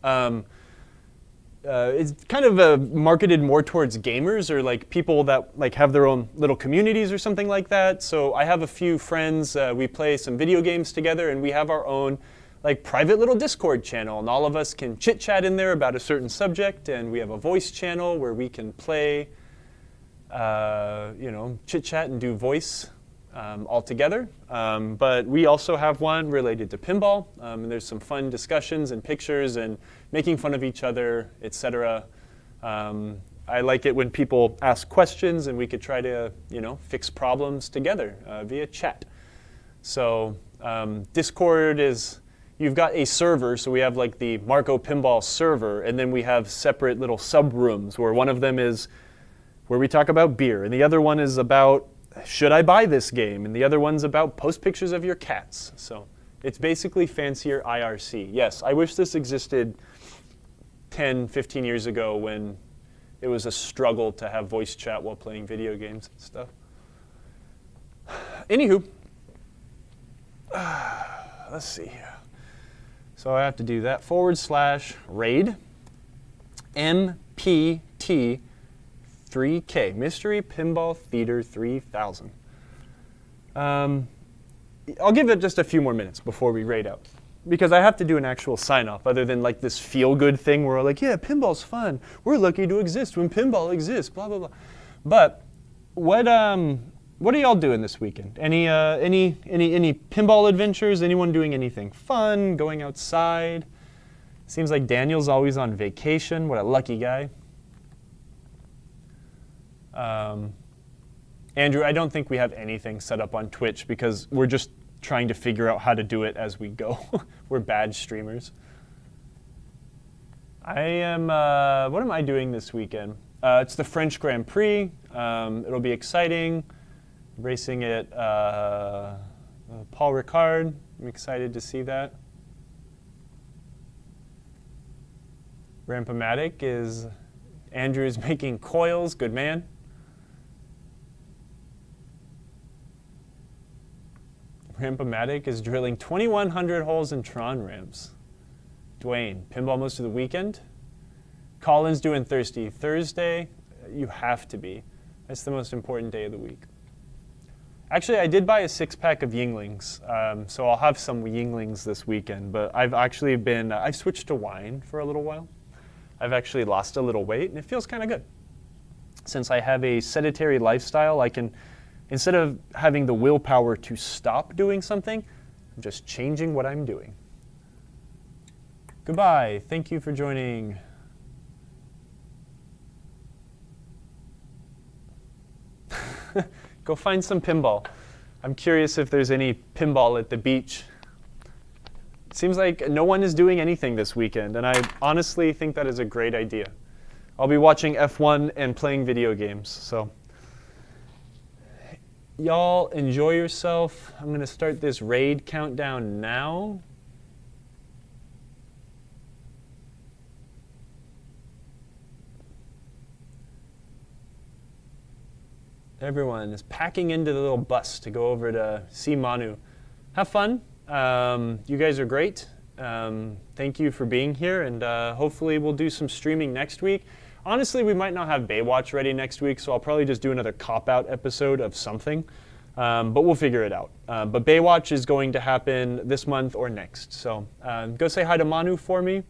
It's kind of marketed more towards gamers or like people that like have their own little communities or something like that. So I have a few friends. We play some video games together, and we have our own like private little Discord channel, and all of us can chit chat in there about a certain subject. And we have a voice channel where we can play, chit chat and do voice all together. But we also have one related to pinball, and there's some fun discussions and pictures and making fun of each other, etc. I like it when people ask questions and we could try to, fix problems together via chat. So Discord is, you've got a server, so we have like the Marco Pinball server, and then we have separate little sub rooms where one of them is where we talk about beer, and the other one is about should I buy this game, and the other one's about post pictures of your cats. So it's basically fancier IRC. Yes, I wish this existed 10, 15 years ago when it was a struggle to have voice chat while playing video games and stuff. Anywho, let's see here. So I have to do that /raid MPT 3K, Mystery Pinball Theater 3000. I'll give it just a few more minutes before we raid out, because I have to do an actual sign-off other than like this feel-good thing where we're like, yeah, pinball's fun. We're lucky to exist when pinball exists, blah, blah, blah. But what are y'all doing this weekend? Any pinball adventures? Anyone doing anything fun, going outside? Seems like Daniel's always on vacation. What a lucky guy. Andrew, I don't think we have anything set up on Twitch because we're just trying to figure out how to do it as we go. We're bad streamers. What am I doing this weekend? It's the French Grand Prix. It'll be exciting. Racing at Paul Ricard. I'm excited to see that. Rampamatic is Andrew's making coils. Good man. Rampamatic is drilling 2,100 holes in Tron ramps. Dwayne, pinball most of the weekend. Colin's doing Thirsty Thursday. You have to be. That's the most important day of the week. Actually, I did buy a 6-pack of Yinglings, so I'll have some Yinglings this weekend, but I've actually been, I've switched to wine for a little while. I've actually lost a little weight, and it feels kind of good. Since I have a sedentary lifestyle, I can, instead of having the willpower to stop doing something, I'm just changing what I'm doing. Goodbye. Thank you for joining. Go find some pinball. I'm curious if there's any pinball at the beach. Seems like no one is doing anything this weekend, and I honestly think that is a great idea. I'll be watching F1 and playing video games, so. Y'all enjoy yourself. I'm going to start this raid countdown now. Everyone is packing into the little bus to go over to see Manu. Have fun. You guys are great. Thank you for being here, and hopefully we'll do some streaming next week. Honestly, we might not have Baywatch ready next week, so I'll probably just do another cop-out episode of something, but we'll figure it out. But Baywatch is going to happen this month or next, so go say hi to Manu for me.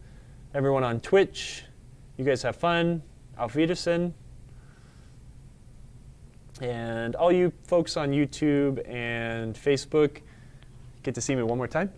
Everyone on Twitch, you guys have fun. Auf Wiedersehen. And all you folks on YouTube and Facebook, get to see me one more time.